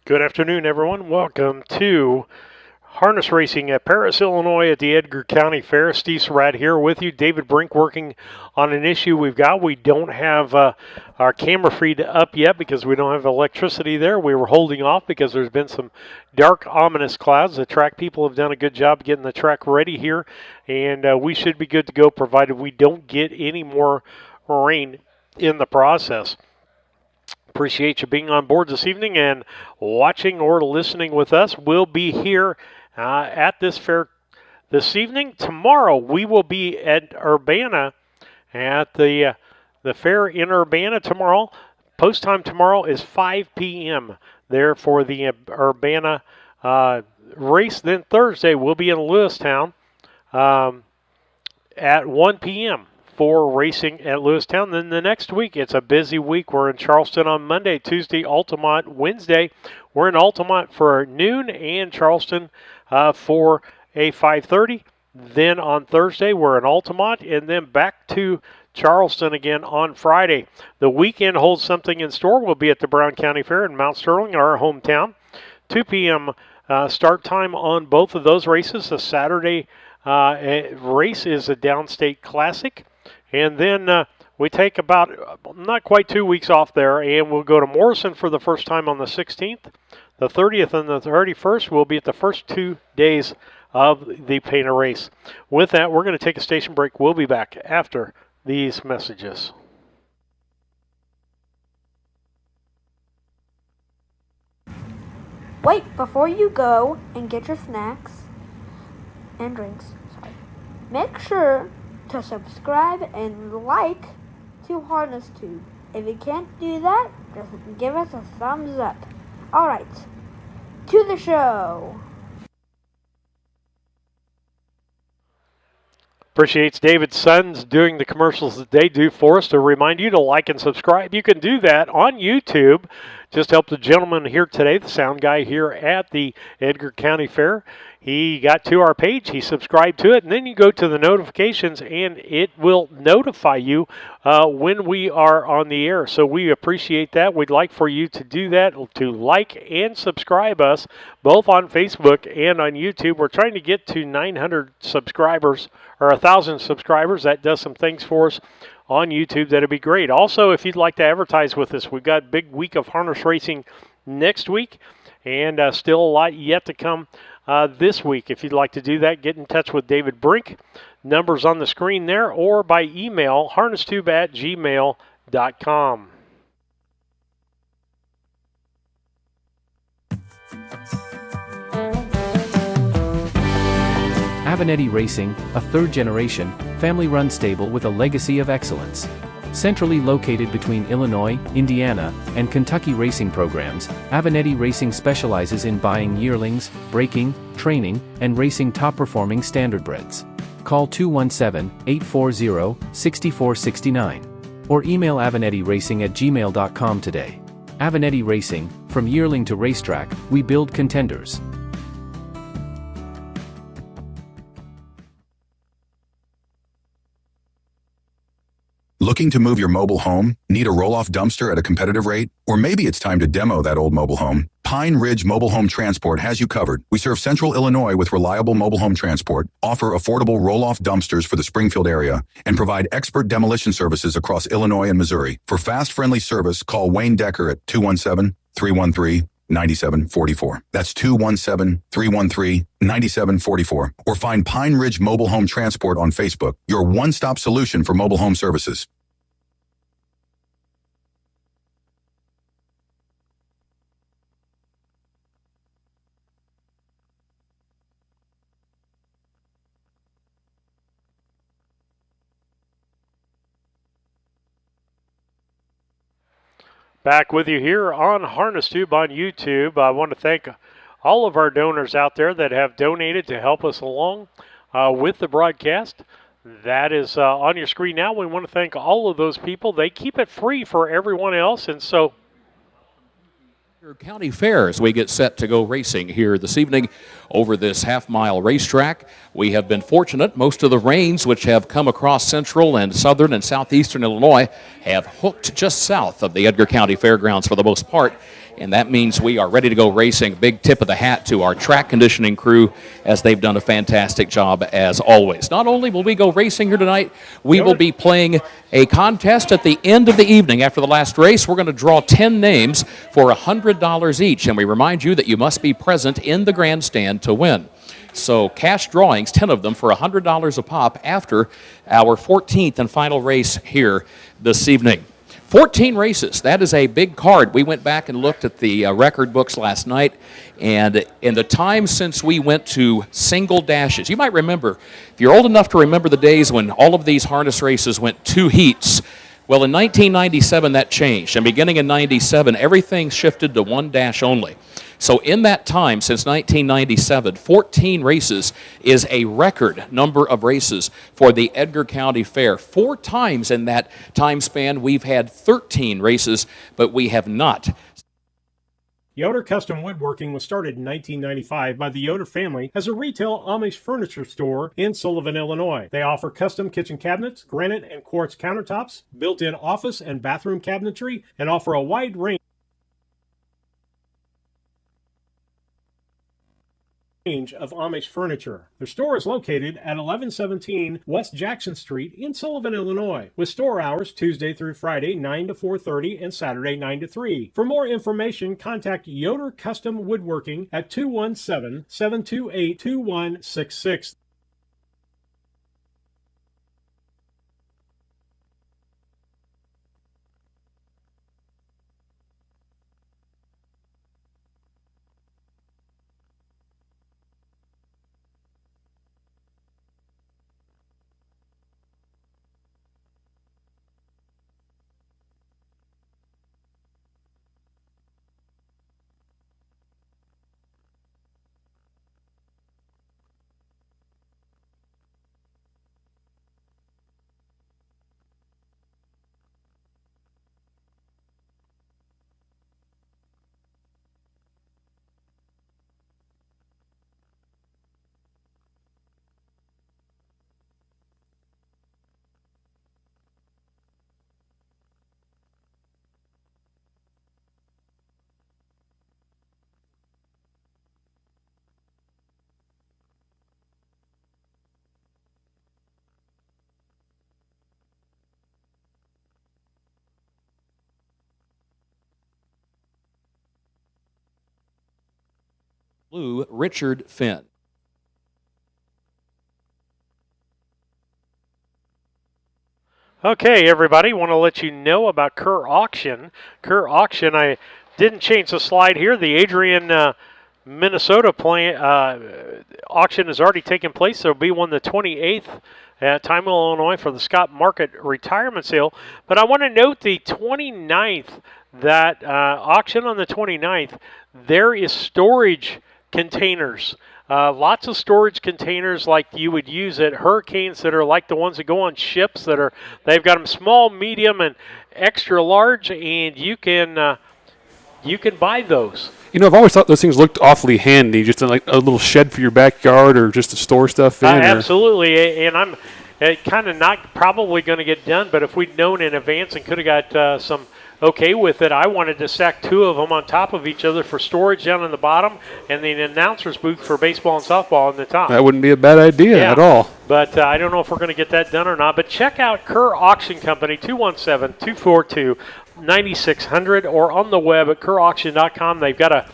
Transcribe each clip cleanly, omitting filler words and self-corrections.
Good afternoon, everyone. Welcome to Harness Racing at Paris, Illinois at the Edgar County Fair. Steve Surratt here with you. David Brink working on an issue we've got. We don't have our camera feed up yet because we don't have electricity there. We were holding off because there's been some dark, ominous clouds. The track people have done a good job getting the track ready here, and we should be good to go provided we don't get any more rain in the process. Appreciate you being on board this evening and watching or listening with us. We'll be here at this fair this evening. Tomorrow we will be at Urbana at the fair in Urbana tomorrow. Post time tomorrow is 5 p.m. there for the Urbana race. Then Thursday we'll be in Lewistown at 1 p.m. for racing at Lewistown. Then the next week, it's a busy week. We're in Charleston on Monday, Tuesday, Altamont. Wednesday, we're in Altamont for noon and Charleston for a 5:30. Then on Thursday, we're in Altamont, and then back to Charleston again on Friday. The weekend holds something in store. We'll be at the Brown County Fair in Mount Sterling, our hometown. 2 p.m. Start time on both of those races. The Saturday race is a Downstate Classic. And then we take about not quite 2 weeks off there, and we'll go to Morrison for the first time on the 16th. The 30th and the 31st will be at the first 2 days of the Painter race. With that, we're going to take a station break. We'll be back after these messages. Wait, before you go and get your snacks and drinks, make sure to subscribe and like to Harness Tube. If you can't do that, just give us a thumbs up. Alright, to the show. Appreciates David's sons doing the commercials that they do for us to remind you to like and subscribe. You can do that on YouTube. Just help the gentleman here today, the sound guy here at the Edgar County Fair. He got to our page, he subscribed to it, and then you go to the notifications and it will notify you when we are on the air. So we appreciate that. We'd like for you to do that, to like and subscribe us both on Facebook and on YouTube. We're trying to get to 900 subscribers or 1,000 subscribers. That does some things for us on YouTube. That'd be great. Also, if you'd like to advertise with us, we've got a big week of harness racing next week and still a lot yet to come this week. If you'd like to do that, get in touch with David Brink. Numbers on the screen there, or by email, harnesstube@gmail.com. Avenatti Racing, a third-generation, family-run stable with a legacy of excellence. Centrally located between Illinois, Indiana, and Kentucky racing programs, Avenatti Racing specializes in buying yearlings, breaking, training, and racing top-performing standardbreds. Call 217-840-6469 or email avenattiracing@gmail.com today. Avenatti Racing, from yearling to racetrack, we build contenders. Looking to move your mobile home? Need a roll-off dumpster at a competitive rate? Or maybe it's time to demo that old mobile home? Pine Ridge Mobile Home Transport has you covered. We serve Central Illinois with reliable mobile home transport, offer affordable roll-off dumpsters for the Springfield area, and provide expert demolition services across Illinois and Missouri. For fast, friendly service, call Wayne Decker at 217-313-9744. That's 217-313-9744. Or find Pine Ridge Mobile Home Transport on Facebook, your one-stop solution for mobile home services. Back with you here on Harness Tube on YouTube. I want to thank all of our donors out there that have donated to help us along with the broadcast. That is on your screen now. We want to thank all of those people. They keep it free for everyone else, and so County Fair as we get set to go racing here this evening over this half-mile racetrack. We have been fortunate. Most of the rains which have come across central and southern and southeastern Illinois have hooked just south of the Edgar County Fairgrounds for the most part, and that means we are ready to go racing. Big tip of the hat to our track conditioning crew as they've done a fantastic job as always. Not only will we go racing here tonight, we will be playing a contest at the end of the evening after the last race. We're going to draw 10 names for $100 each, and we remind you that you must be present in the grandstand to win. So cash drawings, 10 of them for $100 a pop after our 14th and final race here this evening. 14 races. That is a big card. We went back and looked at the record books last night, and in the time since we went to single dashes, you might remember, if you're old enough to remember the days when all of these harness races went 2 heats, well, in 1997 that changed, and beginning in 97, everything shifted to 1 dash only. So in that time, since 1997, 14 races is a record number of races for the Edgar County Fair. 4 times in that time span, we've had 13 races, but we have not. Yoder Custom Woodworking was started in 1995 by the Yoder family as a retail Amish furniture store in Sullivan, Illinois. They offer custom kitchen cabinets, granite and quartz countertops, built-in office and bathroom cabinetry, and offer a wide range of Amish furniture. Their store is located at 1117 West Jackson Street in Sullivan, Illinois, with store hours Tuesday through Friday 9 to 4:30 and Saturday 9 to 3. For more information, contact Yoder Custom Woodworking at 217-728-2166. Blue, Richard Finn. Okay, everybody, want to let you know about Kerr Auction. Kerr Auction, I didn't change the slide here. The Adrian, Minnesota auction has already taken place. There will be one the 28th at Timeville, Illinois for the Scott Market retirement sale. But I want to note the 29th, that auction on the 29th, there is storage containers. Lots of storage containers like you would use at Hurricanes that are like the ones that go on ships they've got them small, medium, and extra large, and you can buy those. You know, I've always thought those things looked awfully handy, just in like a little shed for your backyard or just to store stuff in. Absolutely, and I'm kind of not probably going to get done, but if we'd known in advance and could have got some okay with it, I wanted to stack 2 of them on top of each other for storage down in the bottom and the announcer's booth for baseball and softball in the top. That wouldn't be a bad idea at all. But I don't know if we're going to get that done or not. But check out Kerr Auction Company, 217-242-9600, or on the web at kerrauction.com. They've got an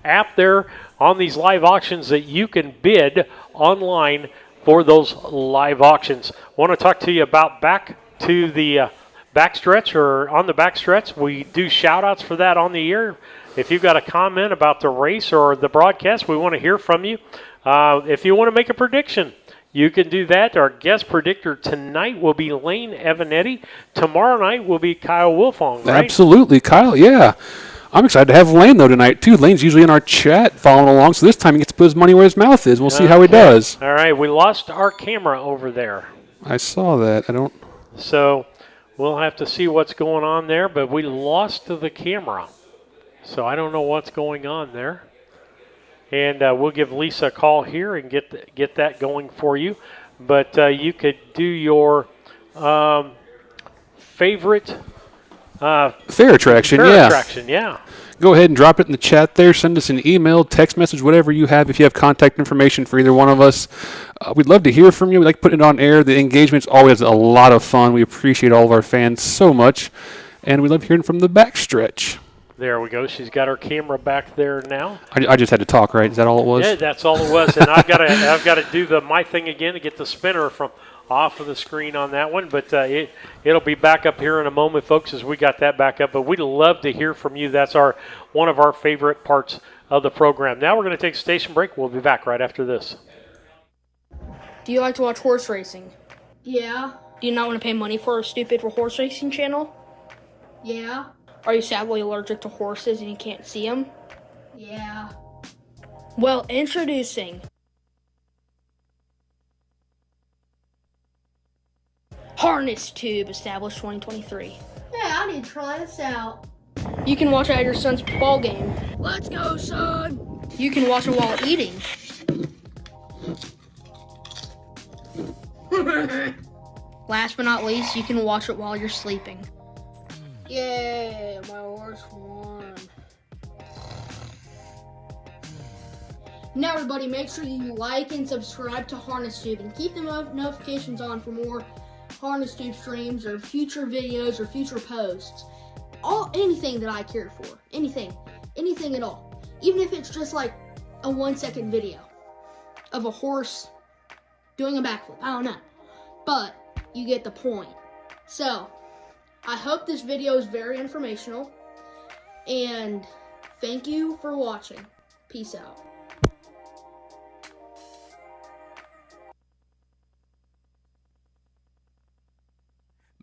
app there on these live auctions that you can bid online for those live auctions. I want to talk to you about back to the backstretch, or on the backstretch. We do shout outs for that on the air. If you've got a comment about the race or the broadcast, we want to hear from you. If you want to make a prediction, you can do that. Our guest predictor tonight will be Lane Evanetti. Tomorrow night will be Kyle Wilfong, right? Absolutely, Kyle, yeah. I'm excited to have Lane, though, tonight, too. Lane's usually in our chat following along, so this time he gets to put his money where his mouth is. We'll see how he does. All right, we lost our camera over there. I saw that. So we'll have to see what's going on there, but we lost the camera. So I don't know what's going on there. And we'll give Lisa a call here and get that going for you. But you could do your favorite Fair attraction, fair attraction, yeah. Go ahead and drop it in the chat there. Send us an email, text message, whatever you have. If you have contact information for either one of us, we'd love to hear from you. We like putting it on air. The engagement's always a lot of fun. We appreciate all of our fans so much. And we love hearing from the backstretch. There we go. She's got her camera back there now. I just had to talk, right? Is that all it was? Yeah, that's all it was. And I've got to do my thing again to get the spinner from off of the screen on that one. But it'll be back up here in a moment, folks, as we got that back up. But we'd love to hear from you. That's one of our favorite parts of the program. Now we're going to take a station break. We'll be back right after this. Do you like to watch horse racing? Yeah. Do you not want to pay money for a stupid horse racing channel? Yeah. Are you sadly allergic to horses and you can't see them? Yeah. Well, introducing Harness Tube, established 2023. Yeah, I need to try this out. You can watch it at your son's ball game. Let's go, son. You can watch it while eating. Last but not least, you can watch it while you're sleeping. Yay, my horse won. Now everybody, make sure you like and subscribe to Harness Tube and keep the notifications on for more Harness Tube streams or future videos or future posts. Anything that I care for. Anything at all. Even if it's just like a 1-second video of a horse doing a backflip. I don't know. But you get the point. So, I hope this video is very informational. And thank you for watching. Peace out.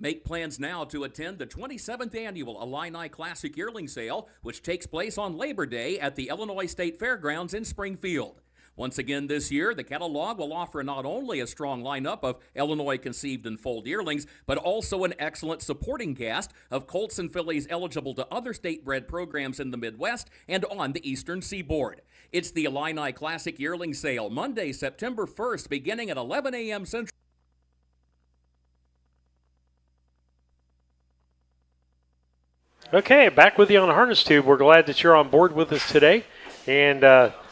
Make plans now to attend the 27th Annual Illini Classic Yearling Sale, which takes place on Labor Day at the Illinois State Fairgrounds in Springfield. Once again this year, the catalog will offer not only a strong lineup of Illinois-conceived and foaled yearlings, but also an excellent supporting cast of colts and fillies eligible to other state-bred programs in the Midwest and on the Eastern Seaboard. It's the Illini Classic Yearling Sale, Monday, September 1st, beginning at 11 a.m. Central. Okay, back with you on Harness Tube. We're glad that you're on board with us today and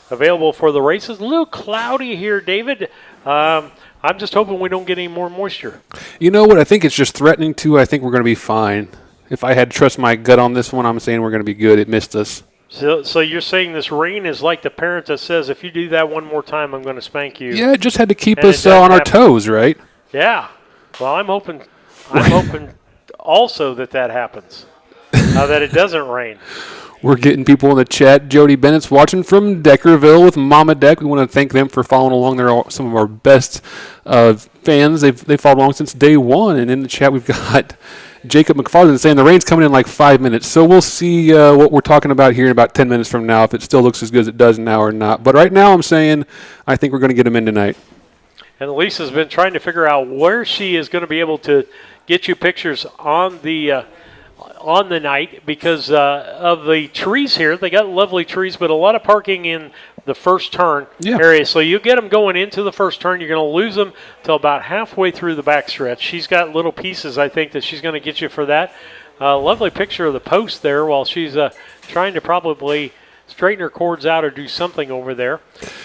available for the races. A little cloudy here, David. I'm just hoping we don't get any more moisture. You know what? I think it's just threatening to. I think we're going to be fine. If I had to trust my gut on this one, I'm saying we're going to be good. It missed us. So you're saying this rain is like the parent that says, if you do that one more time, I'm going to spank you. Yeah, it just had to keep us on our toes, right? Yeah. Well, I'm hoping also that happens. That it doesn't rain. We're getting people in the chat. Jody Bennett's watching from Deckerville with Mama Deck. We want to thank them for following along. They're some of our best fans. They've followed along since day one. And in the chat, we've got Jacob McFarland saying the rain's coming in like 5 minutes. So we'll see what we're talking about here in about 10 minutes from now, if it still looks as good as it does now or not. But right now, I'm saying I think we're going to get them in tonight. And Lisa's been trying to figure out where she is going to be able to get you pictures on the night because of the trees here. They got lovely trees, but a lot of parking in the first turn area. So you get them going into the first turn. You're going to lose them till about halfway through the backstretch. She's got little pieces, I think, that she's going to get you for that. Lovely picture of the post there while she's trying to probably straighten her cords out or do something over there.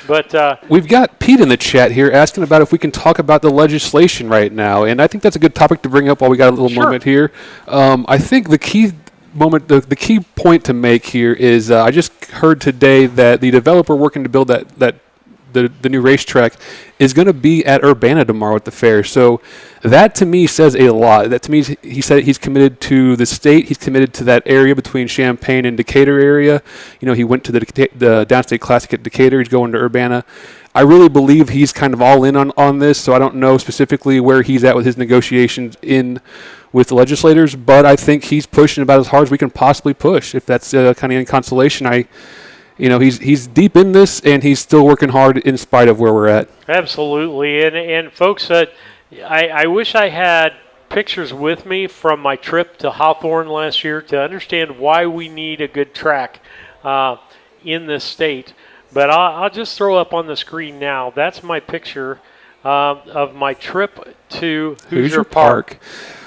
But we've got Pete in the chat here asking about if we can talk about the legislation right now, and I think that's a good topic to bring up while we got a little moment here. I think the key moment, the key point to make here is I just heard today that the developer working to build the new racetrack is going to be at Urbana tomorrow at the fair. So that to me says a lot. That to me, he said he's committed to the state. He's committed to that area between Champaign and Decatur area. You know, he went to the Downstate Classic at Decatur. He's going to Urbana. I really believe he's kind of all in on this, so I don't know specifically where he's at with his negotiations with the legislators, but I think he's pushing about as hard as we can possibly push. If that's kind of in consolation, he's deep in this, and he's still working hard in spite of where we're at. Absolutely. And folks, I wish I had pictures with me from my trip to Hawthorne last year to understand why we need a good track in this state. But I'll just throw up on the screen now. That's my picture of my trip to Hoosier Park.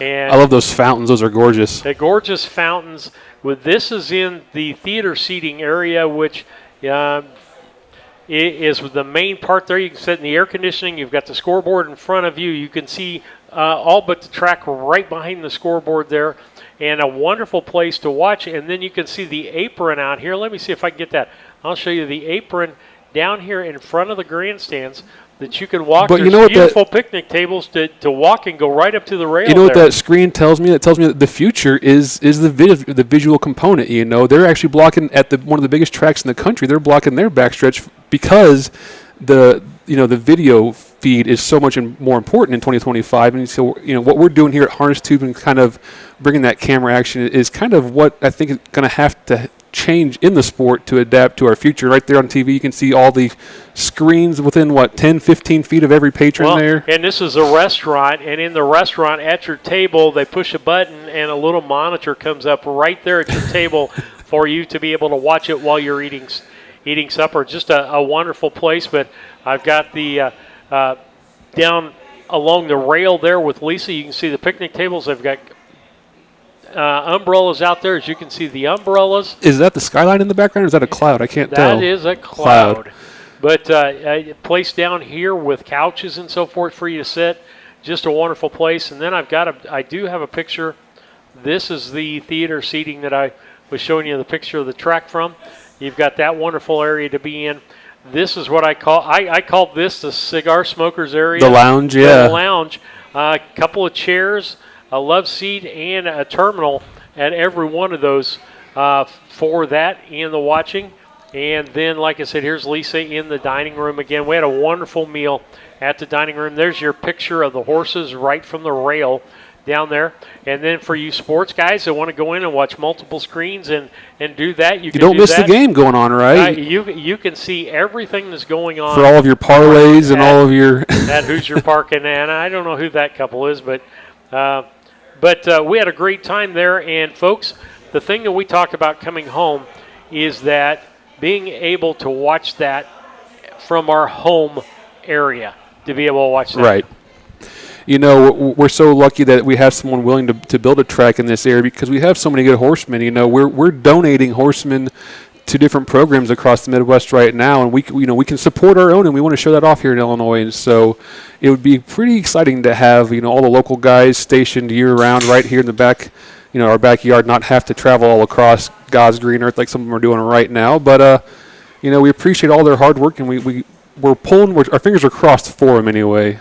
And I love those fountains. Those are gorgeous. the gorgeous fountains. This is in the theater seating area, which is the main part there. You can sit in the air conditioning. You've got the scoreboard in front of you. You can see all but the track right behind the scoreboard there, and a wonderful place to watch. And then you can see the apron out here. Let me see if I can get that. I'll show you the apron down here in front of the grandstands that you can walk. But There's you know what beautiful picnic tables to walk and go right up to the rail. You know what there. that screen tells me? It tells me that the future is the visual component. You know, they're actually blocking at one of the biggest tracks in the country. They're blocking their backstretch because the video feed is so much more important in 2025. And so what we're doing here at Harness Tube and kind of bringing that camera action is kind of what I think is going to have to change in the sport to adapt to our future. Right there on TV, you can see all the screens within 10, 15 feet of every patron there. And this is a restaurant, and in the restaurant at your table, they push a button and a little monitor comes up right there at your table for you to be able to watch it while you're eating supper. Just a wonderful place. But I've got the down along the rail there with Lisa. You can see the picnic tables. I've got umbrellas out there, as you can see the umbrellas. Is that the skyline in the background, or is that a cloud? I can't tell. That is a cloud. But a place down here with couches and so forth for you to sit. Just a wonderful place. And then I do have a picture. This is the theater seating that I was showing you the picture of the track from. You've got that wonderful area to be in. This is what I call this the cigar smokers area. The lounge, yeah. The lounge. A couple of chairs, a love seat, and a terminal at every one of those for that and the watching. And then, like I said, here's Lisa in the dining room again. We had a wonderful meal at the dining room. There's your picture of the horses right from the rail down there. And then for you sports guys that want to go in and watch multiple screens and do that, you can don't do miss that. the game going on, right? You can see everything that's going on. For all of your parlays and all of your... at Hoosier Park. And I don't know who that couple is, but we had a great time there. And, folks, the thing that we talk about coming home is that being able to watch that from our home area, to be able to watch that. Right. You know, we're so lucky that we have someone willing to build a track in this area because we have so many good horsemen. You know, we're donating horsemen to different programs across the Midwest right now, and we can support our own, and we want to show that off here in Illinois. And so it would be pretty exciting to have all the local guys stationed year round right here in the back, our backyard, not have to travel all across God's green earth like some of them are doing right now. But we appreciate all their hard work, and we're pulling. Our fingers are crossed for them anyway.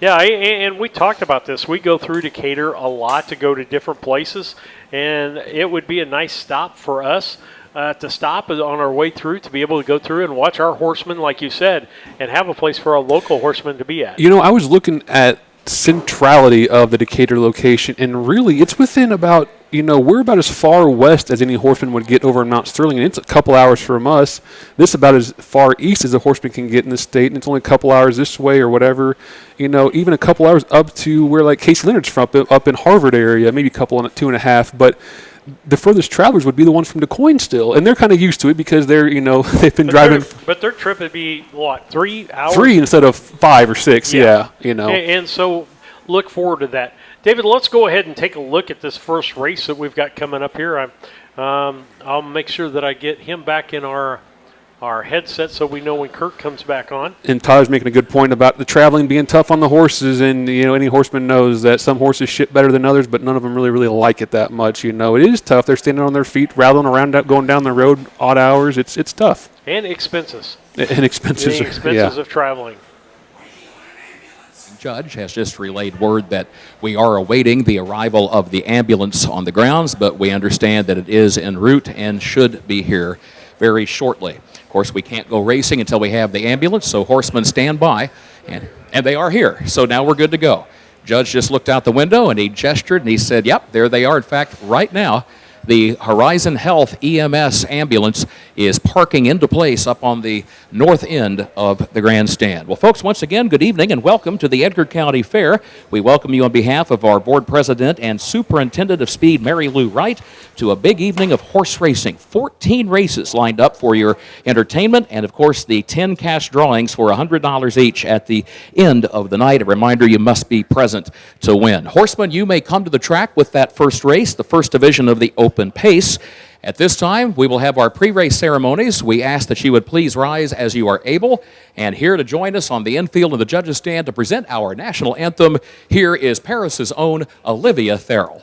Yeah, and we talked about this. We go through Decatur a lot to go to different places, and it would be a nice stop for us to stop on our way through to be able to go through and watch our horsemen, like you said, and have a place for our local horsemen to be at. I was looking at centrality of the Decatur location, and really it's within about, we're about as far west as any horseman would get over in Mount Sterling, and it's a couple hours from us. This is about as far east as a horseman can get in the state, and it's only a couple hours this way or whatever. Even a couple hours up to where like Casey Leonard's from, up in Harvard area, maybe a couple and 2.5, but the furthest travelers would be the ones from DuQuoin still, and they're kind of used to it because they're, they've been driving. But their trip would be, 3 hours? 3 instead of 5 or 6, yeah. And so look forward to that. David, let's go ahead and take a look at this first race that we've got coming up here. I'll make sure that I get him back in our headset so we know when Kirk comes back on. And Tyler's making a good point about the traveling being tough on the horses, and any horseman knows that some horses shit better than others, but none of them really like it that much. It is tough. They're standing on their feet, rattling around, going down the road odd hours. It's tough. And expenses. And expenses. The expenses of traveling. Judge has just relayed word that we are awaiting the arrival of the ambulance on the grounds, but we understand that it is en route and should be here very shortly. Of course, we can't go racing until we have the ambulance, so horsemen stand by, and they are here. So now we're good to go. Judge just looked out the window, and he gestured, and he said, yep, there they are. In fact, right now, the Horizon Health EMS ambulance is parking into place up on the north end of the grandstand. Well, folks, once again, good evening and welcome to the Edgar County Fair. We welcome you on behalf of our board president and superintendent of speed, Mary Lou Wright, to a big evening of horse racing. 14 races lined up for your entertainment, and of course the 10 cash drawings for $100 each at the end of the night. A reminder, you must be present to win. Horsemen, you may come to the track with that first race, the first division of the open pace. At this time, we will have our pre-race ceremonies. We ask that you would please rise as you are able. And here to join us on the infield and the judges' stand to present our national anthem, here is Paris's own Olivia Farrell.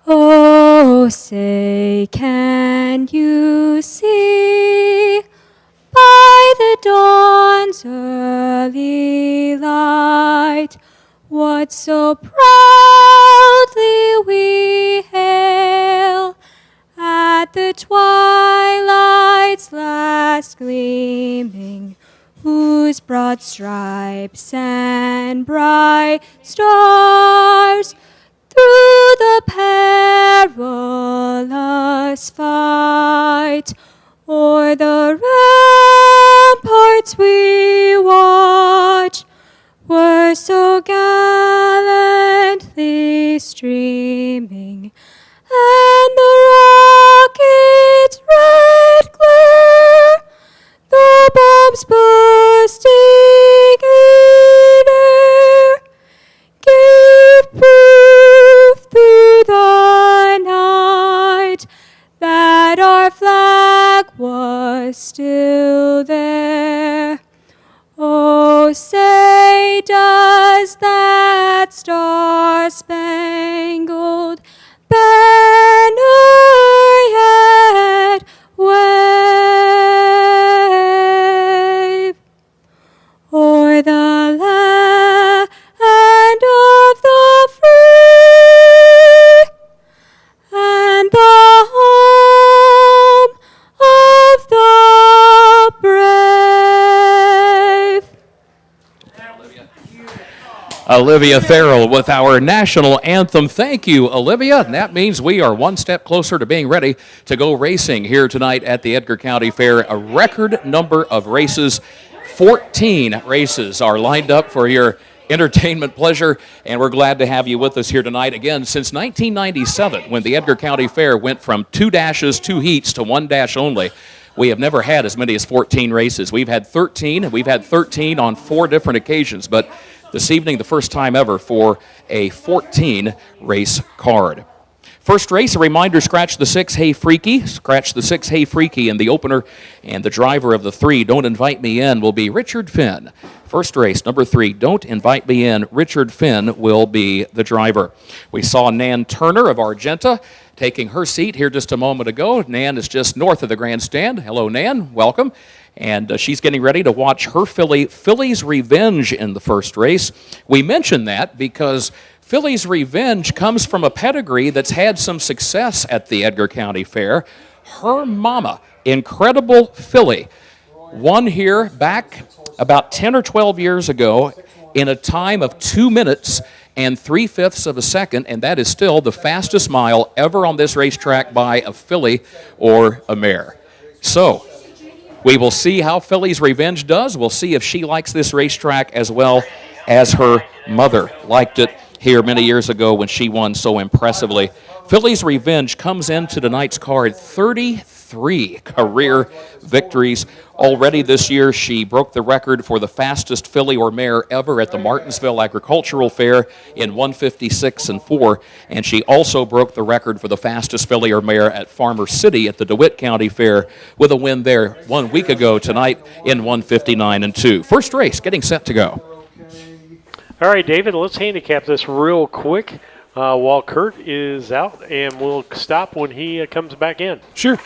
Oh, say, can you see by the dawn's early light what so proudly we hail at the twilight's last gleaming, whose broad stripes and bright stars through the perilous fight o'er the ramparts we watch were so gallantly streaming, and the rocket's red glare, the bombs bursting in air, gave proof through the night that our flag was still there. Oh, say, does that star-spangled banner yet wave o'er the land of the free and the home of the brave? Olivia Farrell with our national anthem. Thank you, Olivia. And that means we are one step closer to being ready to go racing here tonight at the Edgar County Fair. A record number of races. 14 races are lined up for your entertainment pleasure, and we're glad to have you with us here tonight. Again, since 1997, when the Edgar County Fair went from 2 dashes, 2 heats to 1 dash only, we have never had as many as 14 races. We've had 13. We've had 13 on 4 different occasions, but this evening, the first time ever for a 14 race card. First race, a reminder, scratch the 6, hey freaky. Scratch the 6, hey freaky in the opener, and the driver of the 3, Don't Invite Me In, will be Richard Finn. First race, number 3, Don't Invite Me In, Richard Finn will be the driver. We saw Nan Turner of Argenta taking her seat here just a moment ago. Nan is just north of the grandstand. Hello, Nan. Welcome. And she's getting ready to watch her filly, Philly's Revenge, in the first race. We mention that because Philly's Revenge comes from a pedigree that's had some success at the Edgar County Fair. Her mama, Incredible Philly, won here back about 10 or 12 years ago in a time of 2 minutes and 3/5 of a second, and that is still the fastest mile ever on this racetrack by a filly or a mare. So we will see how Philly's Revenge does. We'll see if she likes this racetrack as well as her mother liked it here many years ago when she won so impressively. Philly's Revenge comes into tonight's card 33 career victories. Already this year, she broke the record for the fastest filly or mare ever at the Martinsville Agricultural Fair in 1:56 and 4, and she also broke the record for the fastest filly or mare at Farmer City at the DeWitt County Fair with a win there 1 week ago tonight in 1:59 and 2. First race getting set to go. All right, David, let's handicap this real quick while Kurt is out, and we'll stop when he comes back in. Sure.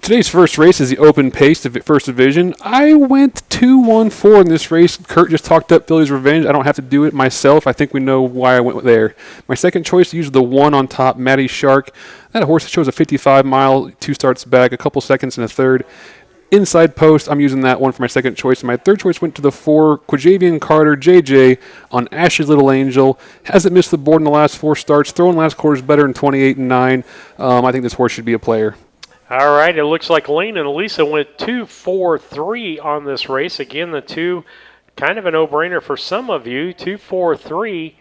Today's first race is the open pace, the first division. I went 2-1-4 in this race. Kurt just talked up Philly's Revenge. I don't have to do it myself. I think we know why I went there. My second choice, used the 1 on top, Matty Shark. That horse that shows a 55-mile, 2 starts back, a couple seconds in a third. inside post. I'm using that one for my second choice. My third choice went to the 4, Quajavian Carter, JJ, on Ashley's Little Angel. Hasn't missed the board in the last 4 starts. Throwing last quarter is better than 28 and 9. I think this horse should be a player. All right, it looks like Lane and Elisa went 2, 4, 3 on this race. Again, the 2, kind of a no-brainer for some of you, 2, 4, 3.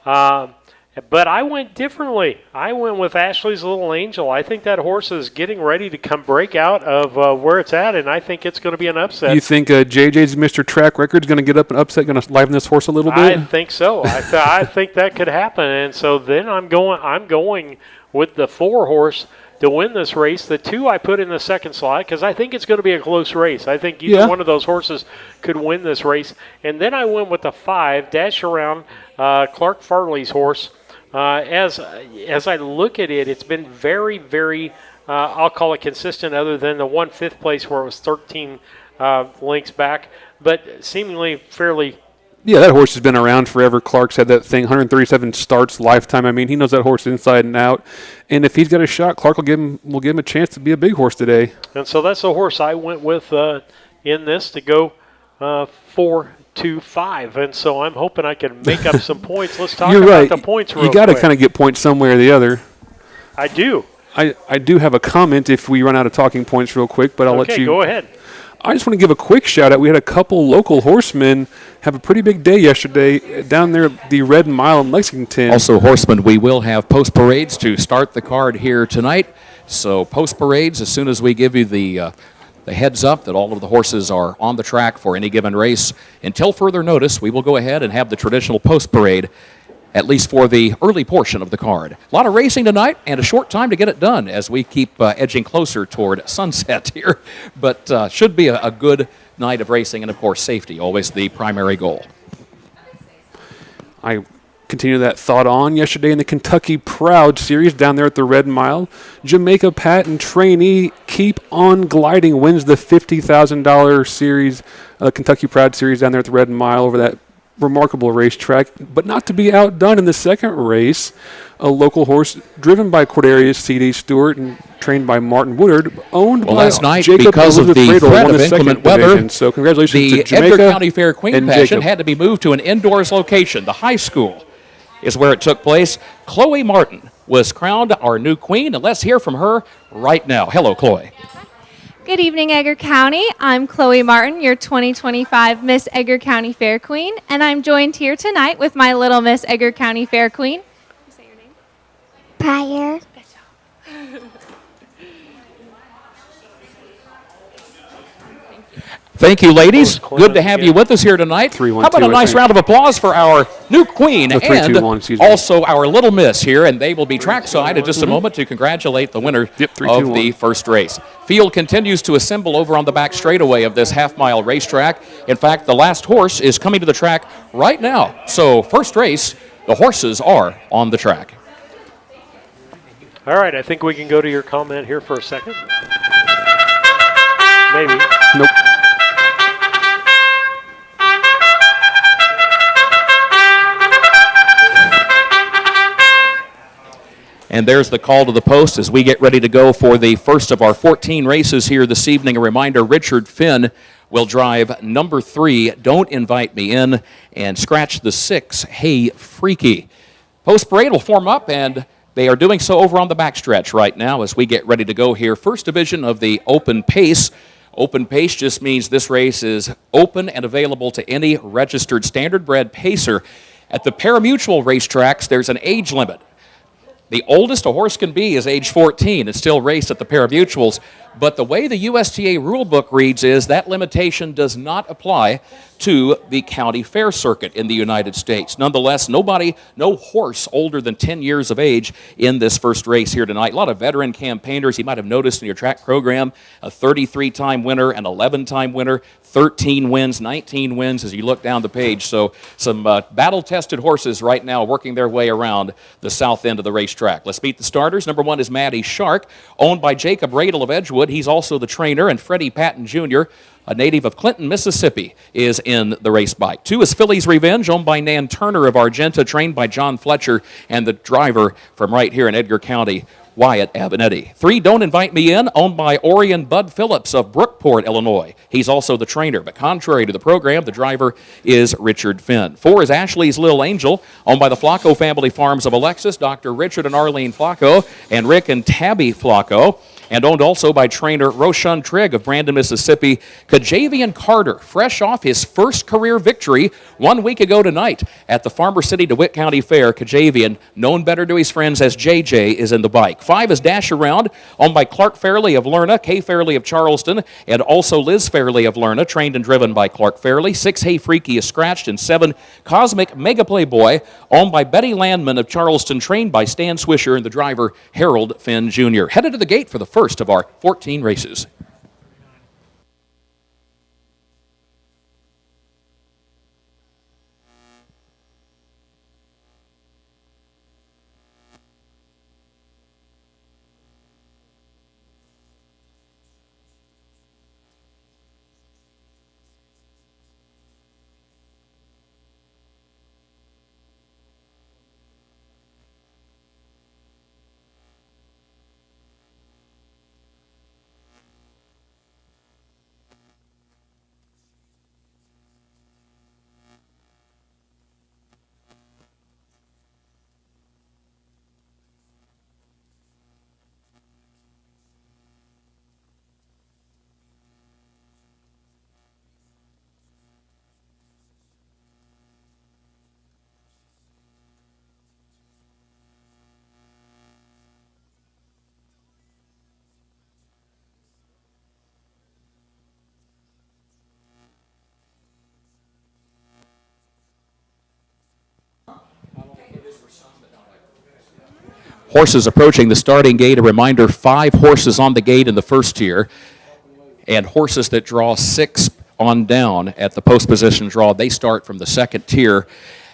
But I went differently. I went with Ashley's Little Angel. I think that horse is getting ready to come break out of where it's at, and I think it's going to be an upset. You think JJ's Mr. Track Record is going to get up and upset, going to liven this horse a little bit? I think so. I think that could happen, and so then I'm going with the 4 horse to win this race. The 2 I put in the second slot because I think it's going to be a close race. I think either one of those horses could win this race. And then I went with the 5, Dash Around, Clark Farley's horse. As I look at it, it's been very, very, I'll call it consistent other than the 1/5 place where it was 13 lengths back, but seemingly fairly. Yeah, that horse has been around forever. Clark's had that thing, 137 starts lifetime. I mean, he knows that horse inside and out. And if he's got a shot, Clark will give him a chance to be a big horse today. And so that's the horse I went with in this to go 4, 2, 5. And so I'm hoping I can make up some points. Let's talk about the points real quick. You got to kind of get points somewhere or the other. I do. I do have a comment if we run out of talking points real quick, but I'll let you. Okay, go ahead. I just want to give a quick shout out. We had a couple local horsemen have a pretty big day yesterday down there at the Red Mile in Lexington. Also, horsemen, we will have post parades to start the card here tonight. So post parades, as soon as we give you the heads up that all of the horses are on the track for any given race, until further notice, we will go ahead and have the traditional post parade, at least for the early portion of the card. A lot of racing tonight and a short time to get it done as we keep edging closer toward sunset here. But should be a good night of racing and, of course, safety, always the primary goal. I continue that thought on. Yesterday in the Kentucky Proud Series down there at the Red Mile, Jamaica Patent trainee Keep On Gliding wins the $50,000 series, Kentucky Proud Series down there at the Red Mile over that remarkable racetrack, but not to be outdone in the second race. A local horse driven by Cordarius C.D. Stewart and trained by Martin Woodard, owned by last night, Jacob because Elizabeth of the Bradle, threat won of the inclement second weather, division. So congratulations to the Jamaica Edgar County Fair Queen and Passion Jacob. had to be moved to an indoors location. The high school is where it took place. Chloe Martin was crowned our new queen, and let's hear from her right now. Hello, Chloe. Good evening, Edgar County. I'm Chloe Martin, your 2025 Miss Edgar County Fair Queen, and I'm joined here tonight with my little Miss Edgar County Fair Queen. You say your name? Pryor. Thank you, ladies. Good to have you with us here tonight. 3, 1, How about 2, a nice round of applause for our new queen 3, and 2, 1, excuse me. also our little miss here, and they will be trackside in just a moment to congratulate the winner 3, 2, of 1. the first race. Field continues to assemble over on the back straightaway of this half-mile racetrack. In fact, the last horse is coming to the track right now. So first race, the horses are on the track. All right, I think we can go to your comment here for a second. Maybe. Nope. And there's the call to the post as we get ready to go for the first of our 14 races here this evening. A reminder, Richard Finn will drive number 3, Don't Invite Me In, and scratch the 6, Hey Freaky. Post parade will form up, and they are doing so over on the backstretch right now as we get ready to go here. First division of the open pace. Open pace just means this race is open and available to any registered standardbred pacer. At the parimutuel racetracks, there's an age limit. The oldest a horse can be is age 14. It's still raced at the parimutuels. But the way the USTA rule book reads is that limitation does not apply to the county fair circuit in the United States. Nonetheless, no horse older than 10 years of age in this first race here tonight. A lot of veteran campaigners you might have noticed in your track program, a 33-time winner, an 11-time winner, 13 wins, 19 wins as you look down the page. So some battle-tested horses right now working their way around the south end of the racetrack. Let's meet the starters. Number 1 is Maddie Shark, owned by Jacob Radel of Edgewood. He's also the trainer, and Freddie Patton Jr., a native of Clinton, Mississippi, is in the race bike. 2 is Philly's Revenge, owned by Nan Turner of Argenta, trained by John Fletcher, and the driver from right here in Edgar County Wyatt Avenatti. 3, Don't Invite Me In, owned by Orion Bud Phillips of Brookport, Illinois. He's also the trainer, but contrary to the program, the driver is Richard Finn. 4 is Ashley's Little Angel, owned by the Flacco family farms of Alexis, Dr. Richard and Arlene Flacco, and Rick and Tabby Flacco, and owned also by trainer Roshan Trigg of Brandon, Mississippi. Kajavian Carter, fresh off his first career victory 1 week ago tonight at the Farmer City DeWitt County Fair. Kajavian, known better to his friends as JJ, is in the bike. 5 is Dash Around, owned by Clark Fairley of Lerna, Kay Fairley of Charleston, and also Liz Fairley of Lerna, trained and driven by Clark Fairley. 6, Hey Freaky is scratched, and 7, Cosmic Mega Playboy, owned by Betty Landman of Charleston, trained by Stan Swisher and the driver Harold Finn Jr. Headed to the gate for the first of our 14 races. Horses approaching the starting gate. A reminder, 5 horses on the gate in the first tier, and horses that draw 6 on down at the post position draw, they start from the second tier.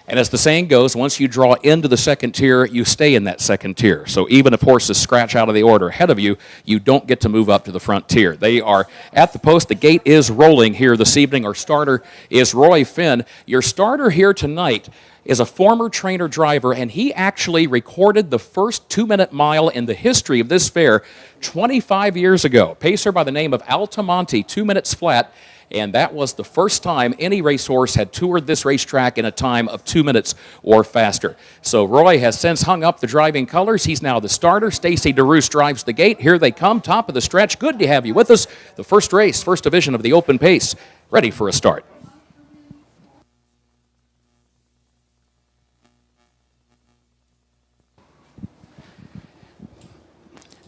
And as the saying goes, once you draw into the second tier, you stay in that second tier. So even if horses scratch out of the order ahead of you, you don't get to move up to the front tier. They are at the post. The gate is rolling here this evening. Our starter is Roy Finn. Your starter here tonight is a former trainer driver, and he actually recorded the first 2-minute mile in the history of this fair 25 years ago. Pacer by the name of Altamonte, 2 minutes flat, and that was the first time any racehorse had toured this racetrack in a time of 2 minutes or faster. So Roy has since hung up the driving colors. He's now the starter. Stacy DeRoos drives the gate. Here they come, top of the stretch. Good to have you with us. The first race, first division of the open pace, ready for a start.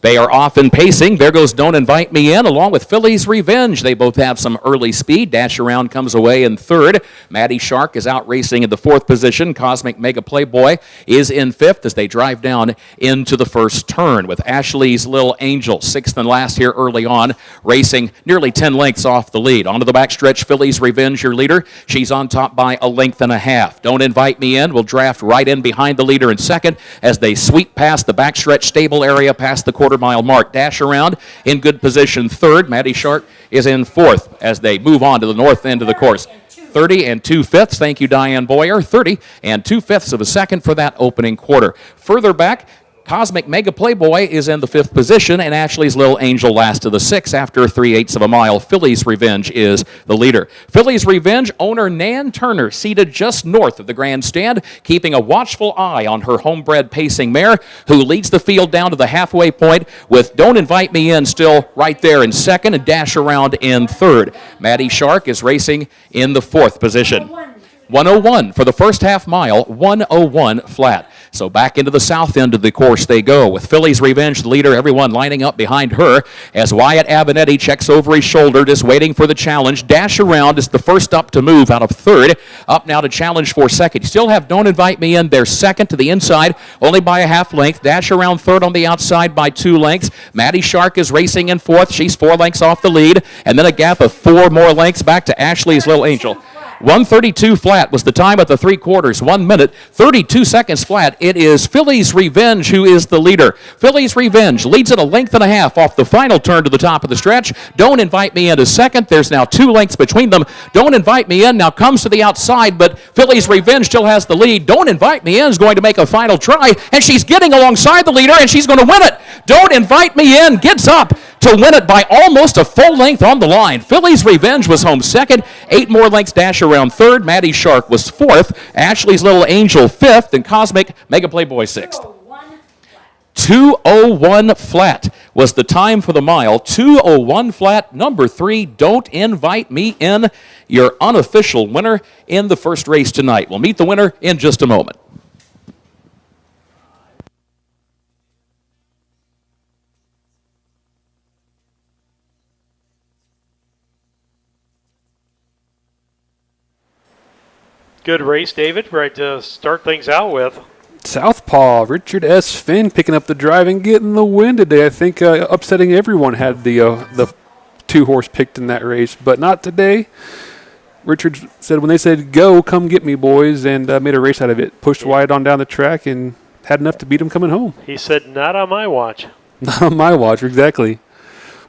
They are off and pacing. There goes Don't Invite Me In, along with Philly's Revenge. They both have some early speed. Dash Around comes away in third. Maddie Shark is out racing in the fourth position. Cosmic Mega Playboy is in fifth as they drive down into the first turn, with Ashley's Little Angel, sixth and last here early on, racing nearly 10 lengths off the lead. Onto the backstretch, Philly's Revenge, your leader. She's on top by a length and a half. Don't Invite Me In will draft right in behind the leader in second as they sweep past the backstretch stable area, past the quarter-mile mark. Dash Around in good position third. Maddie Shark is in fourth as they move on to the north end of the course. 30 and 2/5. Thank you, Diane Boyer. 30 and 2/5 of a second for that opening quarter. Further back, Cosmic Mega Playboy is in the fifth position, and Ashley's Little Angel last to the sixth after 3/8 of a mile. Philly's Revenge is the leader. Philly's Revenge owner Nan Turner seated just north of the grandstand, keeping a watchful eye on her homebred pacing mare, who leads the field down to the halfway point, with Don't Invite Me In still right there in second and Dash Around in third. Maddie Shark is racing in the fourth position. 101 for the first half mile, 101 flat. So back into the south end of the course they go, with Philly's Revenge, the leader, everyone lining up behind her as Wyatt Avenatti checks over his shoulder, just waiting for the challenge. Dash Around is the first up to move out of third, up now to challenge for second. You still have Don't Invite Me In there second to the inside, only by a half length. Dash Around third on the outside by 2 lengths. Maddie Shark is racing in fourth. She's 4 lengths off the lead, and then a gap of 4 more lengths back to Ashley's Little Angel. 1:32 flat was the time at the 3/4. 1 minute, 32 seconds flat. It is Philly's Revenge who is the leader. Philly's Revenge leads it a length and a half off the final turn to the top of the stretch. Don't Invite Me In is second. There's now 2 lengths between them. Don't Invite Me In now comes to the outside, but Philly's Revenge still has the lead. Don't Invite Me In is going to make a final try, and she's getting alongside the leader, and she's going to win it. Don't Invite Me In gets up to win it by almost a full length on the line. Philly's Revenge was home second. 8 more lengths dash around third. Maddie Shark was fourth. Ashley's Little Angel fifth. And Cosmic Mega Playboy sixth. 2:01 flat was the time for the mile. 2:01 flat. Number 3, Don't Invite Me In, your unofficial winner in the first race tonight. We'll meet the winner in just a moment. Good race, David. Right to start things out with. Southpaw, Richard S. Finn picking up the drive and getting the win today. I think upsetting everyone had the 2-horse picked in that race, but not today. Richard said when they said, go, come get me, boys, and made a race out of it. Pushed wide on down the track and had enough to beat him coming home. He said, not on my watch. Not on my watch, exactly.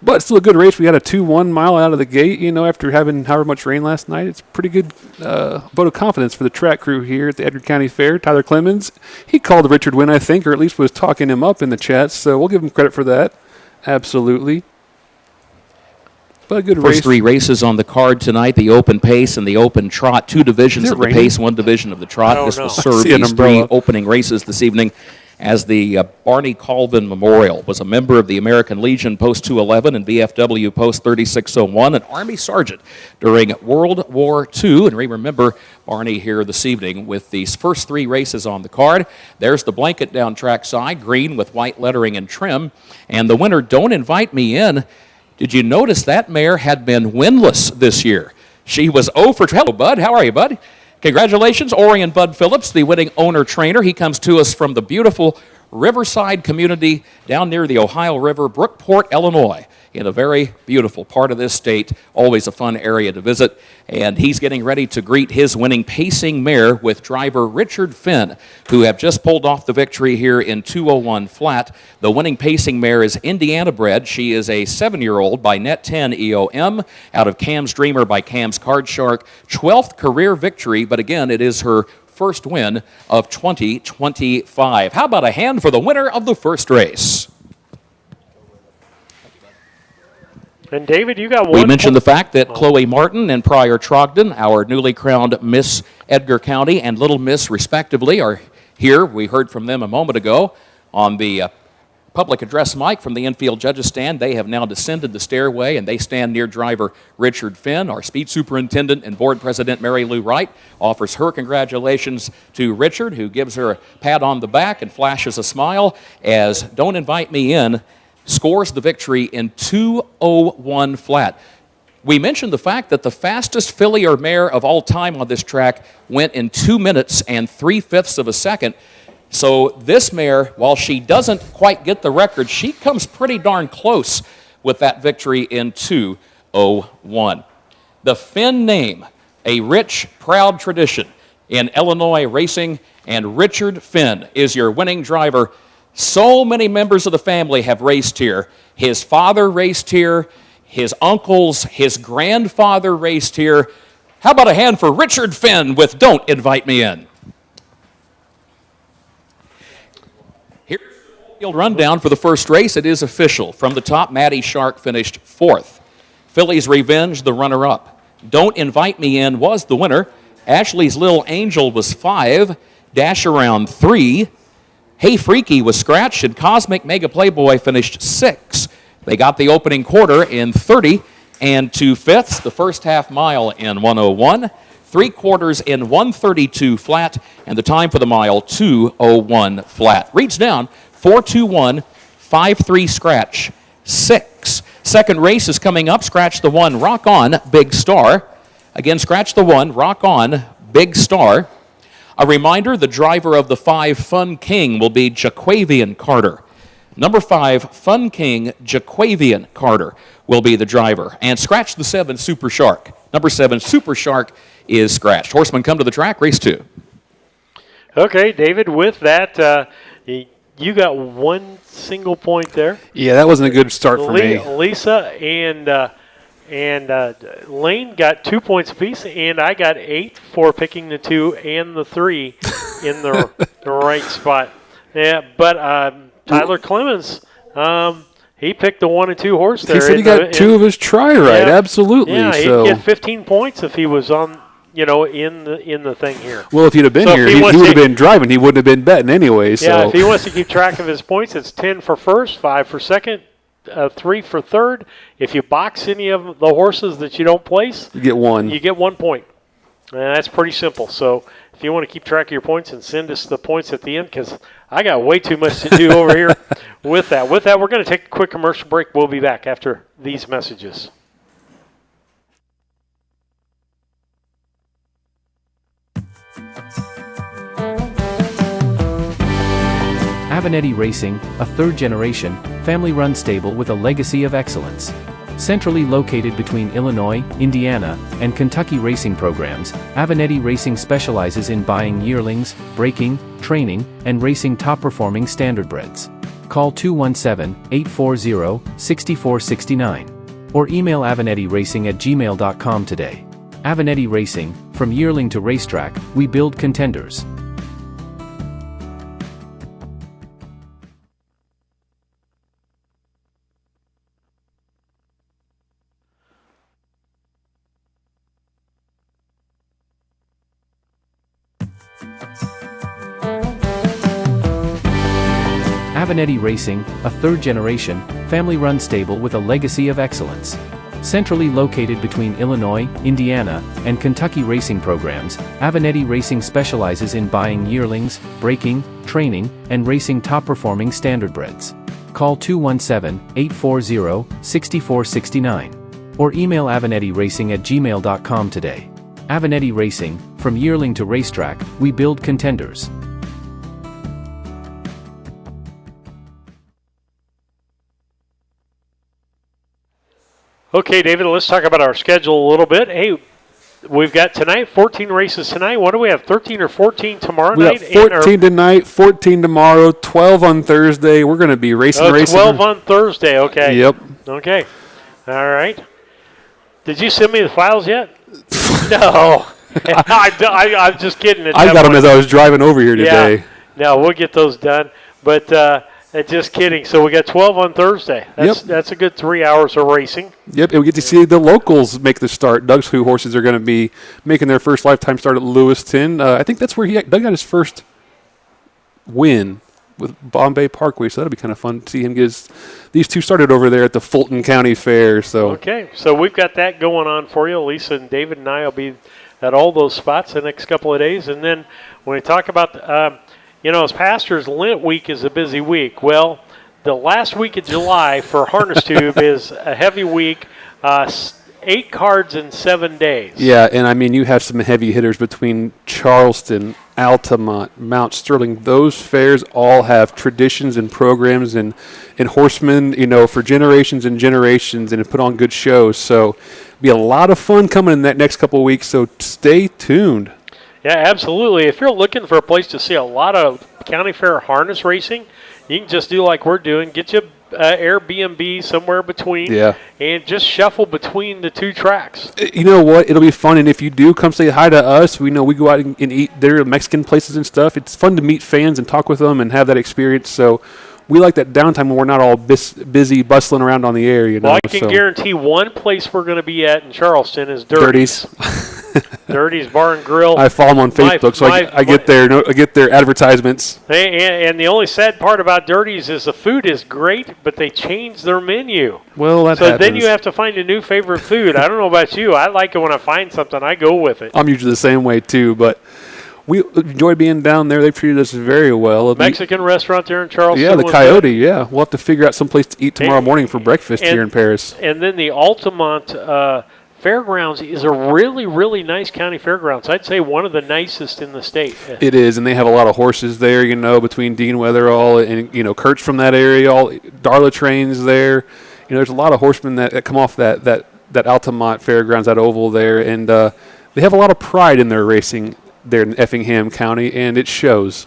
But still a good race. We had a 2-1 mile out of the gate, after having however much rain last night. It's a pretty good vote of confidence for the track crew here at the Edgar County Fair. Tyler Clemens, he called Richard win, I think, or at least was talking him up in the chat, so we'll give him credit for that. Absolutely. But a good race. First 3 races on the card tonight, the open pace and the open trot. 2 divisions of the pace, 1 division of the trot. This will serve these 3 opening races this evening, as the Barney Colvin Memorial was a member of the American Legion Post 211 and VFW Post 3601, an Army sergeant during World War II. And we remember Barney here this evening with these first 3 races on the card. There's the blanket down trackside, green with white lettering and trim. And the winner, Don't Invite Me In. Did you notice that mare had been winless this year? She was 0 for 12. Hello, Bud. How are you, Bud? Congratulations, Orion Bud Phillips, the winning owner-trainer. He comes to us from the beautiful Riverside community down near the Ohio River, Brookport, Illinois, in a very beautiful part of this state. Always a fun area to visit. And he's getting ready to greet his winning pacing mare with driver Richard Finn, who have just pulled off the victory here in 2:01 flat. The winning pacing mare is Indiana bred. She is a 7-year-old by Net 10 EOM out of Cam's Dreamer by Cam's Card Shark. 12th career victory, but again, it is her first win of 2025. How about a hand for the winner of the first race? And David, you got one. We mentioned the fact that Chloe Martin and Pryor Trogdon, our newly crowned Miss Edgar County and Little Miss respectively, are here. We heard from them a moment ago on the public address mic from the infield judges stand. They have now descended the stairway, and they stand near driver Richard Finn. Our speed superintendent and board president Mary Lou Wright offers her congratulations to Richard, who gives her a pat on the back and flashes a smile as Don't Invite Me In scores the victory in 2:01 flat. We mentioned the fact that the fastest filly or mare of all time on this track went in 2 minutes and 3/5 of a second. So this mare, while she doesn't quite get the record, she comes pretty darn close with that victory in 2:01. The Finn name, a rich, proud tradition in Illinois racing, and Richard Finn is your winning driver. So many members of the family have raced here. His father raced here, his uncles, his grandfather raced here. How about a hand for Richard Finn with Don't Invite Me In? Here's the field rundown for the first race. It is official. From the top, Maddie Shark finished 4th. Philly's Revenge, the runner-up. Don't Invite Me In was the winner. Ashley's Little Angel was 5. Dash Around 3. Hey Freaky was scratched, and Cosmic Mega Playboy finished 6. They got the opening quarter in 30 and 2/5, the first half mile in 1:01, 3/4 in 1:32 flat, and the time for the mile 2:01 flat. Reads down 4:21, 5:3 scratch, 6. Second race is coming up. Scratch the 1, Rock On, Big Star. Again, scratch the 1, Rock On, Big Star. A reminder, the driver of the 5 Fun King will be Jaquavian Carter. Number 5, Fun King, Jaquavian Carter will be the driver. And scratch the 7, Super Shark. Number 7, Super Shark is scratched. Horsemen come to the track, race 2. Okay, David, with that, you got one single point there. Yeah, that wasn't a good start for me. Lisa and Lane got 2 points apiece, and I got 8 for picking the 2 and the 3 in the right spot. Yeah, but Tyler Clemens, he picked the 1 and 2 horse there. He said he got 2 of his try right. Yeah, Absolutely. Yeah, so. he'd get 15 points if he was on. In the thing here. Well, if he'd have been here, he would have been driving. He wouldn't have been betting anyway. So. Yeah, if he wants to keep track of his points, it's 10 for first, 5 for second, 3 for third. If you box any of the horses that you don't place, you get 1. You get 1 point. And that's pretty simple. So if you want to keep track of your points and send us the points at the end, because I got way too much to do over here with that. With that, we're going to take a quick commercial break. We'll be back after these messages. Avenatti Racing, a third-generation, family-run stable with a legacy of excellence. Centrally located between Illinois, Indiana, and Kentucky racing programs, Avenatti Racing specializes in buying yearlings, breaking, training, and racing top-performing standardbreds. Call 217-840-6469 or email avenattiracing@gmail.com today. Avenatti Racing, from yearling to racetrack, we build contenders. Avenatti Racing, a third-generation, family-run stable with a legacy of excellence. Centrally located between Illinois, Indiana, and Kentucky racing programs, Avenatti Racing specializes in buying yearlings, breaking, training, and racing top-performing standardbreds. Call 217-840-6469 or email avenattiracing@gmail.com today. Avenatti Racing, from yearling to racetrack, we build contenders. Okay, David, let's talk about our schedule a little bit. Hey, we've got tonight 14 races tonight. What do we have, 13 or 14 tomorrow night? We got 14 tonight, 14 tomorrow, 12 on Thursday. We're going to be racing. 12 on Thursday, okay. Yep. Okay. All right. Did you send me the files yet? No. I'm just kidding. I got them as I was driving over here today. Yeah. No, we'll get those done. But just kidding. So we got 12 on Thursday. That's a good 3 hours of racing. Yep, and we get to see the locals make the start. Doug's Who horses are going to be making their first lifetime start at Lewiston. I think that's where Doug got his first win with Bombay Parkway, so that'll be kind of fun to see him get these two started over there at the Fulton County Fair. So okay, so we've got that going on for you. Lisa and David and I will be at all those spots the next couple of days. And then when we talk about, as pastors, Lent week is a busy week. Well, the last week of July for Harness Tube is a heavy week, 8 cards in 7 days. Yeah, and I mean, you have some heavy hitters between Charleston, Altamont, Mount Sterling. Those fairs all have traditions and programs and horsemen, for generations and generations, and put on good shows. So be a lot of fun coming in that next couple of weeks, so stay tuned. Yeah, absolutely. If you're looking for a place to see a lot of county fair harness racing, you can just do like we're doing. Get you Airbnb somewhere between, and just shuffle between the two tracks. You know what? It'll be fun, and if you do, come say hi to us. We know we go out and eat there, Mexican places and stuff. It's fun to meet fans and talk with them and have that experience. So we like that downtime when we're not all busy bustling around on the air. Well, I can guarantee one place we're going to be at in Charleston is Dirty's. Dirty's Bar and Grill. I follow them on Facebook, I get their advertisements. And the only sad part about Dirty's is the food is great, but they changed their menu. Well, that so happens. Then you have to find a new favorite food. I don't know about you. I like it when I find something, I go with it. I'm usually the same way too, but we enjoy being down there. They've treated us very well. Mexican restaurant there in Charleston. Yeah, the Coyote. Yeah, we'll have to figure out some place to eat tomorrow morning for breakfast here in Paris. And then the Altamont Fairgrounds is a really, really nice county fairgrounds. I'd say one of the nicest in the state. It is, and they have a lot of horses there, between Dean Weatherall and, Kurt's from that area. All Darla trains there. There's a lot of horsemen that come off that Altamont Fairgrounds, that oval there, and they have a lot of pride in their racing there in Effingham County, and it shows.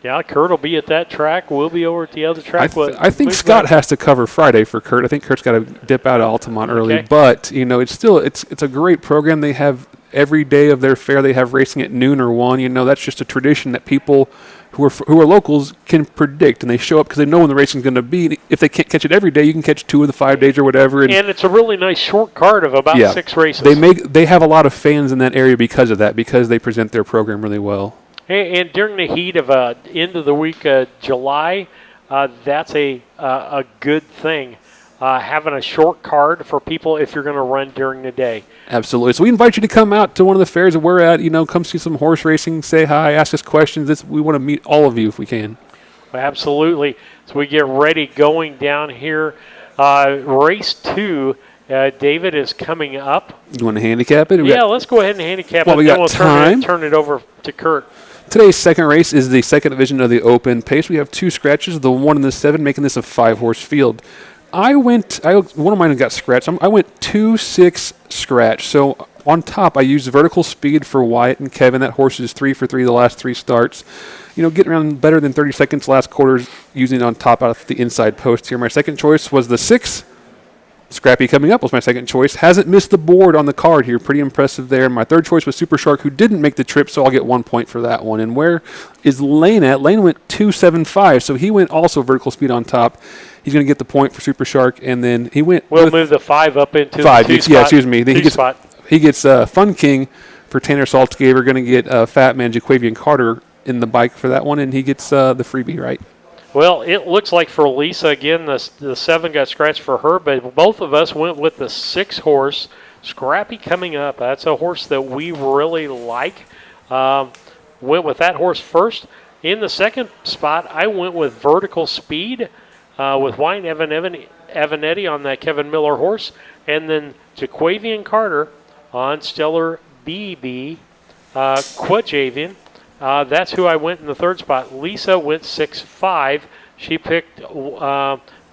Yeah, Kurt will be at that track. We'll be over at the other track. I think Scott has to cover Friday for Kurt. I think Kurt's got to dip out of Altamont early, but it's still it's a great program. They have every day of their fair. They have racing at noon or 1. That's just a tradition that people who are locals can predict, and they show up because they know when the racing's going to be. If they can't catch it every day, you can catch 2 of the 5 days or whatever. And it's a really nice short card of about 6 races. They have a lot of fans in that area because of that, because they present their program really well. And during the heat of end of the week, July, that's a good thing. Having a short card for people if you're going to run during the day. Absolutely. So we invite you to come out to one of the fairs that we're at. Come see some horse racing, say hi, ask us questions. We want to meet all of you if we can. Absolutely. So we get ready going down here. Race 2. David is coming up. You want to handicap it? Yeah, let's go ahead and handicap it. We got time. Turn it over to Kurt. Today's second race is the second division of the open pace. We have 2 scratches, the 1 and the 7, making this a 5-horse field. One of mine got scratched. I went 2-6 scratch. So on top, I used vertical speed for Wyatt and Kevin. That horse is 3 for 3 the last 3 starts. Getting around better than 30 seconds last quarters, using it on top out of the inside post here. My second choice was the 6. Scrappy Coming Up was my second choice. Hasn't missed the board on the card here. Pretty impressive there. My third choice was Super Shark, who didn't make the trip, so I'll get 1 point for that one. And where is Lane at? Lane went 2.75, so he went also vertical speed on top. He's going to get the point for Super Shark, and then he went. We'll move the 5 up into 5. The 2 spot. Excuse me. Then he gets Fun King for Tanner Saltzgaber. Going to get Fat Man Jaquavian Carter in the bike for that one, and he gets the freebie, right? Well, it looks like for Lisa, again, the 7 got scratched for her, but both of us went with the 6 horse, Scrappy Coming Up. That's a horse that we really like. Went with that horse first. In the second spot, I went with Vertical Speed with Wine Evanetti on that Kevin Miller horse, and then Jaquavian Carter on Stellar BB Quajavian. That's who I went in the third spot. Lisa went 6-5. She picked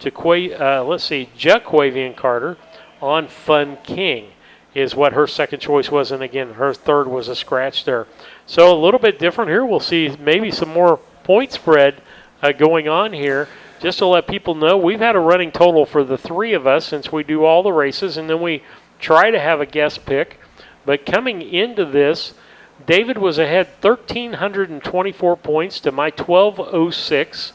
Jaquavian Carter on Fun King is what her second choice was. And again, her third was a scratch there. So a little bit different here. We'll see maybe some more point spread going on here. Just to let people know, we've had a running total for the 3 of us since we do all the races, and then we try to have a guest pick. But coming into this, David was ahead 1,324 points to my 1,206.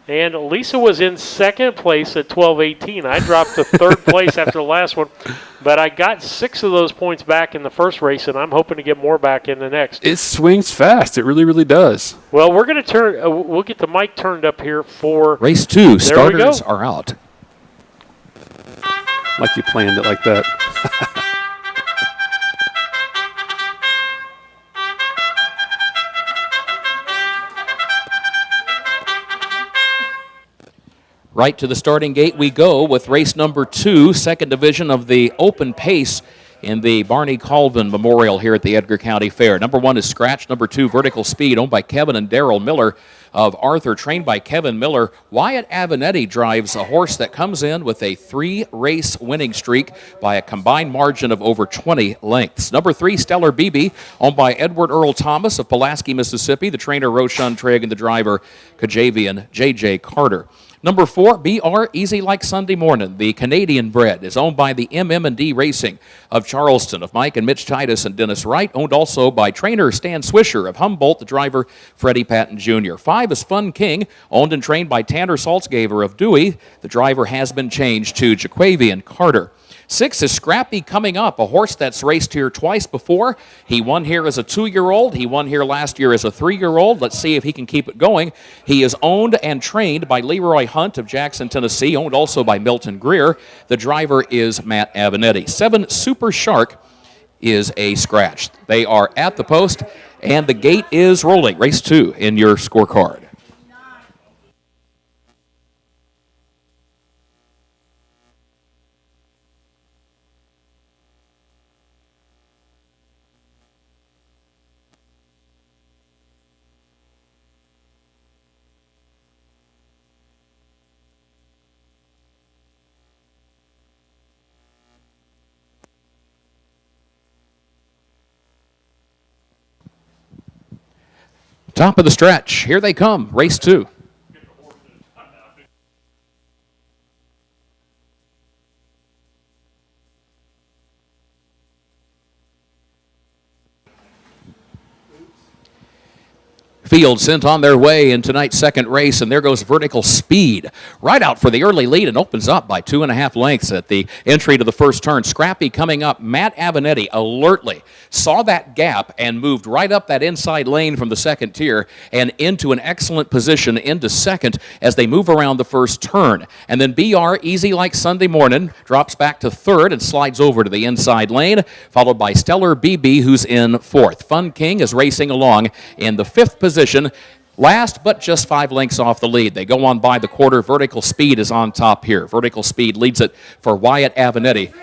And Lisa was in second place at 1,218. I dropped to third place after the last one. But I got 6 of those points back in the first race, and I'm hoping to get more back in the next. It swings fast. It really, really does. Well, we're going to we'll get the mic turned up here for race 2. Starters are out. Like you planned it like that. Right to the starting gate we go with race number 2, second division of the open pace in the Barney Colvin Memorial here at the Edgar County Fair. Number 1 is Scratch. Number 2, Vertical Speed, owned by Kevin and Daryl Miller of Arthur, trained by Kevin Miller. Wyatt Avanetti drives a horse that comes in with a 3-race winning streak by a combined margin of over 20 lengths. Number 3, Stellar BB, owned by Edward Earl Thomas of Pulaski, Mississippi, the trainer Roshan Trigg and the driver Kajavian J.J. Carter. Number 4, BR Easy Like Sunday Morning. The Canadian bred is owned by the MM&D Racing of Charleston, of Mike and Mitch Titus and Dennis Wright, owned also by trainer Stan Swisher of Humboldt, the driver Freddie Patton Jr. 5 is Fun King, owned and trained by Tanner Saltzgaver of Dewey. The driver has been changed to Jaquavian Carter. 6 is Scrappy Coming Up, a horse that's raced here twice before. He won here as a 2-year-old. He won here last year as a 3-year-old. Let's see if he can keep it going. He is owned and trained by Leroy Hunt of Jackson, Tennessee, owned also by Milton Greer. The driver is Matt Avanetti. 7, Super Shark, is a scratch. They are at the post, and the gate is rolling. Race 2 in your scorecard. Top of the stretch. Here they come. Race 2. Field sent on their way in tonight's second race, and there goes Vertical Speed right out for the early lead and opens up by 2.5 lengths at the entry to the first turn. Scrappy coming up. Matt Avenatti alertly saw that gap and moved right up that inside lane from the second tier and into an excellent position into second as they move around the first turn. And then BR, easy like Sunday morning, drops back to third and slides over to the inside lane, followed by Stellar BB, who's in fourth. Fun King is racing along in the fifth position. Last, but just 5 lengths off the lead. They go on by the quarter. Vertical Speed is on top here. Vertical Speed leads it for Wyatt Avenatti.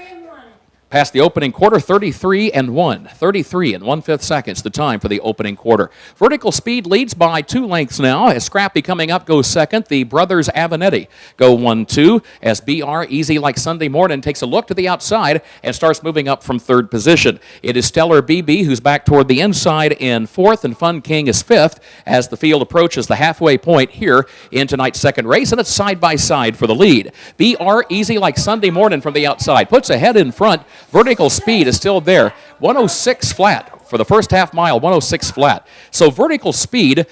Past the opening quarter, 33 and 1. 33 and 1/5 seconds, the time for the opening quarter. Vertical Speed leads by 2 lengths now. As Scrappy coming up goes second. The brothers Avenatti go 1-2 as BR, easy like Sunday morning, takes a look to the outside and starts moving up from third position. It is Stellar BB who's back toward the inside in fourth, and Fun King is fifth as the field approaches the halfway point here in tonight's second race, and it's side by side for the lead. BR, easy like Sunday morning from the outside, puts ahead in front. Vertical Speed is still there. 106 flat for the first half mile, 106 flat. So Vertical Speed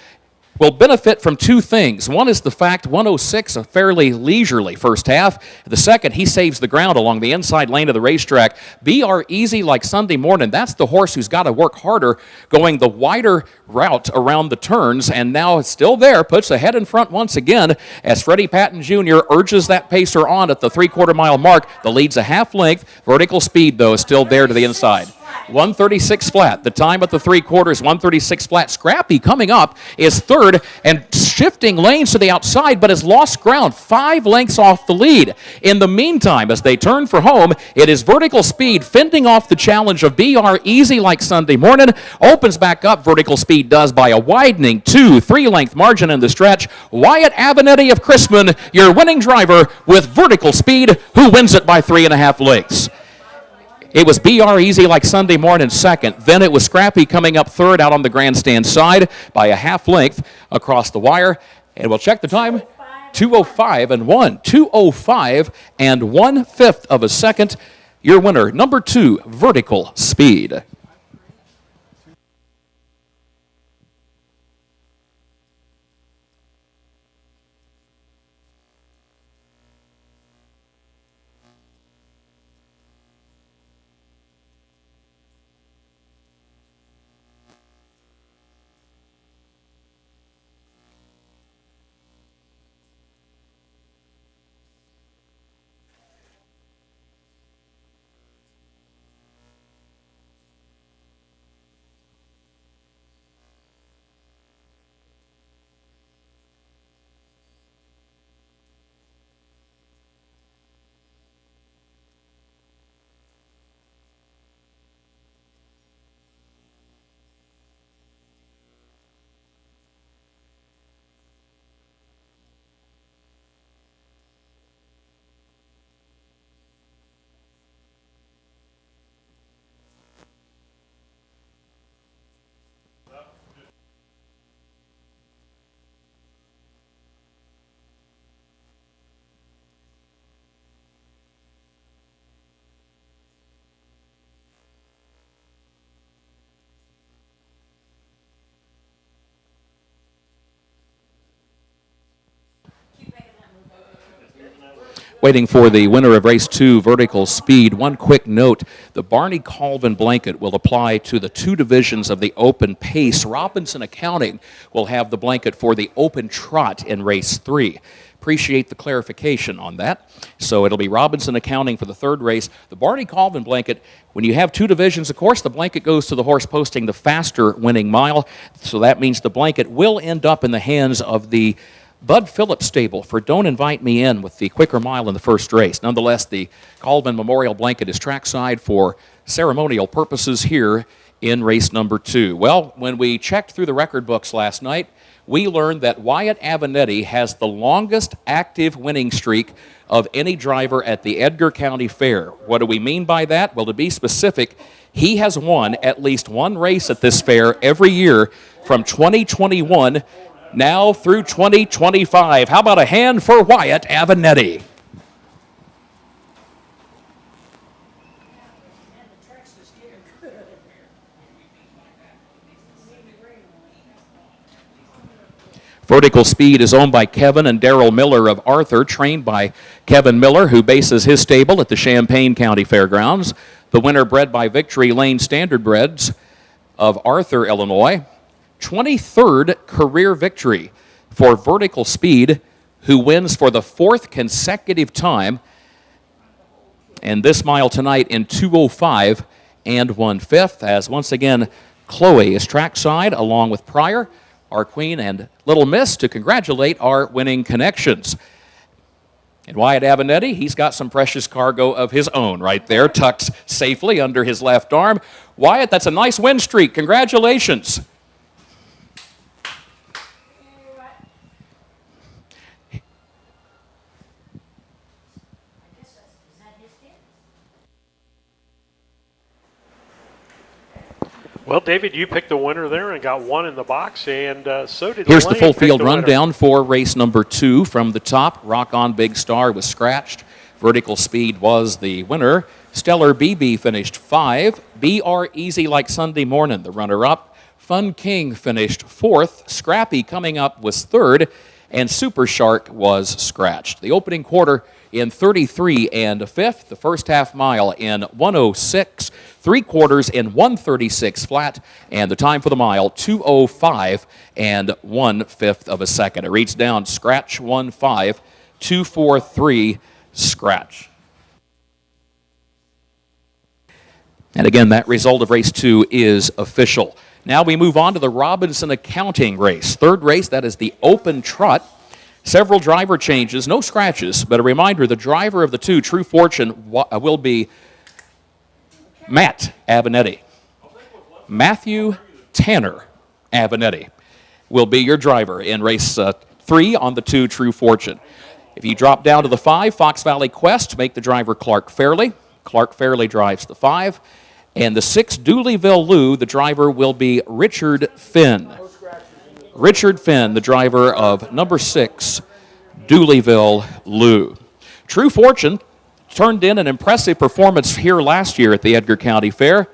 will benefit from 2 things. One is the fact 106, a fairly leisurely first half. The second, he saves the ground along the inside lane of the racetrack. BR, easy like Sunday morning. That's the horse who's got to work harder going the wider route around the turns, and now it's still there, puts ahead in front once again as Freddie Patton Jr. urges that pacer on at the 3/4 mile mark. The lead's a half length. Vertical Speed, though, is still there to the inside. 136 flat. The time at the 3/4, 136 flat. Scrappy coming up is third and shifting lanes to the outside, but has lost ground 5 lengths off the lead. In the meantime, as they turn for home, it is Vertical Speed fending off the challenge of BR, easy like Sunday morning. Opens back up. Vertical Speed does by a widening 2-3 length margin in the stretch. Wyatt Avenatti of Chrisman, your winning driver with Vertical Speed, who wins it by 3.5 lengths. It was BR, easy like Sunday morning, second. Then it was Scrappy coming up third out on the grandstand side by a half length across the wire. And we'll check the time. 2:05 and 1. 2:05 and 1/5 of a second. Your winner, number 2, Vertical Speed. Waiting for the winner of race 2, Vertical Speed. One quick note, the Barney Colvin blanket will apply to the 2 divisions of the open pace. Robinson Accounting will have the blanket for the open trot in race 3. Appreciate the clarification on that. So it'll be Robinson Accounting for the 3rd race. The Barney Colvin blanket, when you have 2 divisions, of course, the blanket goes to the horse posting the faster winning mile. So that means the blanket will end up in the hands of the Bud Phillips stable for Don't Invite Me In with the quicker mile in the first race. Nonetheless, the Colvin Memorial blanket is trackside for ceremonial purposes here in race number 2. Well, when we checked through the record books last night, we learned that Wyatt Avenatti has the longest active winning streak of any driver at the Edgar County Fair. What do we mean by that? Well, to be specific, he has won at least one race at this fair every year from 2021 now through 2025. How about a hand for Wyatt Avenatti? Vertical Speed is owned by Kevin and Daryl Miller of Arthur, trained by Kevin Miller, who bases his stable at the Champaign County Fairgrounds. The winner bred by Victory Lane Standardbreds of Arthur, Illinois. 23rd career victory for Vertical Speed, who wins for the 4th consecutive time. And this mile tonight in 2:05 and 1/5, as once again Chloe is trackside along with Pryor, our queen, and Little Miss to congratulate our winning connections. And Wyatt Avenatti, he's got some precious cargo of his own right there, tucked safely under his left arm. Wyatt, that's a nice win streak. Congratulations. Well, David, you picked the winner there and got one in the box, and so did Here's Lane the full pick field the rundown winner. for race number 2 from the top. Rock On Big Star was scratched. Vertical Speed was the winner. Stellar BB finished 5. BR Easy Like Sunday Morning, the runner-up. Fun King finished 4th. Scrappy coming up was 3rd. And Super Shark was scratched. The opening quarter in 33 and 1/5. The first half mile in 1:06. 3/4 in 1:36 flat. And the time for the mile, 2:05 and 1/5 of a second. It reads down, scratch 1-5, 2-4-3, scratch. And again, that result of race 2 is official. Now we move on to the Robinson Accounting race. Third race, that is the open trot. Several driver changes, no scratches, but a reminder, the driver of the 2, True Fortune, will be Matt Avenatti. Matthew Tanner Avenatti will be your driver in race 3 on the 2, True Fortune. If you drop down to the 5, Fox Valley Quest, make the driver Clark Fairley. Clark Fairley drives the 5. And the 6, Dooleyville Lou, the driver will be Richard Finn. Richard Finn, the driver of number 6, Dooleyville Lou. True Fortune turned in an impressive performance here last year at the Edgar County Fair.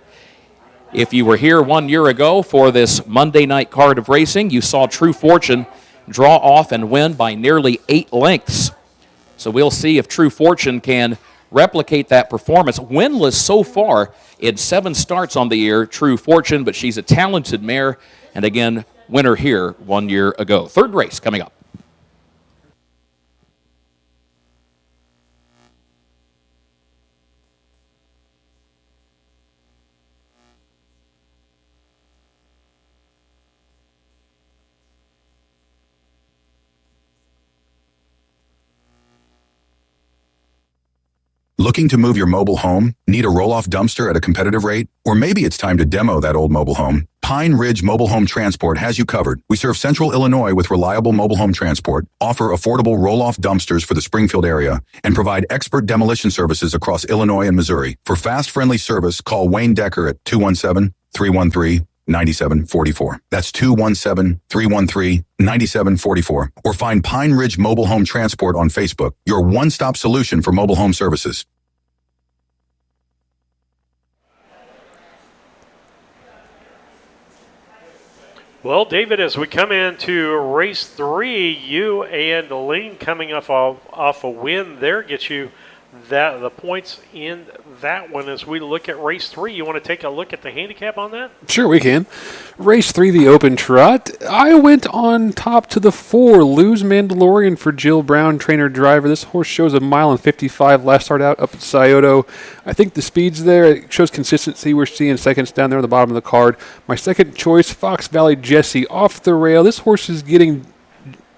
If you were here 1 year ago for this Monday night card of racing, you saw True Fortune draw off and win by nearly 8 lengths. So we'll see if True Fortune can replicate that performance. Winless so far in 7 starts on the year, True Fortune, but she's a talented mare, and again, winner here 1 year ago. Third race coming up. Looking to move your mobile home? Need a roll-off dumpster at a competitive rate? Or maybe it's time to demo that old mobile home? Pine Ridge Mobile Home Transport has you covered. We serve Central Illinois with reliable mobile home transport, offer affordable roll-off dumpsters for the Springfield area, and provide expert demolition services across Illinois and Missouri. For fast, friendly service, call Wayne Decker at 217-313-9744. That's 217-313-9744. Or find Pine Ridge Mobile Home Transport on Facebook, your one-stop solution for mobile home services. Well, David, as we come into race 3, you and Lane coming off a win there gets you the points in that one. As we look at race 3, you want to take a look at the handicap on that? Sure, we can. Race 3, the open trot. I went on top to the 4, Lou's Mandalorian for Jill Brown, trainer driver. This horse shows a 1:55 last start out up at Scioto. I think the speed's there. It shows consistency. We're seeing seconds down there on the bottom of the card. My second choice, Fox Valley Jesse, off the rail. This horse is getting...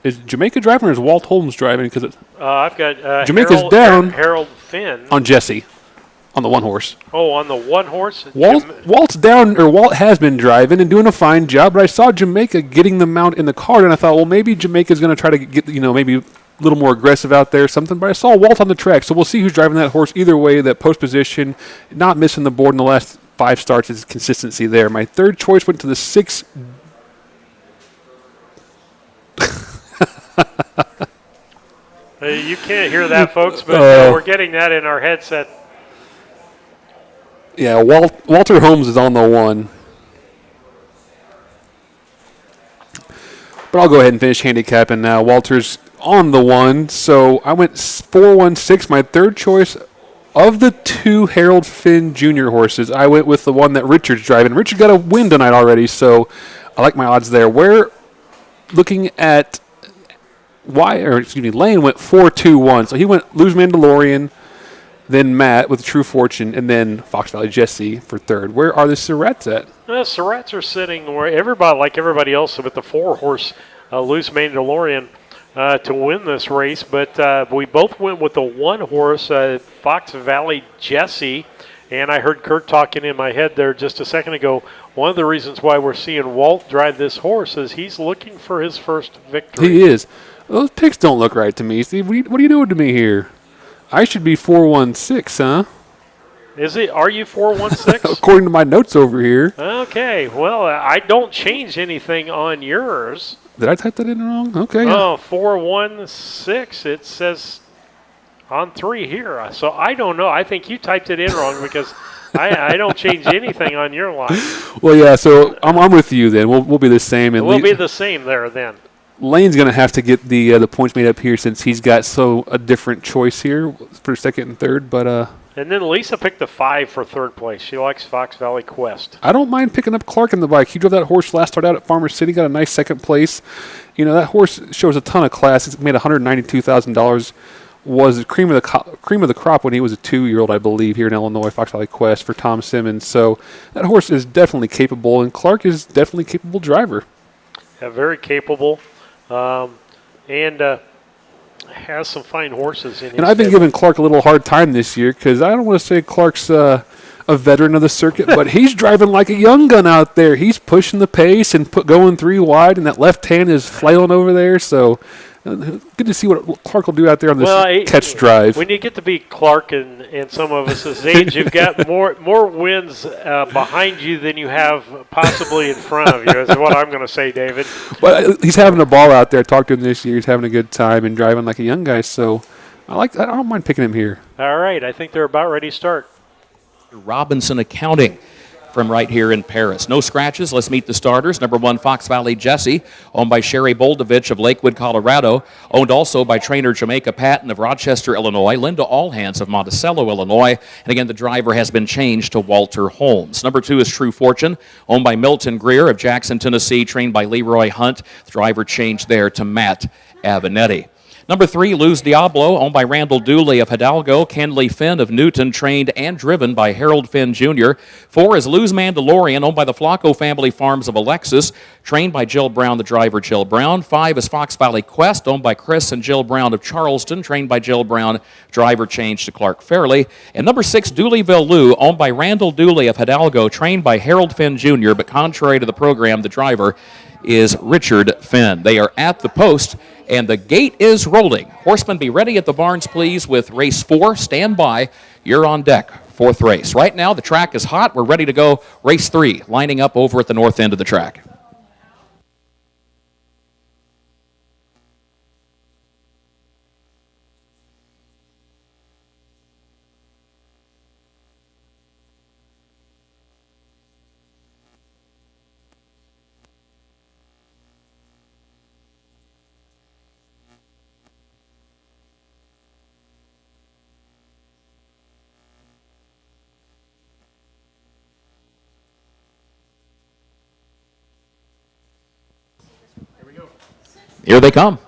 Is Jamaica driving or is Walt Holmes driving? Because I've got Jamaica's down Harold Finn on Jesse. On the one horse. Oh, on the one horse? Walt has been driving and doing a fine job, but I saw Jamaica getting the mount in the cart, and I thought, well, maybe Jamaica's going to try to get, maybe a little more aggressive out there or something, but I saw Walt on the track, so we'll see who's driving that horse. Either way, that post position, not missing the board in the last 5 starts is consistency there. My third choice went to the 6. You can't hear that, folks, but we're getting that in our headset. Yeah, Walter Holmes is on the 1. But I'll go ahead and finish handicapping now. Walter's on the 1, so I went 4-1-6. My third choice of the 2 Harold Finn Jr. horses, I went with the one that Richard's driving. Richard got a win tonight already, so I like my odds there. We're looking at Lane went 4-2-1. So he went Lose Mandalorian, then Matt with True Fortune, and then Fox Valley Jesse for third. Where are the Surratts at? The Surratts are sitting where everybody else with the 4-horse Loose Mandalorian to win this race. But we both went with the 1-horse Fox Valley Jesse. And I heard Kurt talking in my head there just a second ago. One of the reasons why we're seeing Walt drive this horse is he's looking for his first victory. He is. Those picks don't look right to me, Steve. What are you doing to me here? I should be 4-1-6, huh? Is it? Are you 4-1-6? According to my notes over here. Okay. Well, I don't change anything on yours. Did I type that in wrong? Okay. Oh, 4-1-6. It says on 3 here. So I don't know. I think you typed it in wrong because I don't change anything on your line. Well, yeah. So I'm with you then. We'll be the same. And we'll be the same there then. Lane's going to have to get the points made up here since he's got a different choice here for second and third. But and then Lisa picked the 5 for third place. She likes Fox Valley Quest. I don't mind picking up Clark in the bike. He drove that horse last start out at Farmer City, got a nice second place. That horse shows a ton of class. It's made $192,000. Was the cream of the crop when he was a 2-year-old, I believe, here in Illinois, Fox Valley Quest for Tom Simmons. So that horse is definitely capable, and Clark is definitely a capable driver. Yeah, very capable. And has some fine horses in his And I've been giving Clark a little hard time this year because I don't want to say Clark's a veteran of the circuit, but he's driving like a young gun out there. He's pushing the pace and going 3 wide, and that left hand is flailing over there. So good to see what Clark will do out there on this catch drive. When you get to be Clark and some of us his age, you've got more wins behind you than you have possibly in front of you, is what I'm going to say, David. But he's having a ball out there. I talked to him this year. He's having a good time and driving like a young guy. So I don't mind picking him here. All right. I think they're about ready to start. Robinson Accounting from right here in Paris. No scratches. Let's meet the starters. Number 1, Fox Valley Jesse, owned by Sherry Boldovich of Lakewood, Colorado. Owned also by trainer Jamaica Patton of Rochester, Illinois. Linda Allhands of Monticello, Illinois. And again, the driver has been changed to Walter Holmes. Number 2 is True Fortune, owned by Milton Greer of Jackson, Tennessee, trained by Leroy Hunt. The driver changed there to Matt Avenatti. Number 3, Luz Diablo, owned by Randall Dooley of Hidalgo. Kenley Finn of Newton, trained and driven by Harold Finn Jr. 4 is Luz Mandalorian, owned by the Flacco Family Farms of Alexis, trained by Jill Brown, the driver Jill Brown. 5 is Fox Valley Quest, owned by Chris and Jill Brown of Charleston, trained by Jill Brown, driver changed to Clark Fairley. And number 6, Dooleyville Lou, owned by Randall Dooley of Hidalgo, trained by Harold Finn Jr., but contrary to the program, the driver is Richard Finn. They are at the post, and the gate is rolling. Horsemen, be ready at the barns, please, with race 4. Stand by. You're on deck. 4th race. Right now, the track is hot. We're ready to go. Race 3, lining up over at the north end of the track. Here they come.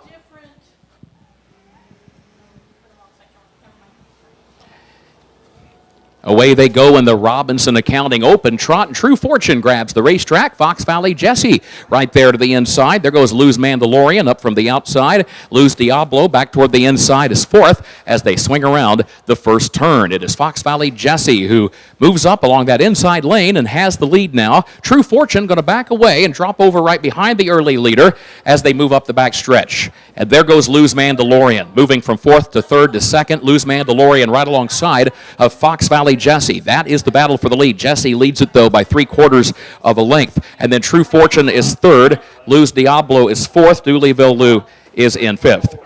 Away away they go in the Robinson Accounting Open Trot, and True Fortune grabs the racetrack. Fox Valley Jesse right there to the inside. There goes Lou's Mandalorian up from the outside. Lou's Diablo back toward the inside is fourth as they swing around the first turn. It is Fox Valley Jesse who moves up along that inside lane and has the lead now. True Fortune going to back away and drop over right behind the early leader as they move up the back stretch. And there goes Lou's Mandalorian, moving from fourth to third to second. Lou's Mandalorian right alongside of Fox Valley Jesse. That is the battle for the lead. Jesse leads it, though, by 3/4 of a length. And then True Fortune is third. Lou's Diablo is fourth. Dooleyville Lou is in fifth.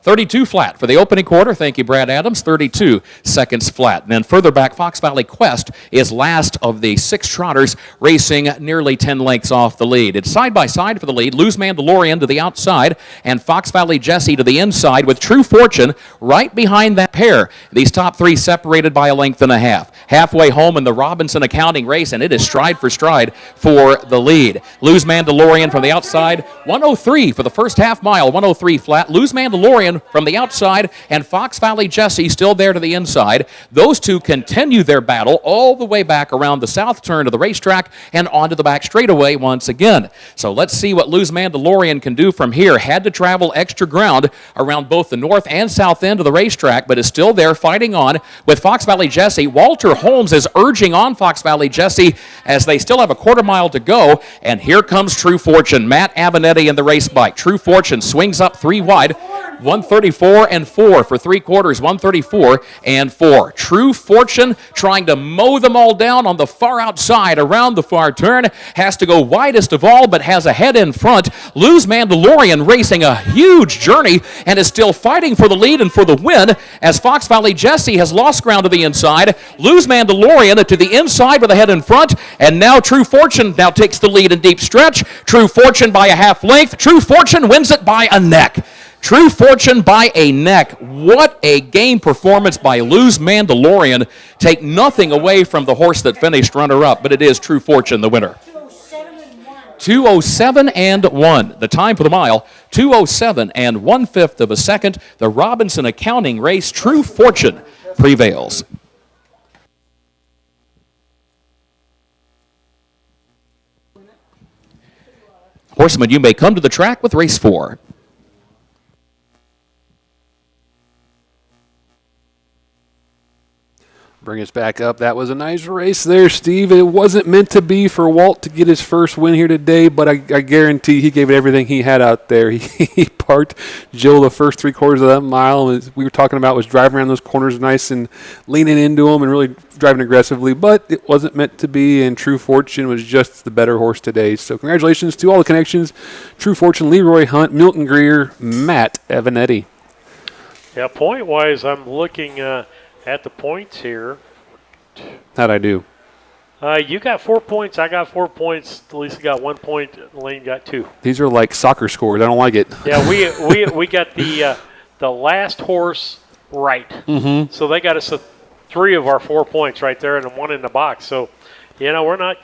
32 flat for the opening quarter. Thank you, Brad Adams. 32 seconds flat. And then further back, Fox Valley Quest is last of the 6 trotters, racing nearly 10 lengths off the lead. It's side by side for the lead. Lou's Mandalorian to the outside and Fox Valley Jesse to the inside with True Fortune right behind that pair. These top 3 separated by a length and a half. Halfway home in the Robinson Accounting race, and it is stride for stride for the lead. Lou's Mandalorian from the outside, 103 for the first half mile, 103 flat. Lou's Mandalorian from the outside, and Fox Valley Jesse still there to the inside. Those two continue their battle all the way back around the south turn of the racetrack and onto the back straightaway once again. So let's see what Lou's Mandalorian can do from here. Had to travel extra ground around both the north and south end of the racetrack, but is still there fighting on with Fox Valley Jesse. Walter Holmes is urging on Fox Valley Jesse as they still have a quarter mile to go, and here comes True Fortune. Matt Avenetti in the race bike. True Fortune swings up 3 wide, 134 and 4 for 3/4, 134 and 4. True Fortune trying to mow them all down on the far outside around the far turn. Has to go widest of all, but has a head in front. Lou's Mandalorian racing a huge journey and is still fighting for the lead and for the win as Fox Valley Jesse has lost ground to the inside. Lou's Mandalorian to the inside with a head in front, and now True Fortune now takes the lead in deep stretch. True Fortune by a half length. True Fortune wins it by a neck. True Fortune by a neck. What a game performance by Lou's Mandalorian. Take nothing away from the horse that finished runner-up, but it is True Fortune the winner. 2:07 and 1. The time for the mile, 2:07 and 1/5 of a second. The Robinson Accounting race, True Fortune prevails. Horsemen, you may come to the track with race 4. Bring us back up. That was a nice race there, Steve. It wasn't meant to be for Walt to get his first win here today, but I guarantee he gave it everything he had out there. He parked Jill the first 3/4 of that mile, and as we were talking about, was driving around those corners nice and leaning into them and really driving aggressively, but it wasn't meant to be, and True Fortune was just the better horse today. So congratulations to all the connections. True Fortune, Leroy Hunt, Milton Greer, Matt Avenetti. Yeah, point-wise, I'm looking at the points here. How'd I do? You got 4 points. I got 4 points. Lisa got 1 point. Lane got 2. These are like soccer scores. I don't like it. Yeah, we got the last horse right. Mm-hmm. So they got us 3 of our 4 points right there, and 1 in the box. So, we're not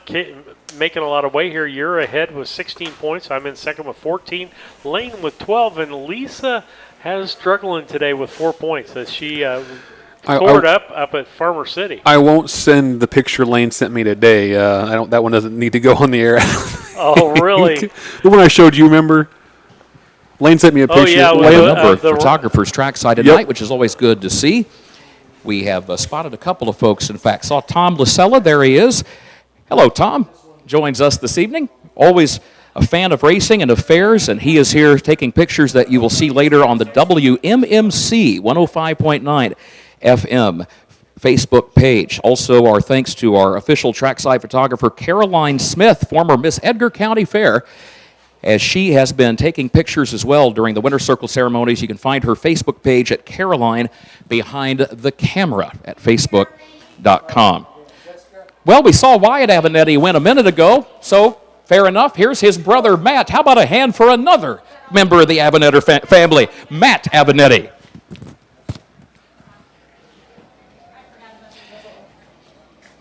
making a lot of way here. You're ahead with 16 points. I'm in second with 14. Lane with 12, and Lisa has struggling today with 4 points as she scored up at Farmer City. I won't send the picture Lane sent me today. That one doesn't need to go on the air. Oh, really? The one I showed you, remember? Lane sent me a picture. Oh, yeah. We have a number of photographers trackside tonight, which is always good to see. We have spotted a couple of folks, in fact. Saw Tom Lasella. There he is. Hello, Tom. Joins us this evening. Always a fan of racing and of fairs, and he is here taking pictures that you will see later on the WMMC 105.9 FM Facebook page. Also, our thanks to our official trackside photographer, Caroline Smith, former Miss Edgar County Fair, as she has been taking pictures as well during the Winter Circle ceremonies. You can find her Facebook page at Caroline Behind the Camera at facebook.com. Well, we saw Wyatt Avenetti win a minute ago, so fair enough. Here's his brother, Matt. How about a hand for another member of the Avenetti family, Matt Avenetti?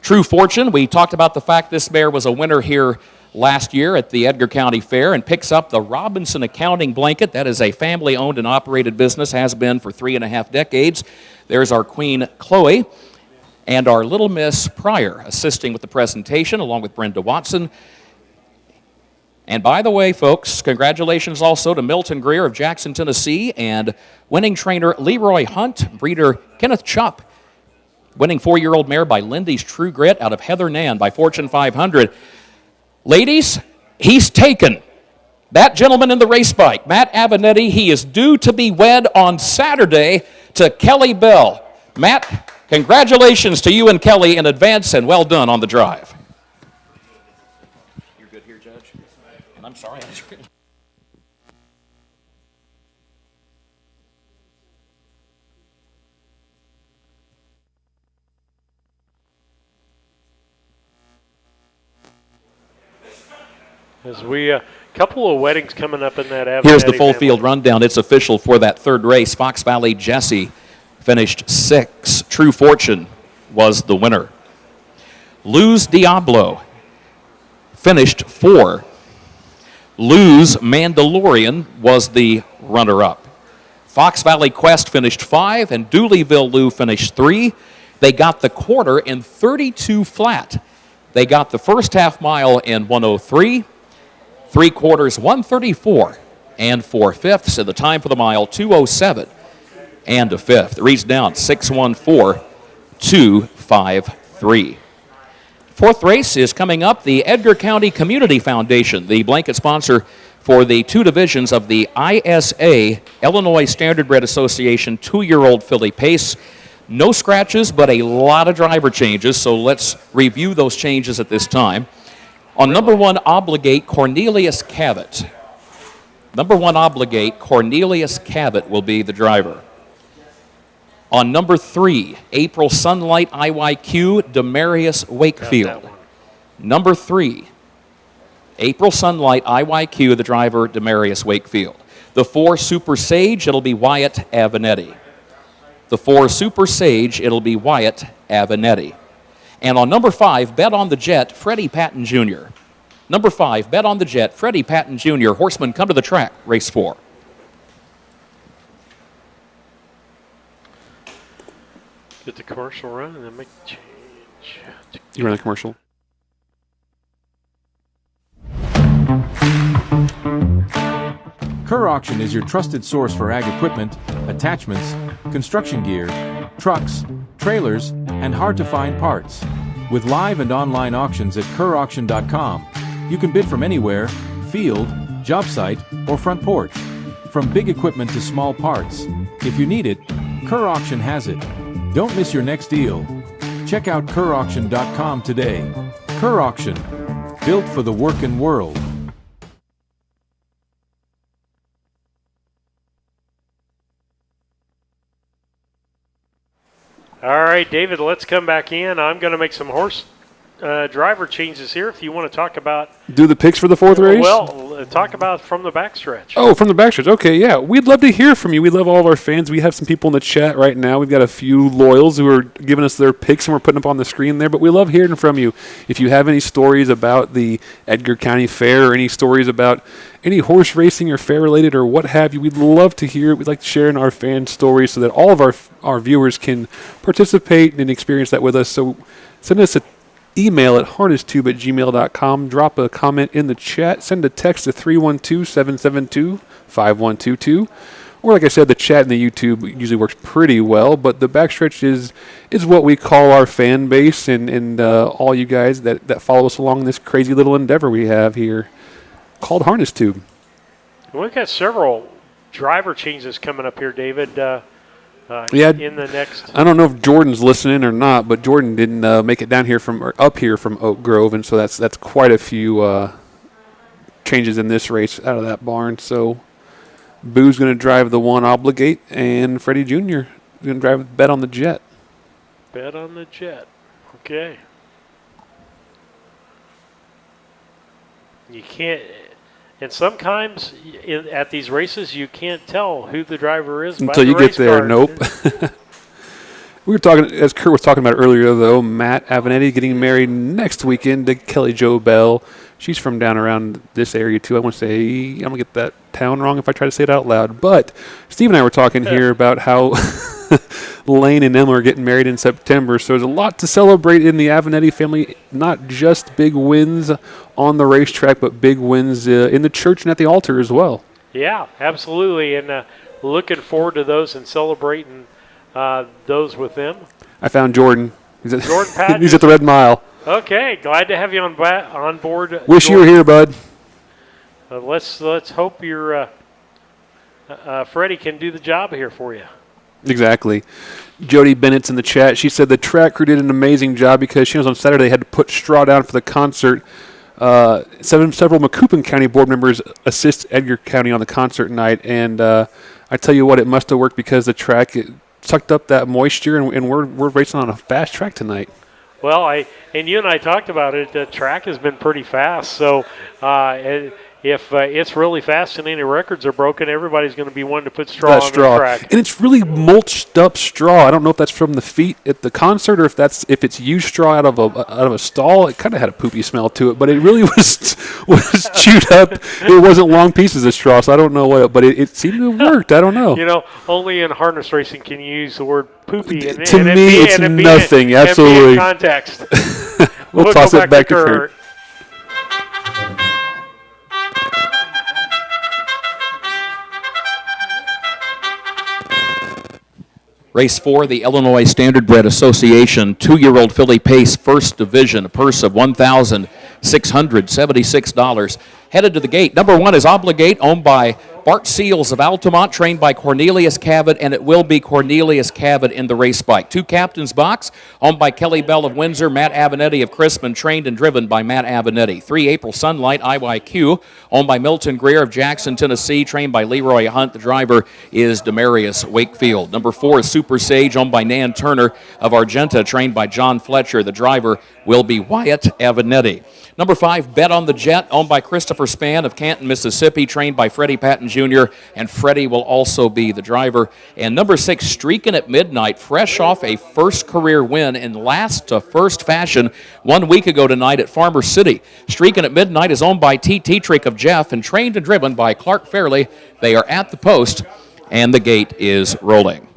True Fortune, we talked about the fact this mare was a winner here last year at the Edgar County Fair and picks up the Robinson Accounting blanket. That is a family-owned and operated business, has been for 3.5 decades. There's our queen, Chloe. and our little Miss Pryor assisting with the presentation along with Brenda Watson. And by the way, folks, congratulations also to Milton Greer of Jackson, Tennessee, and winning trainer Leroy Hunt, breeder Kenneth Chupp, winning 4-year-old mare by Lindy's True Grit out of Heather Nan by Fortune 500. Ladies, he's taken. That gentleman in the race bike, Matt Avenatti, he is due to be wed on Saturday to Kelly Bell. Matt, congratulations to you and Kelly in advance, and well done on the drive. You're good here, Judge? And I'm sorry. As we couple of weddings coming up in that Avenatti. Here's the full field rundown. It's official for that third race. Fox Valley Jesse finished 6th. True Fortune was the winner. Luz Diablo finished 4. Luz Mandalorian was the runner-up. Fox Valley Quest finished 5, and Dooleyville Lou finished 3. They got the quarter in 32 flat. They got the first half mile in 103. 3/4, 134 and 4/5. And the time for the mile, 2:07 and a fifth. It reads down 6:14.253. Fourth race is coming up. The Edgar County Community Foundation, the blanket sponsor for the 2 divisions of the ISA, Illinois Standardbred Association 2-year-old filly pace. No scratches, but a lot of driver changes, so let's review those changes at this time. On number 1, Obligate, Cornelius Cavett. Number 1, Obligate, Cornelius Cavett will be the driver. On number 3, April Sunlight IYQ, Demarius Wakefield. Number 3, April Sunlight IYQ, the driver, Demarius Wakefield. The 4, Super Sage, it'll be Wyatt Avenatti. The 4, Super Sage, it'll be Wyatt Avenatti. And on number 5, Bet on the Jet, Freddie Patton Jr. Number 5, Bet on the Jet, Freddie Patton Jr. Horsemen come to the track, race 4. Get the commercial run and then make the change. You run the commercial. Kerr Auction is your trusted source for ag equipment, attachments, construction gear, trucks, trailers, and hard-to-find parts. With live and online auctions at kerrauction.com, you can bid from anywhere, field, job site, or front porch. From big equipment to small parts. If you need it, Kerr Auction has it. Don't miss your next deal. Check out kerrauction.com today. Kerr Auction, built for the working world. All right, David, let's come back in. I'm going to make some horse driver changes here. If you want to talk about... Do the picks for the 4th race? Well, talk about from the backstretch. Oh, from the backstretch. Okay, yeah. We'd love to hear from you. We love all of our fans. We have some people in the chat right now. We've got a few loyals who are giving us their picks, and we're putting them up on the screen there. But we love hearing from you. If you have any stories about the Edgar County Fair or any stories about any horse racing or fair-related or what have you, we'd love to hear it. We'd like to share in our fan stories so that all of our viewers can participate and experience that with us. So send us an email at harnestube@gmail.com. Drop a comment in the chat. Send a text to 312-772-5122. Or like I said, the chat and the YouTube usually works pretty well, but the backstretch is what we call our fan base and all you guys that follow us along this crazy little endeavor we have here called Harness Tube. We've got several driver changes coming up here, David. In the next. I don't know if Jordan's listening or not, but Jordan didn't make it down here up here from Oak Grove, and so that's quite a few changes in this race out of that barn. So Boo's going to drive the 1 Obligate, and Freddie Jr. is going to drive Bet on the Jet. Bet on the Jet. Okay. You can't. And sometimes at these races, you can't tell who the driver is until you get there. Nope. We were talking, as Kurt was talking about earlier, though, Matt Avenatti getting married next weekend to Kelly Jo Bell. She's from down around this area, too. I want to say, I'm going to get that town wrong if I try to say it out loud. But Steve and I were talking here about how Lane and Emma are getting married in September, so there's a lot to celebrate in the Avenatti family. Not just big wins on the racetrack, but big wins in the church and at the altar as well. Yeah, absolutely, and looking forward to those and celebrating those with them. I found Jordan. Jordan Patton. He's at the Red Mile. Okay, glad to have you on board. Wish you were here, bud. Let's hope your Freddie can do the job here for you. Exactly. Jody Bennett's in the chat. She said the track crew did an amazing job because she knows on Saturday they had to put straw down for the concert. Several Macoupin County board members assist Edgar County on the concert night, and I tell you what, it must have worked because the track sucked up that moisture, and we're racing on a fast track tonight. Well, and you and I talked about it. The track has been pretty fast, so if it's really fast and any records are broken, everybody's going to be wanting to put straw on the track. And it's really mulched up straw. I don't know if that's from the feet at the concert or if it's used straw out of a stall. It kind of had a poopy smell to it, but it really was chewed up. It wasn't long pieces of straw, so I don't know what. But it seemed to have worked. I don't know. You know, only in harness racing can you use the word poopy. To me, it's nothing. Absolutely. In context. We'll toss it back to Kurt. Race 4, the Illinois Standardbred Association 2-year-old filly pace, first division, a purse of $1,676. Headed to the gate. Number 1 is Obligate, owned by Bart Seals of Altamont, trained by Cornelius Cavett, and it will be Cornelius Cavett in the race bike. 2 Captain's Box, owned by Kelly Bell of Windsor, Matt Avenatti of Crispin, trained and driven by Matt Avenatti. 3 April Sunlight, IYQ, owned by Milton Greer of Jackson, Tennessee, trained by Leroy Hunt. The driver is Demarius Wakefield. Number 4 is Super Sage, owned by Nan Turner of Argenta, trained by John Fletcher. The driver will be Wyatt Avenatti. Number 5, Bet on the Jet, owned by Christopher Spann of Canton, Mississippi, trained by Freddie Patton Jr., and Freddie will also be the driver. And number 6, Streakin' at Midnight, fresh off a first career win in last to first fashion 1 week ago tonight at Farmer City. Streakin' at Midnight is owned by T. Tetrick of Jeff and trained and driven by Clark Fairley. They are at the post, and the gate is rolling.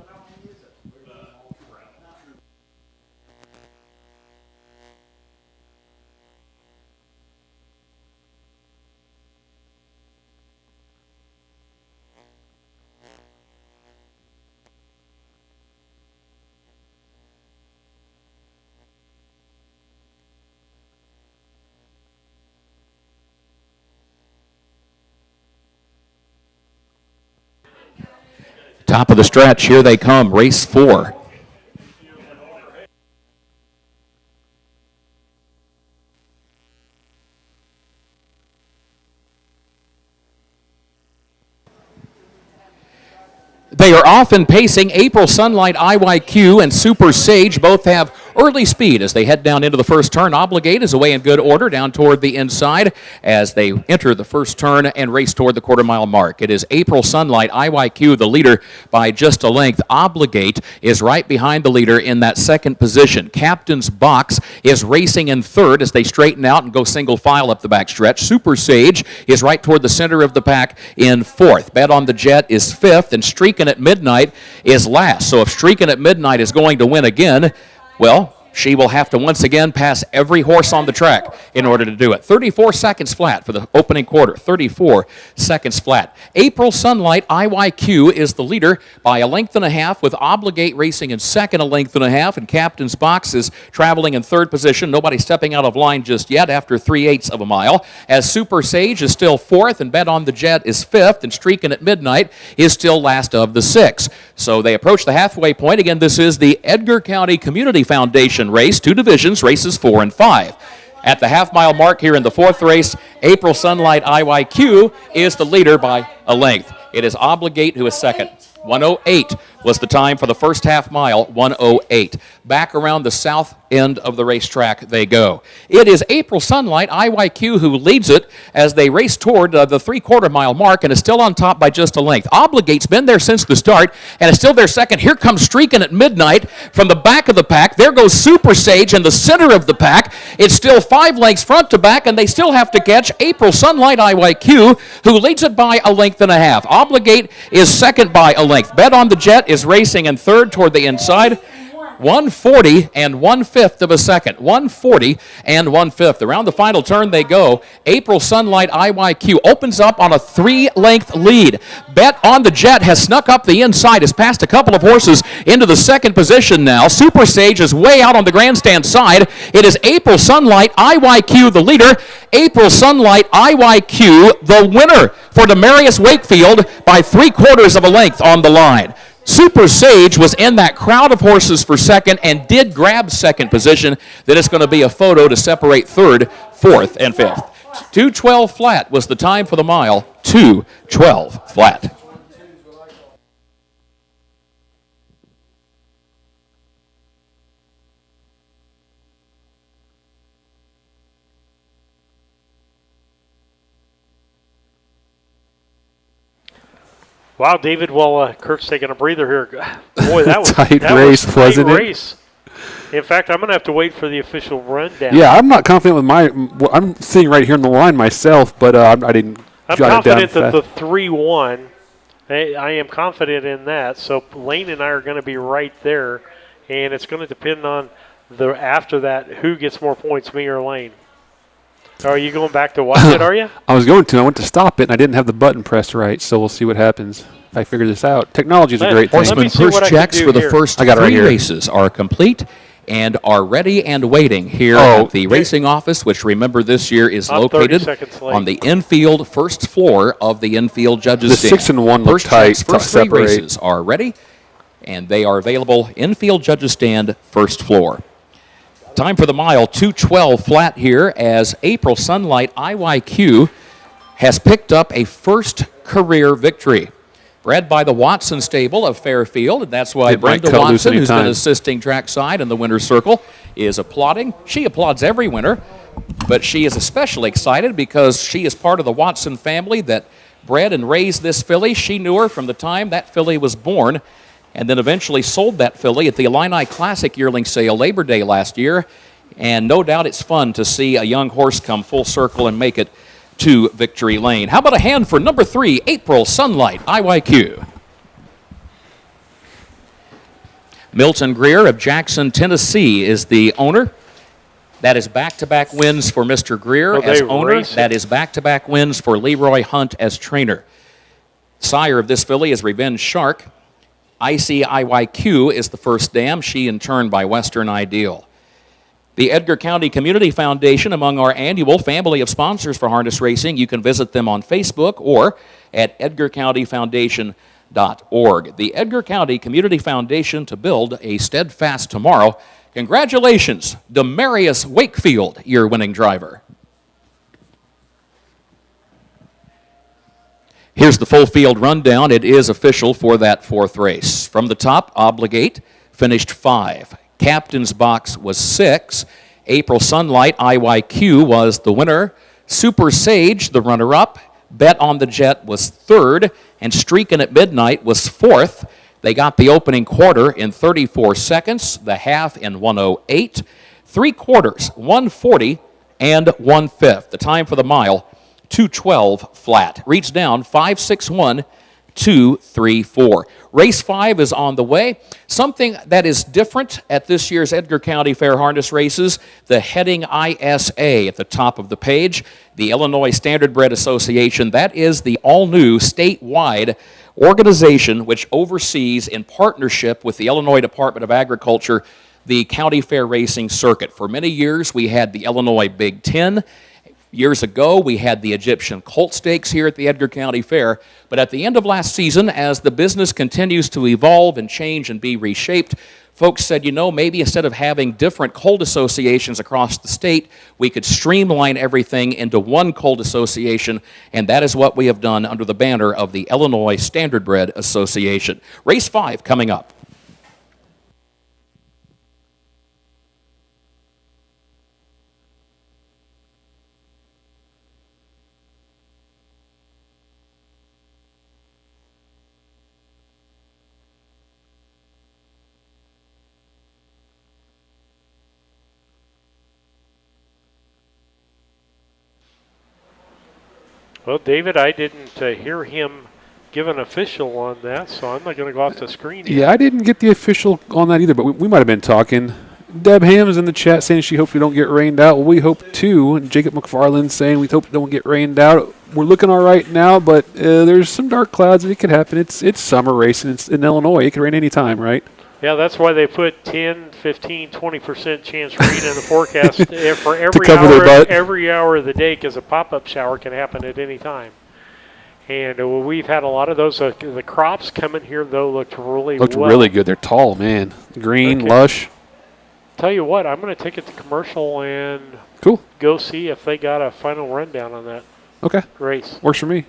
Top of the stretch, here they come, race 4. They are off and pacing. April Sunlight, IYQ, and Super Sage both have early speed as they head down into the first turn. Obligate is away in good order down toward the inside as they enter the first turn and race toward the quarter-mile mark. It is April Sunlight, IYQ, the leader by just a length. Obligate is right behind the leader in that second position. Captain's Box is racing in third as they straighten out and go single file up the backstretch. Super Sage is right toward the center of the pack in fourth. Bet on the Jet is fifth, and Streakin' at Midnight is last. So if Streakin' at Midnight is going to win again, well, she will have to once again pass every horse on the track in order to do it. 34 seconds flat for the opening quarter. 34 seconds flat. April Sunlight, IYQ, is the leader by a length and a half, with Obligate racing in second a length and a half, and Captain's Box is traveling in third position. Nobody stepping out of line just yet after 3/8 of a mile, as Super Sage is still fourth, and Bet on the Jet is fifth, and Streakin' at Midnight is still last of the six. So they approach the halfway point. Again, this is the Edgar County Community Foundation race, 2 divisions, races 4 and 5. At the half-mile mark here in the fourth race, April Sunlight IYQ is the leader by a length. It is Obligate who is second. 1:08 was the time for the first half mile, 1:08. Back around the south end of the racetrack they go. It is April Sunlight, IYQ, who leads it as they race toward the three-quarter mile mark and is still on top by just a length. Obligate's been there since the start and is still there second. Here comes Streakin' at Midnight from the back of the pack. There goes Super Sage in the center of the pack. It's still 5 lengths front to back, and they still have to catch April Sunlight IYQ, who leads it by a length and a half. Obligate is second by a length. length. Bet on the Jet is racing in third toward the inside. 140 and 1/5 of a second. 140 and 1/5. Around the final turn they go. April Sunlight IYQ opens up on a 3-length lead. Bet on the Jet has snuck up the inside, has passed a couple of horses into the second position now. Super Sage is way out on the grandstand side. It is April Sunlight IYQ the leader. April Sunlight IYQ the winner for Demarius Wakefield by 3/4 of a length on the line. Super Sage was in that crowd of horses for second and did grab second position. Then it's going to be a photo to separate third, fourth, and fifth. 2:12 flat was the time for the mile. 2:12 flat. Wow, David. Well, Kirk's taking a breather here. Boy, that was tight that race, was wasn't it? Race. In fact, I'm going to have to wait for the official rundown. Yeah, I'm not confident with I'm sitting right here on the line myself, but I didn't I'm jot it down confident that fast. the 3-1, I am confident in that. So Lane and I are going to be right there, and it's going to depend on after that who gets more points, me or Lane. Are you going back to watch it, are you? I was going to. I went to stop it, and I didn't have the button pressed right, so we'll see what happens if I figure this out. Technology is a great thing. Horseman first checks for the first I got it right 3 here. races are complete and are ready and waiting here at the racing office, which, remember, this year is located on the infield first floor of the infield judges' The stand. 6 and 1 look First tight checks, to first 3 separate. races are ready, and they are available infield judges' stand, first floor. Time for the mile, 2:12 flat here, as April Sunlight IYQ has picked up a first career victory. Bred by the Watson stable of Fairfield, and that's why It might Brenda cut loose Watson, who's been anytime. assisting trackside in the winner's circle, is applauding. She applauds every winner, but she is especially excited because she is part of the Watson family that bred and raised this filly. She knew her from the time that filly was born, and then eventually sold that filly at the Illini Classic yearling sale Labor Day last year. And no doubt it's fun to see a young horse come full circle and make it to victory lane. How about a hand for number 3, April Sunlight IYQ? Milton Greer of Jackson, Tennessee is the owner. That is back-to-back wins for Mr. Greer as owner. That is back-to-back wins for Leroy Hunt as trainer. Sire of this filly is Revenge Shark. ICIYQ is the first dam, she in turn by Western Ideal. The Edgar County Community Foundation, among our annual family of sponsors for harness racing. You can visit them on Facebook or at edgarcountyfoundation.org. The Edgar County Community Foundation to build a steadfast tomorrow. Congratulations, Demarius Wakefield, your winning driver. Here's the full field rundown. It is official for that 4th race. From the top, Obligate finished 5. Captain's Box was 6. April Sunlight IYQ was the winner. Super Sage, the runner-up. Bet on the Jet was 3rd. And Streakin' at Midnight was 4th. They got the opening quarter in 34 seconds, the half in 1:08. 3/4, 1:40 and 1/5. The time for the mile, 2:12 flat. Reach down, 5:61. 2-3-4. Race 5 is on the way. Something that is different at this year's Edgar County Fair Harness Races, the heading ISA at the top of the page, the Illinois Standardbred Association. That is the all-new statewide organization which oversees, in partnership with the Illinois Department of Agriculture, the county fair racing circuit. For many years, we had the Illinois Big Ten. Years ago, we had the Egyptian Colt Stakes here at the Edgar County Fair, but at the end of last season, as the business continues to evolve and change and be reshaped, folks said, you know, maybe instead of having different colt associations across the state, we could streamline everything into one colt association, and that is what we have done under the banner of the Illinois Standardbred Association. Race 5 coming up. Well, David, I didn't hear him give an official on that, so I'm not going to go off the screen. Yeah, I didn't get the official on that either, but we might have been talking. Deb Ham's in the chat saying she hopes we don't get rained out. Well, we hope too. And Jacob McFarland saying we hope we don't get rained out. We're looking all right now, but there's some dark clouds and it could happen. It's summer racing. It's in Illinois. It could rain any time, right? Yeah, that's why they put 10, 15, 20% chance rain in the forecast for every hour of the day, because a pop-up shower can happen at any time. And we've had a lot of those. The crops coming here, though, looked really good. They're tall, man. Green, lush. Tell you what, I'm going to take it to commercial and go see if they got a final rundown on that race. Works for me.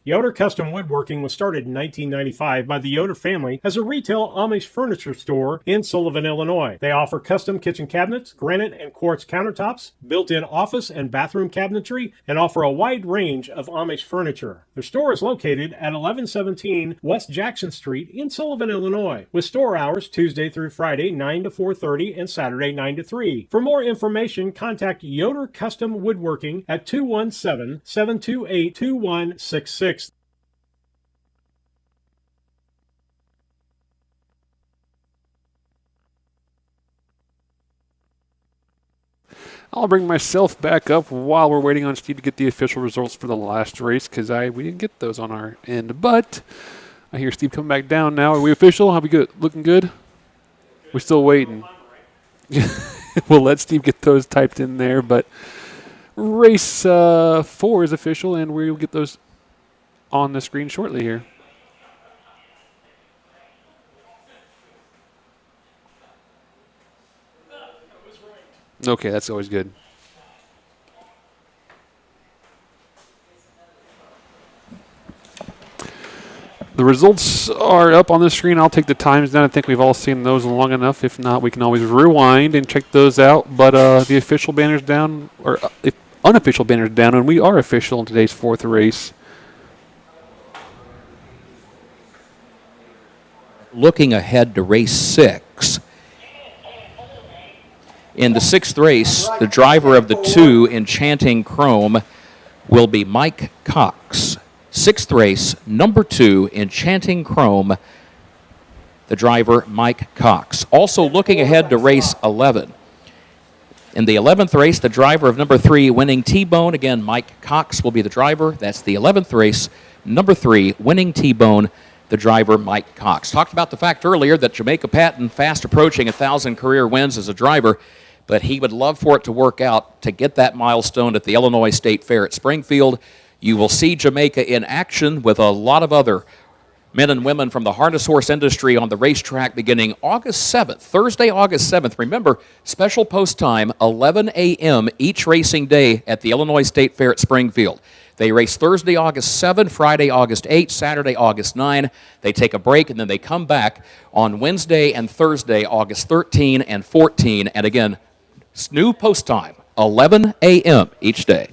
Yoder Custom Woodworking was started in 1995 by the Yoder family as a retail Amish furniture store in Sullivan, Illinois. They offer custom kitchen cabinets, granite and quartz countertops, built-in office and bathroom cabinetry, and offer a wide range of Amish furniture. Their store is located at 1117 West Jackson Street in Sullivan, Illinois, with store hours Tuesday through Friday 9 to 4:30 and Saturday 9 to 3. For more information, contact Yoder Custom Woodworking at 217-728-2166. I'll bring myself back up while we're waiting on Steve to get the official results for the last race, because we didn't get those on our end. But I hear Steve coming back down now. Are we official? Are we good? Looking good? We're still waiting. We'll let Steve get those typed in there. But race 4 is official, and we'll get those on the screen shortly here. Okay, that's always good. The results are up on the screen. I'll take the times down. I think we've all seen those long enough. If not, we can always rewind and check those out. But the official banner's down, or unofficial banner's down, and we are official in today's 4th race. Looking ahead to race 6. In the 6th race, the driver of the 2, Enchanting Chrome, will be Mike Cox. 6th race, number 2, Enchanting Chrome, the driver, Mike Cox. Also looking ahead to race 11. In the 11th race, the driver of number 3, Winning T-Bone, again, Mike Cox will be the driver. That's the 11th race, number 3, Winning T-Bone, the driver, Mike Cox. Talked about the fact earlier that Jamaica Patton fast approaching 1,000 career wins as a driver, but he would love for it to work out to get that milestone at the Illinois State Fair at Springfield. You will see Jamaica in action with a lot of other men and women from the harness horse industry on the racetrack beginning August 7th, Thursday, August 7th. Remember, special post time, 11 a.m. each racing day at the Illinois State Fair at Springfield. They race Thursday, August 7, Friday, August 8, Saturday, August 9. They take a break, and then they come back on Wednesday and Thursday, August 13 and 14. And again, new post time, 11 a.m. each day.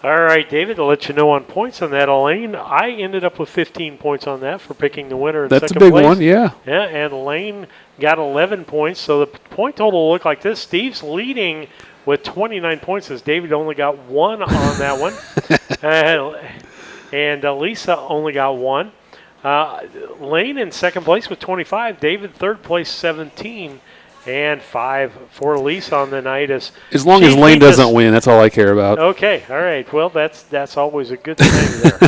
All right, David, to let you know on points on that, Elaine, I ended up with 15 points on that for picking the winner in second place. That's a big one, yeah. Yeah, and Elaine got 11 points, so the point total will look like this. Steve's leading with 29 points, as David only got 1 on that one. And Lisa only got 1. Lane in second place with 25. David third place 17. And 5 for Lisa on the night. As long as Lane doesn't win, that's all I care about. Okay, all right. Well, that's always a good thing there.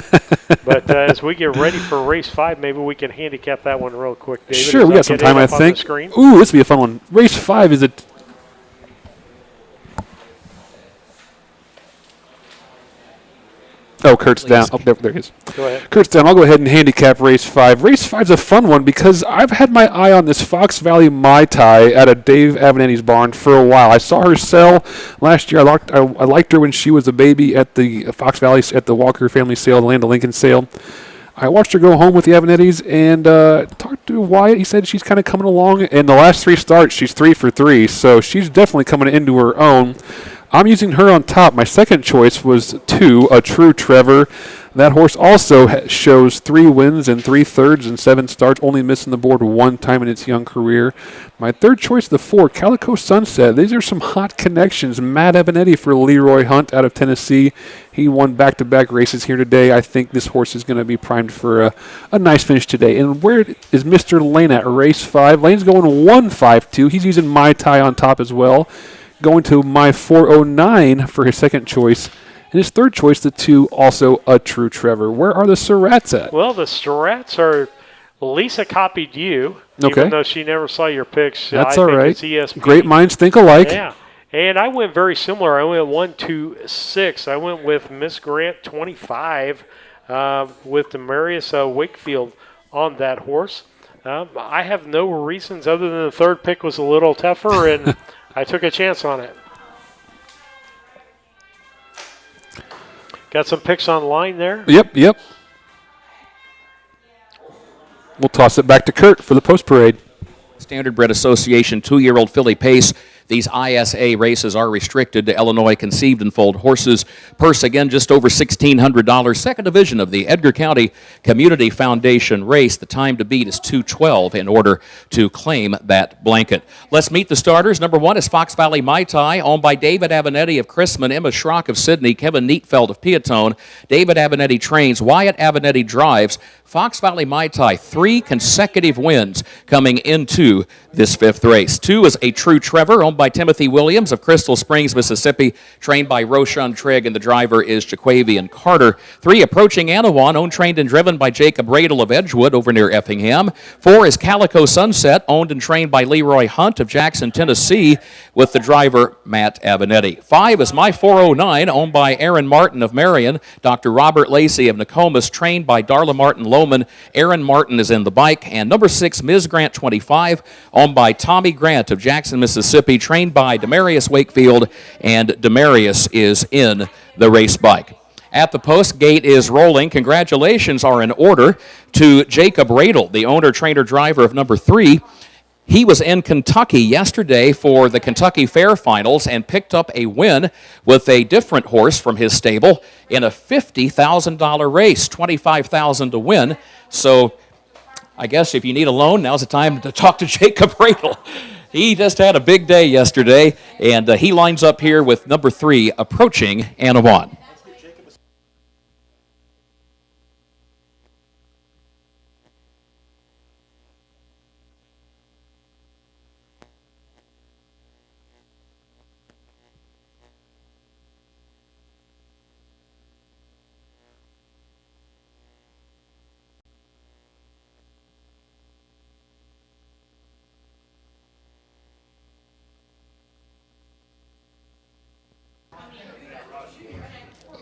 But as we get ready for race 5, maybe we can handicap that one real quick, David. Sure, we got some time, I think. Ooh, this will be a fun one. Race 5 is it? Oh, Kurt's down. Oh, there he is. Go ahead. Kurt's down. I'll go ahead and handicap race 5. Race 5 is a fun one because I've had my eye on this Fox Valley Mai Tai at a Dave Avenetti's barn for a while. I saw her sell last year. I liked her when she was a baby at the Fox Valley, at the Walker family sale, the Land of Lincoln sale. I watched her go home with the Avenettis and talked to Wyatt. He said she's kind of coming along. In the last 3 starts, she's 3 for 3, so she's definitely coming into her own. I'm using her on top. My second choice was 2, a True Trevor. That horse also shows 3 wins and 3 thirds and 7 starts, only missing the board 1 time in its young career. My third choice, the 4, Calico Sunset. These are some hot connections. Matt Abenetti for Leroy Hunt out of Tennessee. He won back-to-back races here today. I think this horse is going to be primed for a nice finish today. And where is Mr. Lane at race 5? Lane's going 1-5-2. He's using My Tai on top as well. Going to my 409 for his second choice. And his third choice, the 2, also a True Trevor. Where are the Surratts at? Well, the Surratts are, Lisa copied you, okay, even though she never saw your picks. That's I all think right. It's ESP. Great minds think alike. Yeah. And I went very similar. I went 1-2-6. I went with Miss Grant 25 with Demarius Wakefield on that horse. I have no reasons other than the third pick was a little tougher, and I took a chance on it. Got some picks online there? Yep. We'll toss it back to Kurt for the post parade. Standard Bred Association 2-year-old filly pace. These ISA races are restricted to Illinois conceived and foaled horses. Purse again just over $1,600. Second division of the Edgar County Community Foundation race. The time to beat is 2:12 in order to claim that blanket. Let's meet the starters. Number 1 is Fox Valley Mai Tai, owned by David Abenetti of Chrisman, Emma Schrock of Sydney, Kevin Neatfeld of Piatone. David Abenetti trains, Wyatt Abenetti drives. Fox Valley Mai Tai, 3 consecutive wins coming into this 5th race. 2 is a True Trevor, owned by Timothy Williams of Crystal Springs, Mississippi, trained by Roshan Trigg, and the driver is Jaquavian Carter. 3, Approaching Anawan, owned, trained, and driven by Jacob Radel of Edgewood over near Effingham. 4 is Calico Sunset, owned and trained by Leroy Hunt of Jackson, Tennessee, with the driver Matt Abenetti. 5 is My 409, owned by Aaron Martin of Marion, Dr. Robert Lacey of Nokomis, trained by Darla Martin Lohman. Aaron Martin is in the bike. And number 6, Ms. Grant 25, owned by Tommy Grant of Jackson, Mississippi, trained by Demarius Wakefield, and Demarius is in the race bike. At the post, gate is rolling. Congratulations are in order to Jacob Radel, the owner, trainer, driver of number 3. He was in Kentucky yesterday for the Kentucky Fair Finals and picked up a win with a different horse from his stable in a $50,000 race, $25,000 to win. So I guess if you need a loan, now's the time to talk to Jacob Radel. He just had a big day yesterday, and he lines up here with number 3, Approaching Anawan.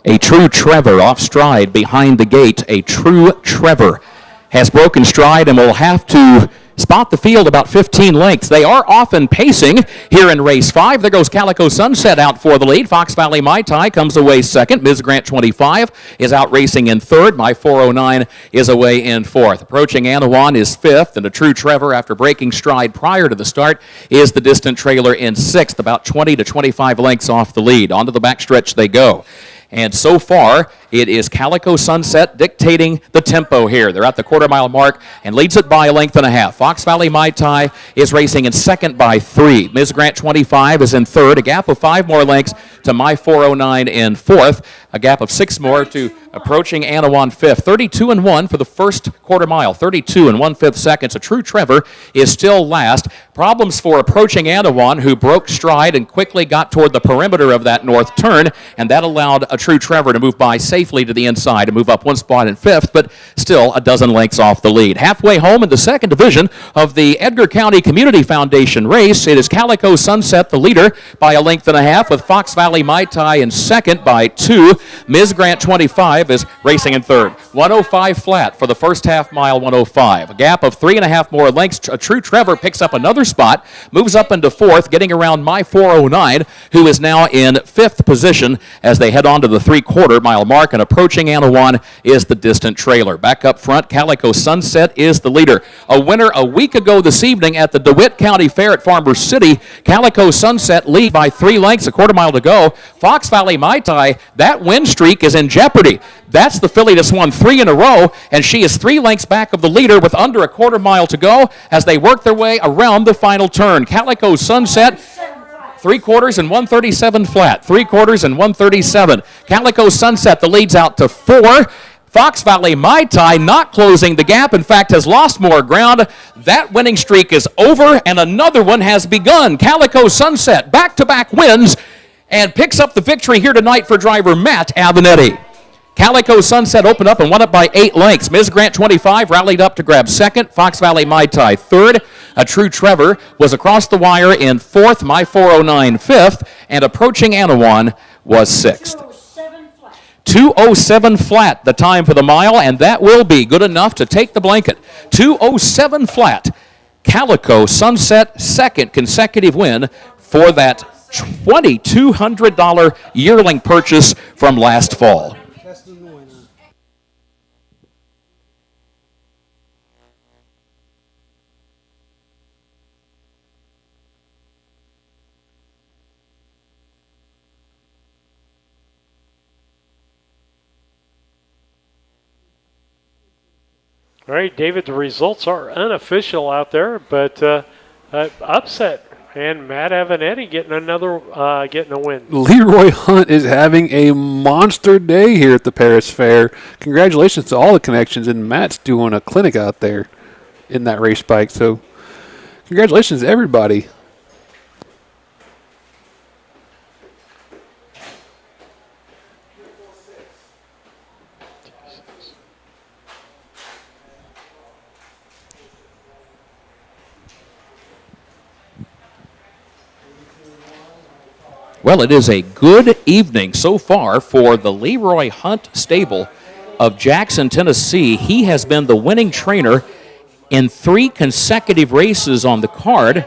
A True Trevor off stride behind the gate. A True Trevor has broken stride and will have to spot the field about 15 lengths. They are often pacing here in race 5. There goes Calico Sunset out for the lead. Fox Valley Mai Tai comes away second. Ms. Grant 25 is out racing in third. My 409 is away in fourth. Approaching Anawan is fifth, and a True Trevor, after breaking stride prior to the start, is the distant trailer in sixth, about 20 to 25 lengths off the lead. Onto the backstretch they go. And so far, it is Calico Sunset dictating the tempo here. They're at the quarter-mile mark and leads it by a length and a half. Fox Valley Mai Tai is racing in second by 3. Ms. Grant 25 is in third. A gap of 5 more lengths to My 409 in fourth. A gap of 6 more to Approaching Anawan fifth. 32-1 for the first quarter mile. 32 1/5 seconds. A True Trevor is still last. Problems for Approaching Anawan, who broke stride and quickly got toward the perimeter of that north turn, and that allowed a True Trevor to move by safely to the inside and move up 1 spot in fifth, but still a dozen lengths off the lead. Halfway home in the second division of the Edgar County Community Foundation race, it is Calico Sunset, the leader, by a length and a half, with Fox Valley Mai Tai in second by 2. Ms. Grant 25 is racing in third. 105 flat for the first half mile, 105. A gap of 3.5 more lengths. A True Trevor picks up another spot, moves up into fourth, getting around My 409, who is now in fifth position as they head on to the 3/4 mile mark. and approaching Anawan is the distant trailer. Back up front, Calico Sunset is the leader. A winner a week ago this evening at the DeWitt County Fair at Farmer City. Calico Sunset lead by 3 lengths, a quarter mile to go. Fox Valley Mai Tai, that win streak is in jeopardy. That's the filly that's won 3 in a row, and she is 3 lengths back of the leader with under a quarter mile to go as they work their way around the final turn. Calico Sunset, 3/4 and 137 flat. 3/4 and 137. Calico Sunset, the lead's out to 4. Fox Valley Mai Tai not closing the gap. In fact, has lost more ground. That winning streak is over, and another one has begun. Calico Sunset, back-to-back wins, and picks up the victory here tonight for driver Matt Avenatti. Calico Sunset opened up and won up by 8 lengths. Ms. Grant 25 rallied up to grab second. Fox Valley Mai Tai third. A True Trevor was across the wire in fourth. My 409 fifth. And approaching Anawan was sixth. 2:07 flat, the time for the mile, and that will be good enough to take the blanket. 2:07 flat. Calico Sunset, second consecutive win for that $2,200 yearling purchase from last fall. All right, David, the results are unofficial out there, but upset. And Matt Avenatti getting a win. Leroy Hunt is having a monster day here at the Paris Fair. Congratulations to all the connections, and Matt's doing a clinic out there in that race bike. So congratulations to everybody. Well, it is a good evening so far for the Leroy Hunt stable of Jackson, Tennessee. He has been the winning trainer in 3 consecutive races on the card.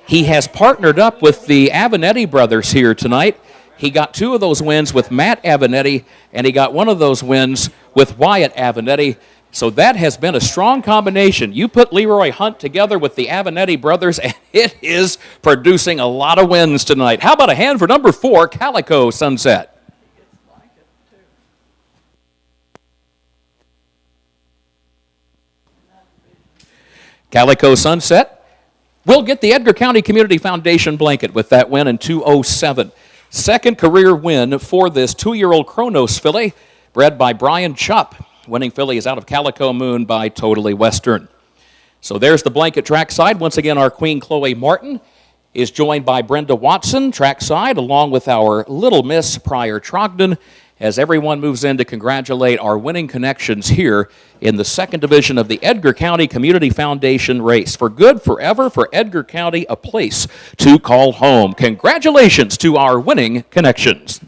He has partnered up with the Avenatti brothers here tonight. He got 2 of those wins with Matt Avenatti, and he got 1 of those wins with Wyatt Avenatti. So that has been a strong combination. You put Leroy Hunt together with the Avenatti brothers, and it is producing a lot of wins tonight. How about a hand for number 4, Calico Sunset? Calico Sunset will get the Edgar County Community Foundation blanket with that win in 2:07. Second career win for this 2-year-old Kronos filly, bred by Brian Chupp. Winning filly is out of Calico Moon by Totally Western. So there's the blanket trackside. Once again, our Queen Chloe Martin is joined by Brenda Watson trackside, along with our Little Miss Pryor Trogdon, as everyone moves in to congratulate our winning connections here in the second division of the Edgar County Community Foundation race. For good forever, for Edgar County, a place to call home. Congratulations to our winning connections.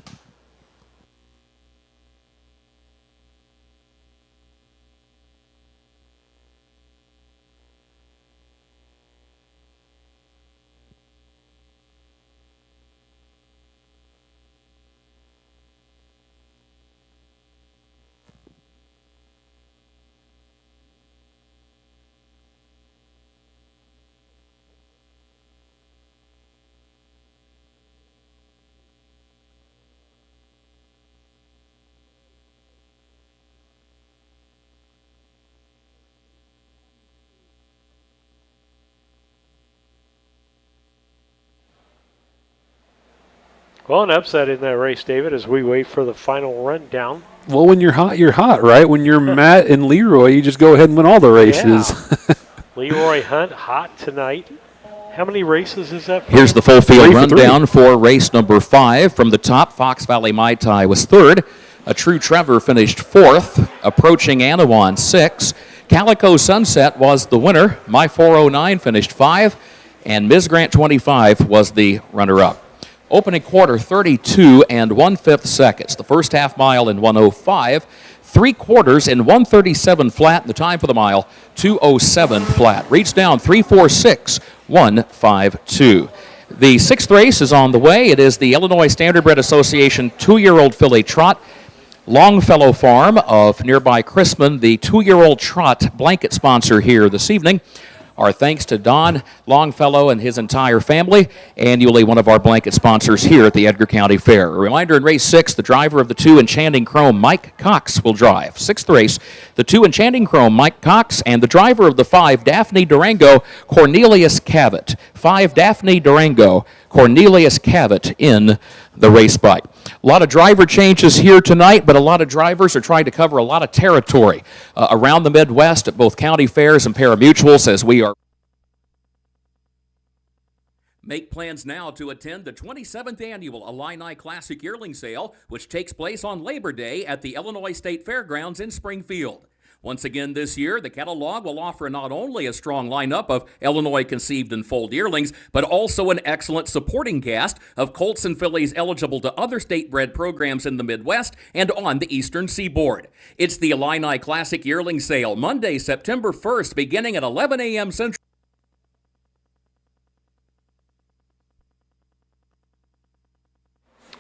Well, an upset in that race, David, as we wait for the final rundown. Well, when you're hot, right? When you're Matt and Leroy, you just go ahead and win all the races. Yeah. Leroy Hunt hot tonight. How many races is that for? Here's the full field rundown for race number 5. From the top, Fox Valley Mai Tai was third. A True Trevor finished fourth. Approaching Anawan, 6. Calico Sunset was the winner. My 409 finished 5. And Ms. Grant 25 was the runner-up. Opening quarter, 32 and 1/5 seconds. The first half mile in 1:05. 3/4 in 1:37 flat. And the time for the mile, 2:07 flat. Reach down, 3:46.152. The 6th race is on the way. It is the Illinois Standardbred Association 2-year-old filly trot. Longfellow Farm of nearby Crispin, the 2-year-old trot blanket sponsor here this evening. Our thanks to Don Longfellow and his entire family, annually one of our blanket sponsors here at the Edgar County Fair. A reminder, in race 6, the driver of the 2 Enchanting Chrome, Mike Cox, will drive. 6th race, the 2 Enchanting Chrome, Mike Cox, and the driver of the 5 Daphne Durango, Cornelius Cavett. 5 Daphne Durango, Cornelius Cavett in the race bike. A lot of driver changes here tonight, but a lot of drivers are trying to cover a lot of territory around the Midwest at both county fairs and pari-mutuels as we are. Make plans now to attend the 27th Annual Illini Classic Yearling Sale, which takes place on Labor Day at the Illinois State Fairgrounds in Springfield. Once again this year, the catalog will offer not only a strong lineup of Illinois-conceived and foaled yearlings, but also an excellent supporting cast of colts and fillies eligible to other state-bred programs in the Midwest and on the Eastern Seaboard. It's the Illini Classic Yearling Sale, Monday, September 1st, beginning at 11 a.m. Central.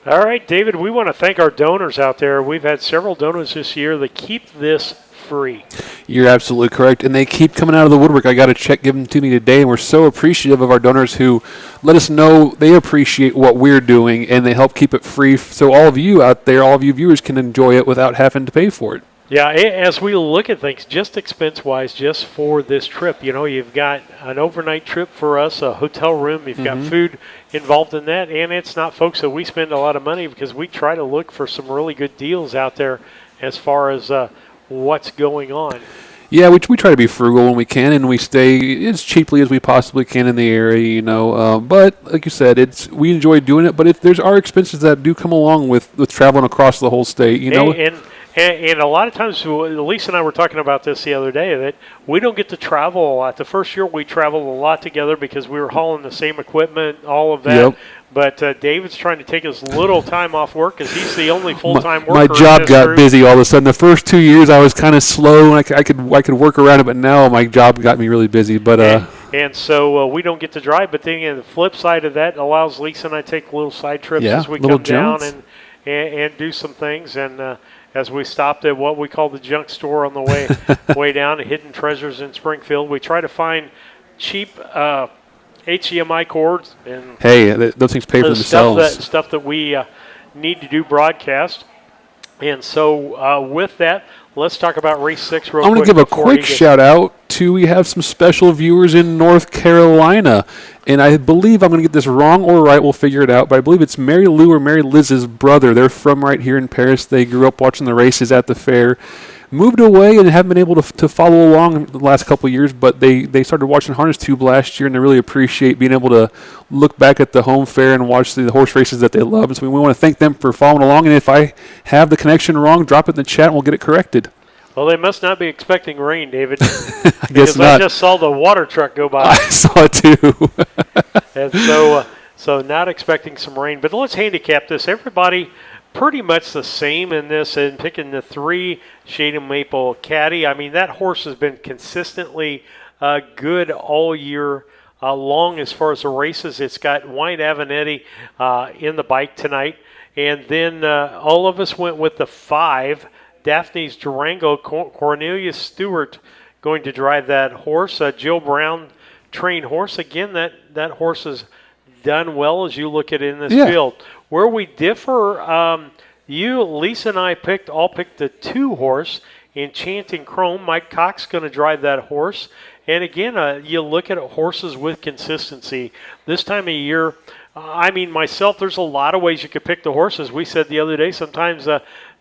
All right, David, we want to thank our donors out there. We've had several donors this year that keep this free. You're absolutely correct, and they keep coming out of the woodwork. I got a check given to me today, and we're so appreciative of our donors who let us know they appreciate what we're doing, and they help keep it free so all of you out there, all of you viewers, can enjoy it without having to pay for it. Yeah, as we look at things, just expense-wise, just for this trip, you know, you've got an overnight trip for us, a hotel room, you've got food involved in that, and it's not, folks, that we spend a lot of money because we try to look for some really good deals out there as far as what's going on. Yeah, we try to be frugal when we can, and we stay as cheaply as we possibly can in the area, you know. But like you said, we enjoy doing it. But there's our expenses that do come along with traveling across the whole state, you know. And a lot of times, Lisa and I were talking about this the other day, that we don't get to travel a lot. The first year we traveled a lot together because we were hauling the same equipment, all of that. Yep. But David's trying to take as little time off work because he's the only full-time worker. My job got group. busy all of a sudden. The first 2 years I was kind of slow, and I could work around it, but now my job got me really busy. But and so we don't get to drive. But then the flip side of that allows Lisa and I to take little side trips as we come down and do some things. And as we stopped at what we call the junk store on the way down to Hidden Treasures in Springfield, we try to find cheap HDMI cords and those things pay for themselves. Stuff that we need to do broadcast. And so with that, let's talk about race 6 real quick. I'm going to give a quick shout out to, we have some special viewers in North Carolina. And I believe I'm going to get this wrong or right. We'll figure it out. But I believe it's Mary Lou or Mary Liz's brother. They're from right here in Paris. They grew up watching the races at the fair. Moved away and haven't been able to follow along the last couple of years, but they started watching Harness Tube last year, and they really appreciate being able to look back at the home fair and watch the horse races that they love. And so we want to thank them for following along, and if I have the connection wrong, drop it in the chat and we'll get it corrected. Well, they must not be expecting rain, David. I guess because not. I just saw the water truck go by. I saw it too. And so not expecting some rain. But let's handicap this. Everybody pretty much the same in this, and picking the 3 Shade and Maple Caddy. I mean, that horse has been consistently good all year long as far as the races. It's got White Avenatti in the bike tonight. And then all of us went with the 5, Daphne's Durango. Cornelius Stewart going to drive that horse. Jill Brown trained horse. Again, that horse has done well as you look at it in this field. Where we differ, Lisa and I all picked the 2 horse, Enchanting Chrome. Mike Cox going to drive that horse. And again, you look at horses with consistency. This time of year, I mean, myself, there's a lot of ways you could pick the horses. We said the other day, sometimes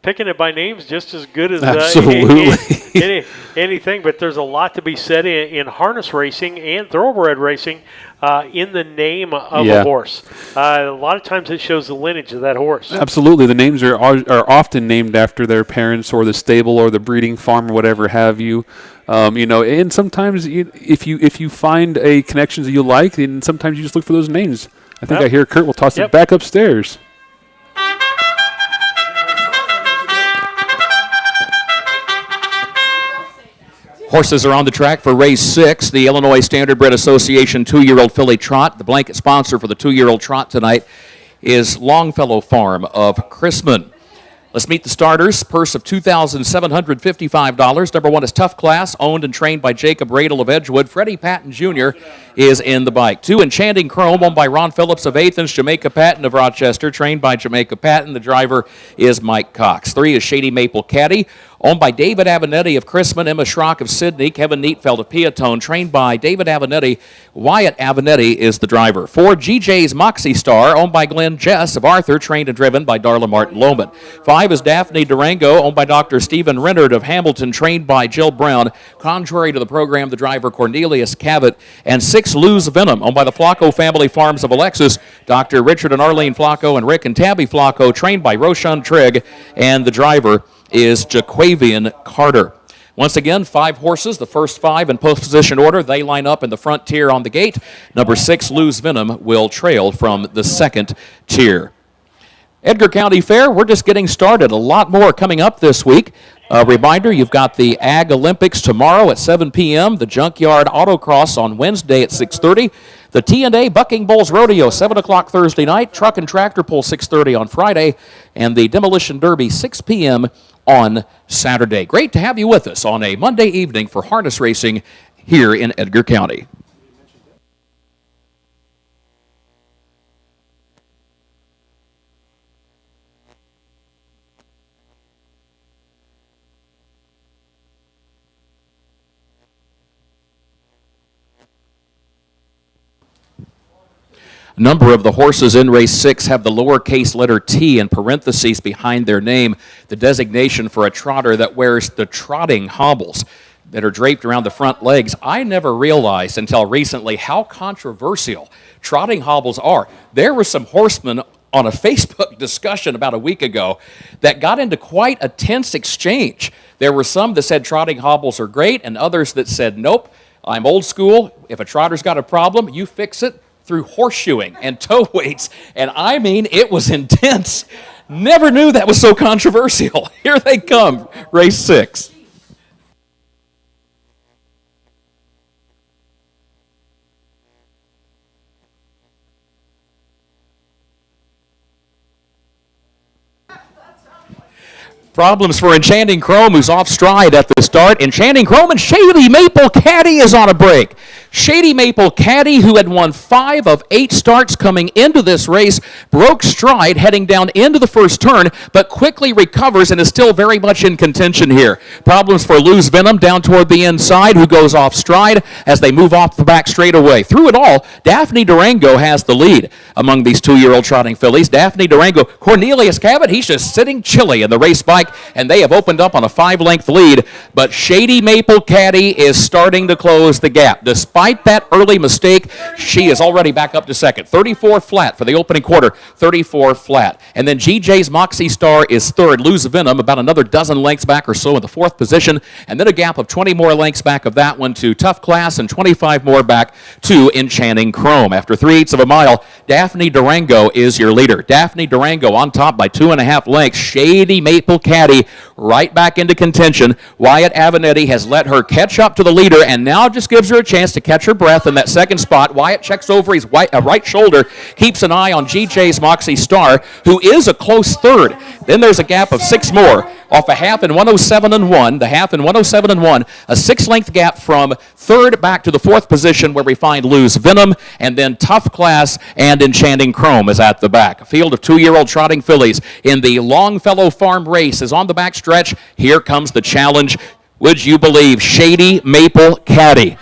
picking it by name is just as good as anything. But there's a lot to be said in harness racing and thoroughbred racing in the name of a horse. A lot of times it shows the lineage of that horse. Absolutely. The names are often named after their parents or the stable or the breeding farm or whatever have you. You know, and sometimes if you find a connection that you like, and sometimes you just look for those names. I think I hear Kurt will toss it back upstairs. Horses are on the track for race 6, the Illinois Standardbred Association 2-year-old filly trot. The blanket sponsor for the 2-year-old trot tonight is Longfellow Farm of Crispin. Let's meet the starters. Purse of $2,755. Number 1 is Tough Class, owned and trained by Jacob Radel of Edgewood. Freddie Patton Jr. is in the bike. 2, Enchanting Chrome, owned by Ron Phillips of Athens. Jamaica Patton of Rochester, trained by Jamaica Patton. The driver is Mike Cox. 3 is Shady Maple Caddy, owned by David Avenatti of Chrisman, Emma Schrock of Sydney, Kevin Neatfeld of Piatone, trained by David Avenatti. Wyatt Avenatti is the driver. 4, GJ's Moxie Star, owned by Glenn Jess of Arthur, trained and driven by Darla Martin Lohman. 5 is Daphne Durango, owned by Dr. Stephen Rennard of Hamilton, trained by Jill Brown. Contrary to the program, the driver Cornelius Cavett. And 6, Lose Venom, owned by the Flacco Family Farms of Alexis, Dr. Richard and Arlene Flacco and Rick and Tabby Flacco, trained by Roshan Trigg, and the driver is Jaquavian Carter. Once again, 5 horses, the first 5 in post position order. They line up in the front tier on the gate. Number 6, Lose Venom, will trail from the second tier. Edgar County Fair, we're just getting started. A lot more coming up this week. A reminder, you've got the Ag Olympics tomorrow at 7 p.m., the Junkyard Autocross on Wednesday at 6:30, the T&A Bucking Bulls Rodeo, 7 o'clock Thursday night, Truck and Tractor Pull 6:30 on Friday, and the Demolition Derby 6 p.m. on Saturday. Great to have you with us on a Monday evening for harness racing here in Edgar County. A number of the horses in race 6 have the lowercase letter T in parentheses behind their name, the designation for a trotter that wears the trotting hobbles that are draped around the front legs. I never realized until recently how controversial trotting hobbles are. There were some horsemen on a Facebook discussion about a week ago that got into quite a tense exchange. There were some that said trotting hobbles are great and others that said, nope, I'm old school. If a trotter's got a problem, you fix it through horseshoeing and toe weights, and I mean, it was intense. Never knew that was so controversial. Here they come, race 6. Problems for Enchanting Chrome, who's off stride at the start. Enchanting Chrome and Shady Maple Caddy is on a break. Shady Maple Caddy, who had won 5 of 8 starts coming into this race, broke stride heading down into the first turn, but quickly recovers and is still very much in contention here. Problems for Lose Venom down toward the inside, who goes off stride as they move off the back straightaway. Through it all, Daphne Durango has the lead among these 2-year-old trotting fillies. Daphne Durango, Cornelius Cavett, he's just sitting chilly in the race bike, and they have opened up on a 5-length lead, but Shady Maple Caddy is starting to close the gap. Despite that early mistake, she is already back up to second. 34 flat for the opening quarter, 34 flat. And then GJ's Moxie Star is third. Lose Venom about another dozen lengths back or so in the 4th position, and then a gap of 20 more lengths back of that one to Tough Class and 25 more back to Enchanting Chrome. After 3/8 of a mile, Daphne Durango is your leader. Daphne Durango on top by 2.5 lengths. Shady Maple Caddy right back into contention. Wyatt Avenatti has let her catch up to the leader and now just gives her a chance to catch her breath in that second spot. Wyatt checks over his right shoulder, keeps an eye on GJ's Moxie Star, who is a close third. Then there's a gap of 6 more off a half in 107 and 1. The half in 107 and 1, a 6-length gap from third back to the 4th position where we find Lose Venom, and then Tough Class and Enchanting Chrome is at the back. A field of 2-year-old trotting fillies in the Longfellow Farm race is on the back stretch. Here comes the challenge. Would you believe Shady Maple Caddy?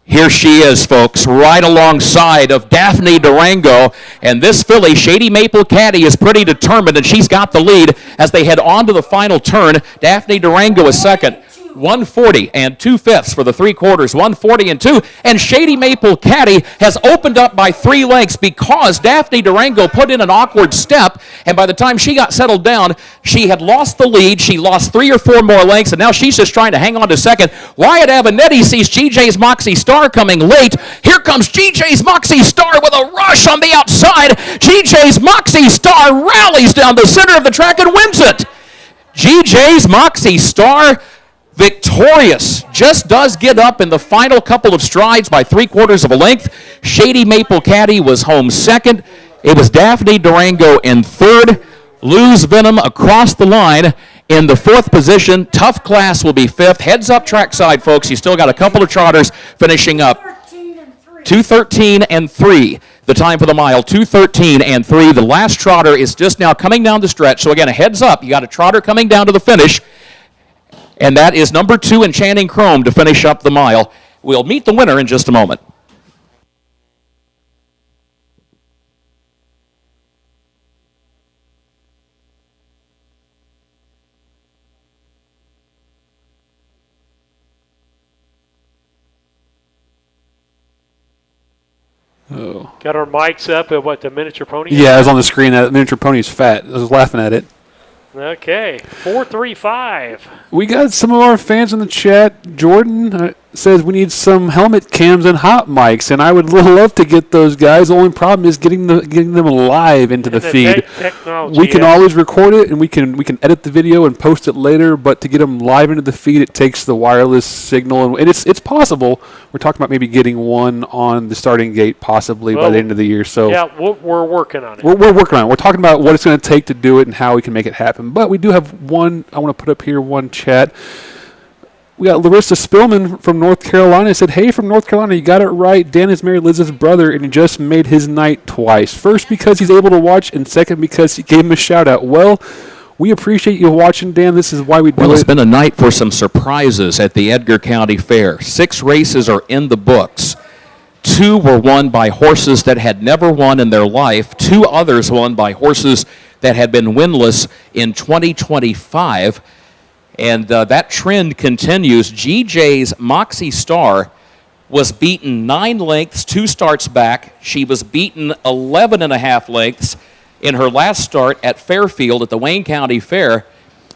Here she is, folks, right alongside of Daphne Durango. And this filly, Shady Maple Caddy, is pretty determined, and she's got the lead as they head on to the final turn. Daphne Durango is second. 140 and 2/5 for the 3/4, 140 and 2. And Shady Maple Caddy has opened up by 3 lengths because Daphne Durango put in an awkward step, and by the time she got settled down, she had lost the lead. She lost 3 or 4 more lengths, and now she's just trying to hang on to second. Wyatt Avenatti sees GJ's Moxie Star coming late. Here comes GJ's Moxie Star with a rush on the outside. GJ's Moxie Star rallies down the center of the track and wins it. GJ's Moxie Star, victorious, just does get up in the final couple of strides by 3/4 of a length. Shady Maple Caddy was home second. It was Daphne Durango in third. Lose Venom across the line in the 4th position. Tough Class will be 5th. Heads up trackside, folks. You still got a couple of trotters finishing up. 2:13 and 3. The time for the mile, 2:13 and 3. The last trotter is just now coming down the stretch. So again, a heads up. You got a trotter coming down to the finish. And that is number 2, Enchanting Chrome, to finish up the mile. We'll meet the winner in just a moment. Oh. Got our mics up at what, the miniature pony? Yeah, it was on the screen. That miniature pony's fat. I was laughing at it. Okay, 435. We got some of our fans in the chat. Jordan says we need some helmet cams and hot mics, and I would love to get those guys. The only problem is getting them live into the feed. Technology, we can always record it, and we can edit the video and post it later. But to get them live into the feed, it takes the wireless signal, and it's possible. We're talking about maybe getting one on the starting gate, possibly by the end of the year. So yeah, we're working on it. We're working on it. We're talking about what it's going to take to do it and how we can make it happen. But we do have one. I want to put up here one chat. We got Larissa Spillman from North Carolina. Said, hey, from North Carolina, you got it right. Dan is Mary Liz's brother, and he just made his night twice. First, because he's able to watch, and second, because he gave him a shout-out. Well, we appreciate you watching, Dan. This is why we do it. Well, it's been a night for some surprises at the Edgar County Fair. 6 races are in the books. 2 were won by horses that had never won in their life. 2 others won by horses that had been winless in 2025. And that trend continues. GJ's Moxie Star was beaten 9 lengths, 2 starts back. She was beaten 11 and a half lengths in her last start at Fairfield at the Wayne County Fair.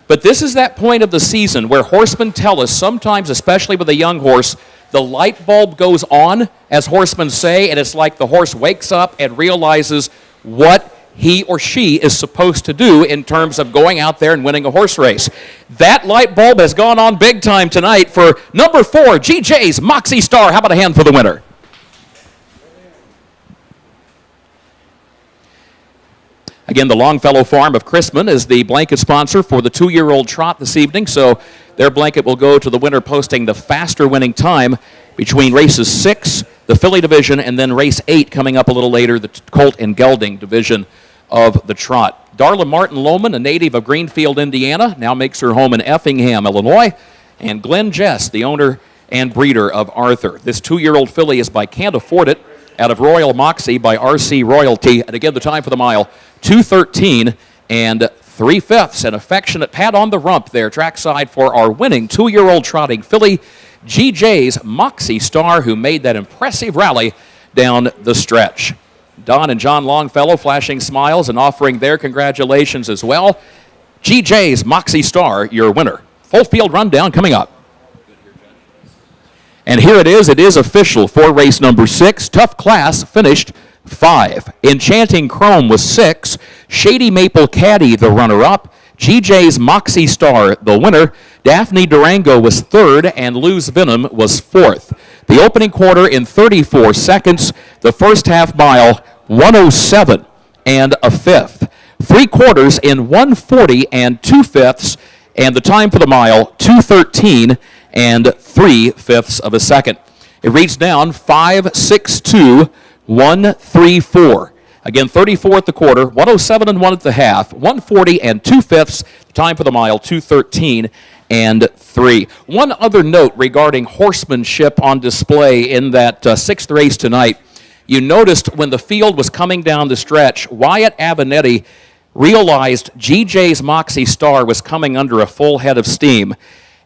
But this is that point of the season where horsemen tell us, sometimes, especially with a young horse, the light bulb goes on, as horsemen say, and it's like the horse wakes up and realizes what he or she is supposed to do in terms of going out there and winning a horse race. That light bulb has gone on big time tonight for number 4, GJ's Moxie Star. How about a hand for the winner? Again, the Longfellow Farm of Chrisman is the blanket sponsor for the 2-year-old trot this evening, so their blanket will go to the winner posting the faster winning time between races 6, the filly division, and then race 8 coming up a little later, the colt and gelding division of the trot. Darla Martin Lohman, a native of Greenfield, Indiana, now makes her home in Effingham, Illinois. And Glenn Jess, the owner and breeder of Arthur. This 2-year-old filly is by Can't Afford It, out of Royal Moxie by RC Royalty. And again, the time for the mile, 2:13 and 3/5. An affectionate pat on the rump there, trackside for our winning 2-year-old trotting filly, GJ's Moxie Star, who made that impressive rally down the stretch. Don and John Longfellow flashing smiles and offering their congratulations as well. GJ's Moxie Star, your winner. Full field rundown coming up. And here it is official for race number 6. Tough Class finished 5. Enchanting Chrome was 6. Shady Maple Caddy, the runner-up. GJ's Moxie Star, the winner. Daphne Durango was 3rd, and Lose Venom was 4th. The opening quarter in 34 seconds. The first half mile, 107 and a 1/5. 3 quarters in 140 and 2/5. And the time for the mile, 2:13 and 3/5 of a second. It reads down 5:62, 1:34. Again, 34 at the quarter, 107 and 1 at the half, 140 and 2/5. Time for the mile, 2:13 and 3. One other note regarding horsemanship on display in that 6th race tonight. You noticed when the field was coming down the stretch, Wyatt Avenatti realized GJ's Moxie Star was coming under a full head of steam.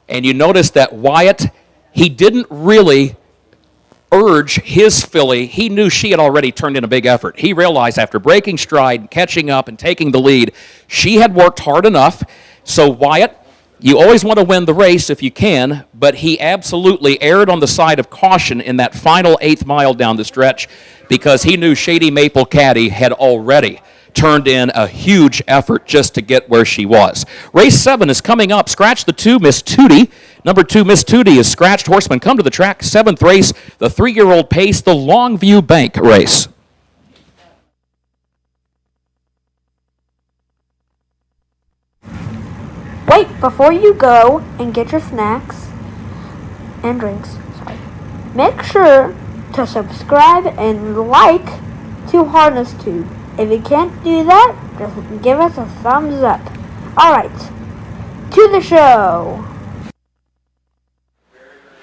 And you noticed that Wyatt, he didn't really urge his filly. He knew she had already turned in a big effort. He realized after breaking stride, catching up, and taking the lead, she had worked hard enough. So Wyatt, you always want to win the race if you can, but he absolutely erred on the side of caution in that final 8th mile down the stretch because he knew Shady Maple Caddy had already turned in a huge effort just to get where she was. Race 7 is coming up. Scratch the 2, Miss Tootie. Number 2, Miss Tootie is scratched. Horsemen come to the track. 7th race, the 3-year-old pace, the Longview Bank race. wait, before you go and get your snacks and drinks, make sure to subscribe and like to Harness Tube. If you can't do that, just give us a thumbs up. Alright, to the show.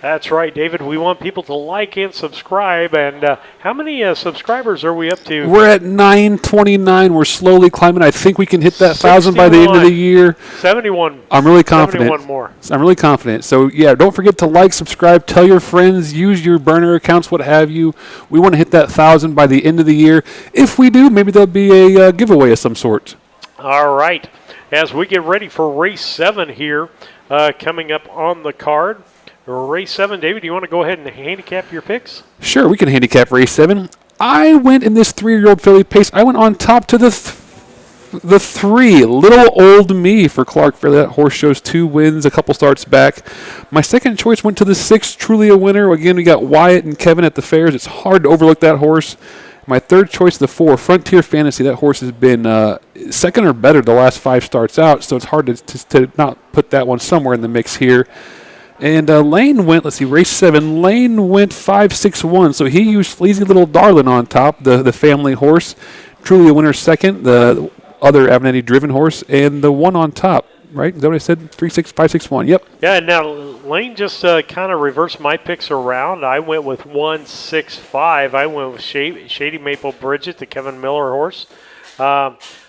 That's right, David. We want people to like and subscribe. And how many subscribers are we up to? We're at 929. We're slowly climbing. I think we can hit that 1,000 by the end of the year. 71. I'm really confident. 71 more. I'm really confident. So, yeah, don't forget to like, subscribe, tell your friends, use your burner accounts, what have you. We want to hit that 1,000 by the end of the year. If we do, maybe there'll be a giveaway of some sort. All right. As we get ready for race 7 here, coming up on the card. Race 7, David, do you want to go ahead and handicap your picks? Sure, we can handicap race 7. I went in this 3-year-old filly pace. I went on top to the 3. Little Old Me for Clark Fairley. That horse shows 2 wins, a couple starts back. My second choice went to the 6, Truly a Winner. Again, we got Wyatt and Kevin at the fairs. It's hard to overlook that horse. My third choice, the 4, Frontier Fantasy. That horse has been second or better the last 5 starts out, so it's hard to not put that one somewhere in the mix here. And Lane went, race 7. Lane went 5-6-1, so he used Sleazy Little Darlin on top, the family horse. Truly a Winner second, the other Avenetti driven horse, and the 1 on top, right? Is that what I said? 5-6-1, yep. Yeah, now Lane just kind of reversed my picks around. I went with 1-6-5. I went with Shady Maple Bridget, the Kevin Miller horse,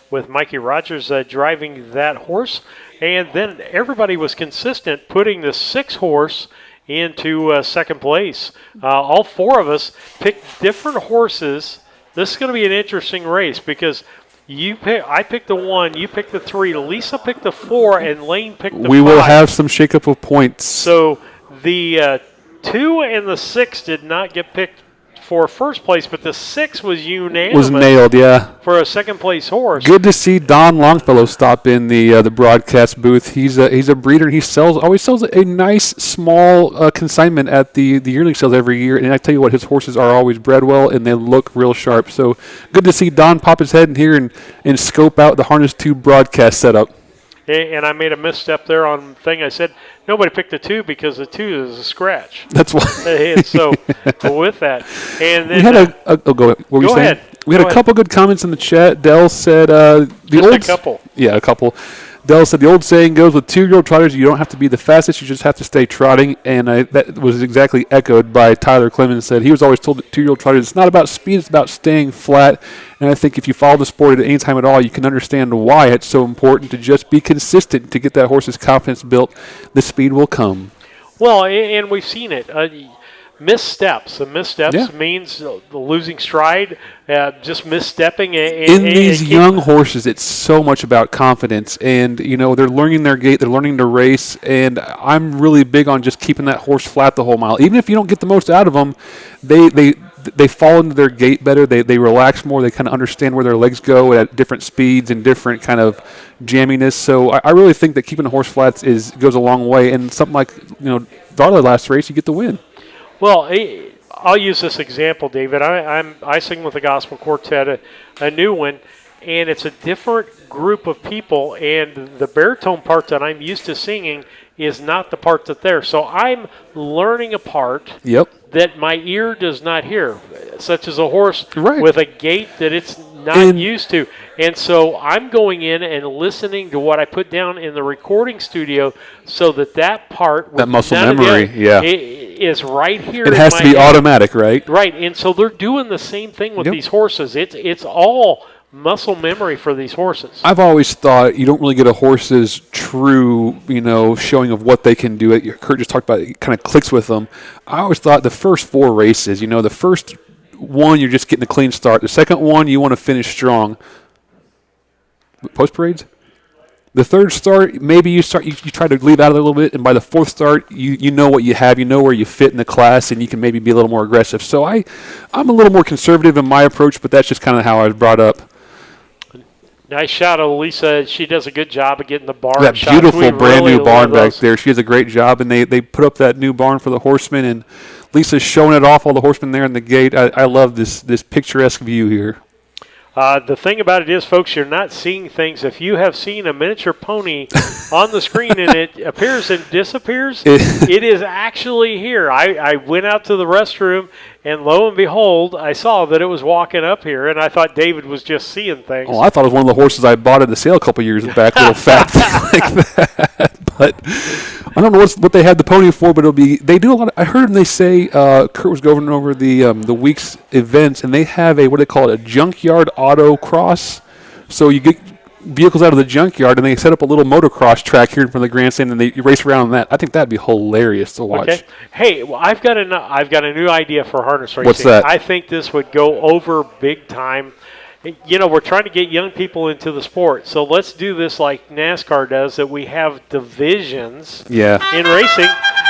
with Mikey Rogers driving that horse. And then everybody was consistent putting the 6 horse into second place. All 4 of us picked different horses. This is going to be an interesting race because I picked the 1, you picked the 3, Lisa picked the 4, and Lane picked the 5. We will have some shakeup of points. So the 2 and the 6 did not get picked for first place, but the 6 was unanimous. Was nailed, yeah. For a second place horse. Good to see Don Longfellow stop in the broadcast booth. He's a breeder, and he always sells a nice small consignment at the yearling sales every year. And I tell you what, his horses are always bred well, and they look real sharp. So good to see Don pop his head in here and scope out the Harness Tube broadcast setup. And I made a misstep there on thing. I said nobody picked the 2 because the 2 is a scratch. That's why. And so with that, and then we had go ahead. What were you saying? Ahead. We had a couple good comments in the chat. Dell said a couple. Yeah, a couple. Dell said the old saying goes with 2-year-old trotters, you don't have to be the fastest, you just have to stay trotting. And that was exactly echoed by Tyler Clemens. Said he was always told that 2-year-old trotters, it's not about speed, it's about staying flat. And I think if you follow the sport at any time at all, you can understand why it's so important to just be consistent to get that horse's confidence built. The speed will come. Well, and we've seen it. Missteps. Missteps means the losing stride, just misstepping. In these young horses, it's so much about confidence. And, they're learning their gait, they're learning to race. And I'm really big on just keeping that horse flat the whole mile. Even if you don't get the most out of them, they fall into their gait better. They relax more. They kind of understand where their legs go at different speeds and different kind of jamminess. So I really think that keeping the horse flat goes a long way. And something like, Darla last race, you get the win. Well, I'll use this example, David. I sing with the Gospel Quartet, a new one, and it's a different group of people, and the baritone part that I'm used to singing is not the part that they're. So I'm learning a part that my ear does not hear, such as a horse with a gait that it's not used to. And so I'm going in and listening to what I put down in the recording studio so that part, that muscle memory, is right here. It has to be automatic, right? Right, and so they're doing the same thing with these horses. It's all muscle memory for these horses. I've always thought you don't really get a horse's true, showing of what they can do. Kurt just talked about it kind of clicks with them. I always thought the first 4 races, the first one, you're just getting a clean start. The second one, you want to finish strong. Post parades? The third start, maybe you try to leave out a little bit, and by the 4th start, you know what you have, you know where you fit in the class, and you can maybe be a little more aggressive. So I'm a little more conservative in my approach, but that's just kind of how I was brought up. Nice shot of Lisa. She does a good job of getting the barn. That beautiful brand new barn back there. She does a great job, and they put up that new barn for the horsemen, and Lisa's showing it off, all the horsemen there in the gate. I love this picturesque view here. The thing about it is, folks, you're not seeing things. If you have seen a miniature pony on the screen and it appears and disappears, it is actually here. I went out to the restroom, and lo and behold, I saw that it was walking up here, and I thought David was just seeing things. Oh, I thought it was one of the horses I bought at the sale a couple years back, little fat thing like that. But I don't know what they had the pony for, but they do a lot. I heard them. They say Kurt was going over the week's events, and they have what they call a junkyard autocross. So you get vehicles out of the junkyard, and they set up a little motocross track here in front of the grandstand, and you race around on that. I think that'd be hilarious to watch. Okay. Hey, well, I've got a new idea for harness racing. What's that? I think this would go over big time. You know, we're trying to get young people into the sport, so let's do this like NASCAR does, that we have divisions in racing,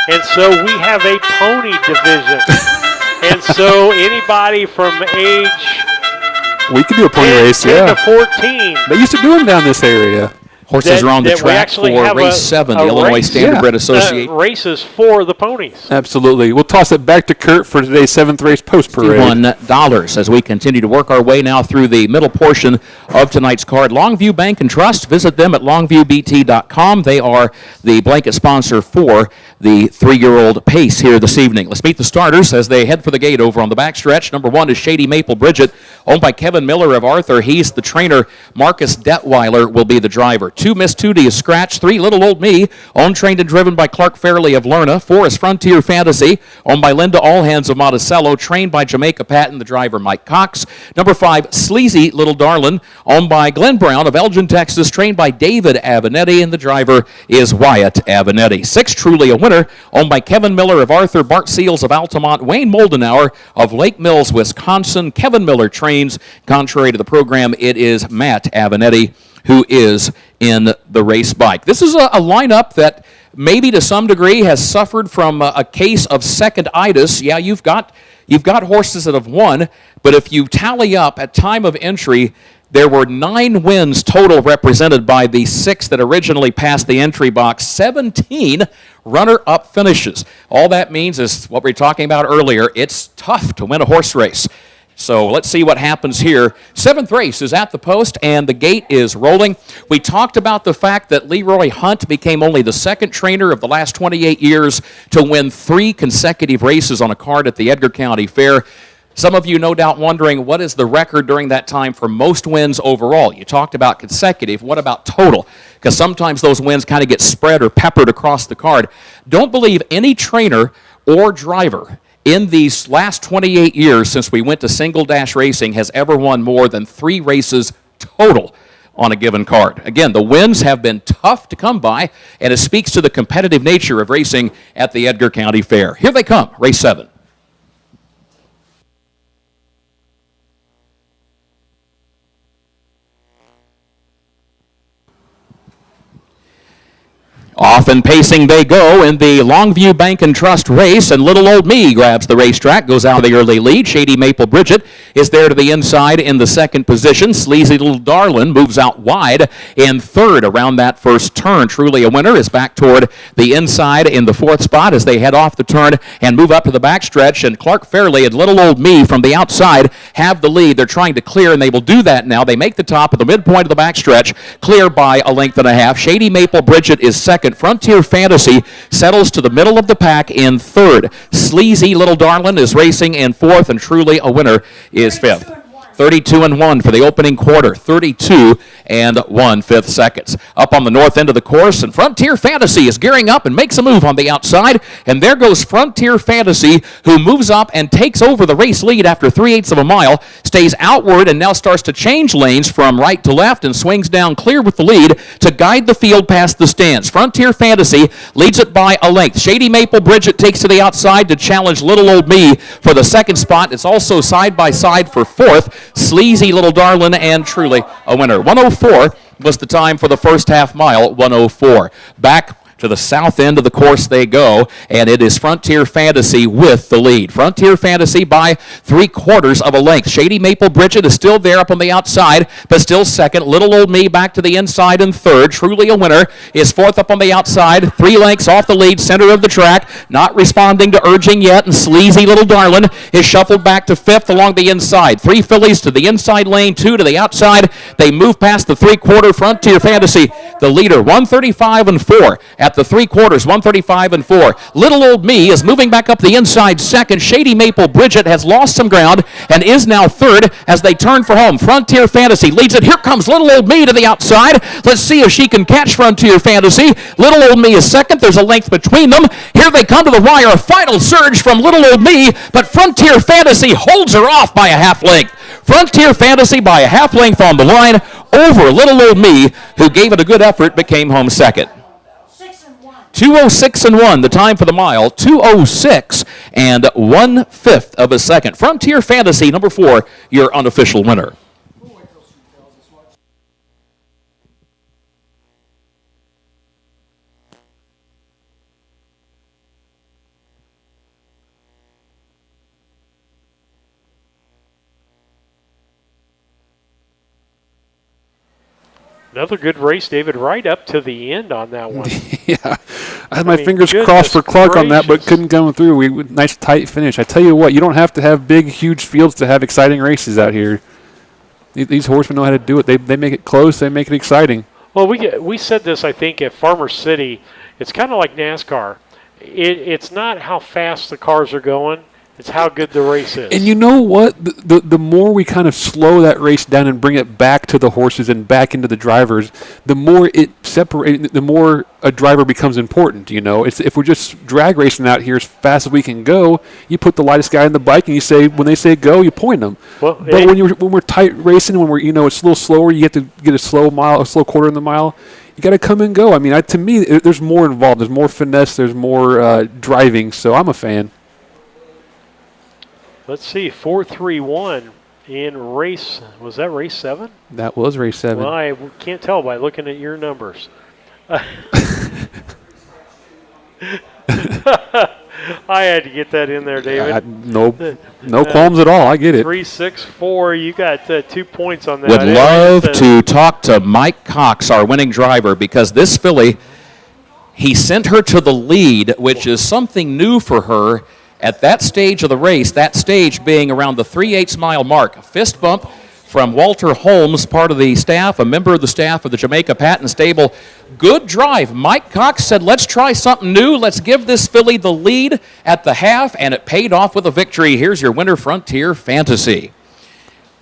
and so we have a pony division. And so anybody from age we could do a pony race, 10 to 14. They used to do them down this area. Horses are on the track for race 7, the Illinois Standardbred Association. Races for the ponies. Absolutely. We'll toss it back to Kurt for today's 7th race post-parade. $51 as we continue to work our way now through the middle portion of tonight's card. Longview Bank and Trust. Visit them at longviewbt.com. They are the blanket sponsor for the 3-year-old pace here this evening. Let's meet the starters as they head for the gate over on the backstretch. Number 1 is Shady Maple Bridget, owned by Kevin Miller of Arthur. He's the trainer. Marcus Detweiler will be the driver. 2, Miss Tootie is Scratch. 3, Little Old Me, owned, trained, and driven by Clark Fairley of Lerna. 4 is Frontier Fantasy, owned by Linda Allhands of Monticello, trained by Jamaica Patton, the driver Mike Cox. Number 5, Sleazy Little Darlin, owned by Glenn Brown of Elgin, Texas, trained by David Avenetti, and the driver is Wyatt Avenetti. 6, Truly a Winner, owned by Kevin Miller of Arthur, Bart Seals of Altamont, Wayne Moldenauer of Lake Mills, Wisconsin. Kevin Miller trains. Contrary to the program, it is Matt Avenetti who is in the race bike. This is a lineup that maybe to some degree has suffered from a case of seconditis. Yeah, you've got horses that have won, but if you tally up at time of entry, there were 9 wins total represented by the 6 that originally passed the entry box, 17 runner-up finishes. All that means is what we were talking about earlier. It's tough to win a horse race. So let's see what happens here. 7th race is at the post, and the gate is rolling. We talked about the fact that Leroy Hunt became only the 2nd trainer of the last 28 years to win 3 consecutive races on a card at the Edgar County Fair. Some of you no doubt wondering, what is the record during that time for most wins overall? You talked about consecutive. What about total? Because sometimes those wins kind of get spread or peppered across the card. Don't believe any trainer or driver in these last 28 years since we went to single dash racing has ever won more than 3 races total on a given card. Again, the wins have been tough to come by, and it speaks to the competitive nature of racing at the Edgar County Fair. Here they come, race 7. Off and pacing they go in the Longview Bank and Trust race, and Little Old Me grabs the racetrack, goes out of the early lead. Shady Maple Bridget is there to the inside in the 2nd position. Sleazy Little Darlin moves out wide in 3rd around that first turn. Truly a Winner is back toward the inside in the 4th spot as they head off the turn and move up to the backstretch, and Clark Fairley and Little Old Me from the outside have the lead. They're trying to clear, and they will do that now. They make the top at the midpoint of the backstretch, clear by a length and a half. Shady Maple Bridget is 2nd. Frontier Fantasy settles to the middle of the pack in 3rd. Sleazy Little Darlin is racing in 4th, and Truly a Winner is 5th. 32-1 for the opening quarter, 32 and 1/5 seconds. Up on the north end of the course, and Frontier Fantasy is gearing up and makes a move on the outside, and there goes Frontier Fantasy, who moves up and takes over the race lead after 3/8 of a mile, stays outward and now starts to change lanes from right to left and swings down clear with the lead to guide the field past the stands. Frontier Fantasy leads it by a length. Shady Maple Bridget takes to the outside to challenge Little Old Me for the 2nd spot. It's also side by side for 4th. Sleazy Little Darlin and Truly a Winner. 1:04 was the time for the first half mile, 1:04. Back To the south end of the course they go, and it is Frontier Fantasy with the lead. Frontier Fantasy by 3/4 of a length. Shady Maple Bridget is still there up on the outside, but still second. Little Old Me back to the inside in third. Truly a Winner is fourth up on the outside, 3 lengths off the lead, center of the track, not responding to urging yet, and Sleazy Little Darlin is shuffled back to fifth along the inside. 3 fillies to the inside lane, 2 to the outside. They move past the 3/4 Frontier Fantasy, the leader, 135 and 4 at the 3/4, 135 and 4. Little Old Me is moving back up the inside second. Shady Maple Bridget has lost some ground and is now third as they turn for home. Frontier Fantasy leads it. Here comes Little Old Me to the outside. Let's see if she can catch Frontier Fantasy. Little Old Me is second. There's a length between them. Here they come to the wire. A final surge from Little Old Me, but Frontier Fantasy holds her off by a half length. Frontier Fantasy by a half length on the line over Little Old Me, who gave it a good effort but came home second. 2:06 and 1, the time for the mile, 2:06 and 1/5 of a second. Frontier Fantasy, number 4, your unofficial winner. Another good race, David, right up to the end on that one. Yeah, I had my fingers crossed for Clark on that, but couldn't come through. Nice tight finish. I tell you what, you don't have to have big, huge fields to have exciting races out here. These horsemen know how to do it. They make it close. They make it exciting. Well, we said this, I think, at Farmer City. It's kind of like NASCAR. It's not how fast the cars are going. It's how good the race is. And you know what? The more we kind of slow that race down and bring it back to the horses and back into the drivers, the more the more a driver becomes important. You know, if we're just drag racing out here as fast as we can go, you put the lightest guy on the bike and you say, when they say go, you point them. Well, but when we're tight racing, when we're it's a little slower, you get to get a slow quarter in the mile. You got to come and go. I mean, to me, there's more involved. There's more finesse. There's more driving. So I'm a fan. Let's see, 4-3-1 in race, was that race 7? That was race 7. Well, I can't tell by looking at your numbers. I had to get that in there, David. No qualms at all. I get it. 3-6-4, you got 2 points on that. Would love to talk to Mike Cox, our winning driver, because this filly, he sent her to the lead, which is something new for her. At that stage of the race, that stage being around the 3/8 mile mark, a fist bump from Walter Holmes, part of the staff, a member of the staff of the Jamaica Patent Stable. Good drive. Mike Cox said, let's try something new. Let's give this filly the lead at the half, and it paid off with a victory. Here's your winner, Frontier Fantasy.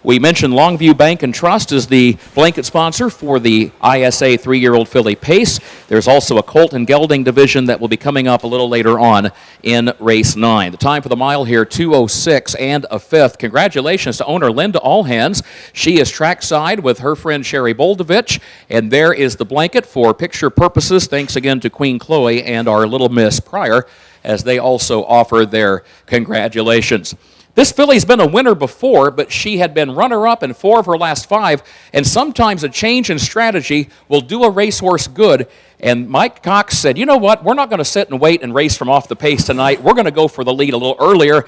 We mentioned Longview Bank and Trust is the blanket sponsor for the ISA 3-year-old filly Pace. There's also a colt and gelding division that will be coming up a little later on in race 9. The time for the mile here, 2:06 and a 5th. Congratulations to owner Linda Allhands. She is trackside with her friend Sherry Boldovich, and there is the blanket for picture purposes. Thanks again to Queen Chloe and our little Miss Pryor as they also offer their congratulations. This filly's been a winner before, but she had been runner-up in 4 of her last 5, and sometimes a change in strategy will do a racehorse good. And Mike Cox said, you know what, we're not going to sit and wait and race from off the pace tonight. We're going to go for the lead a little earlier.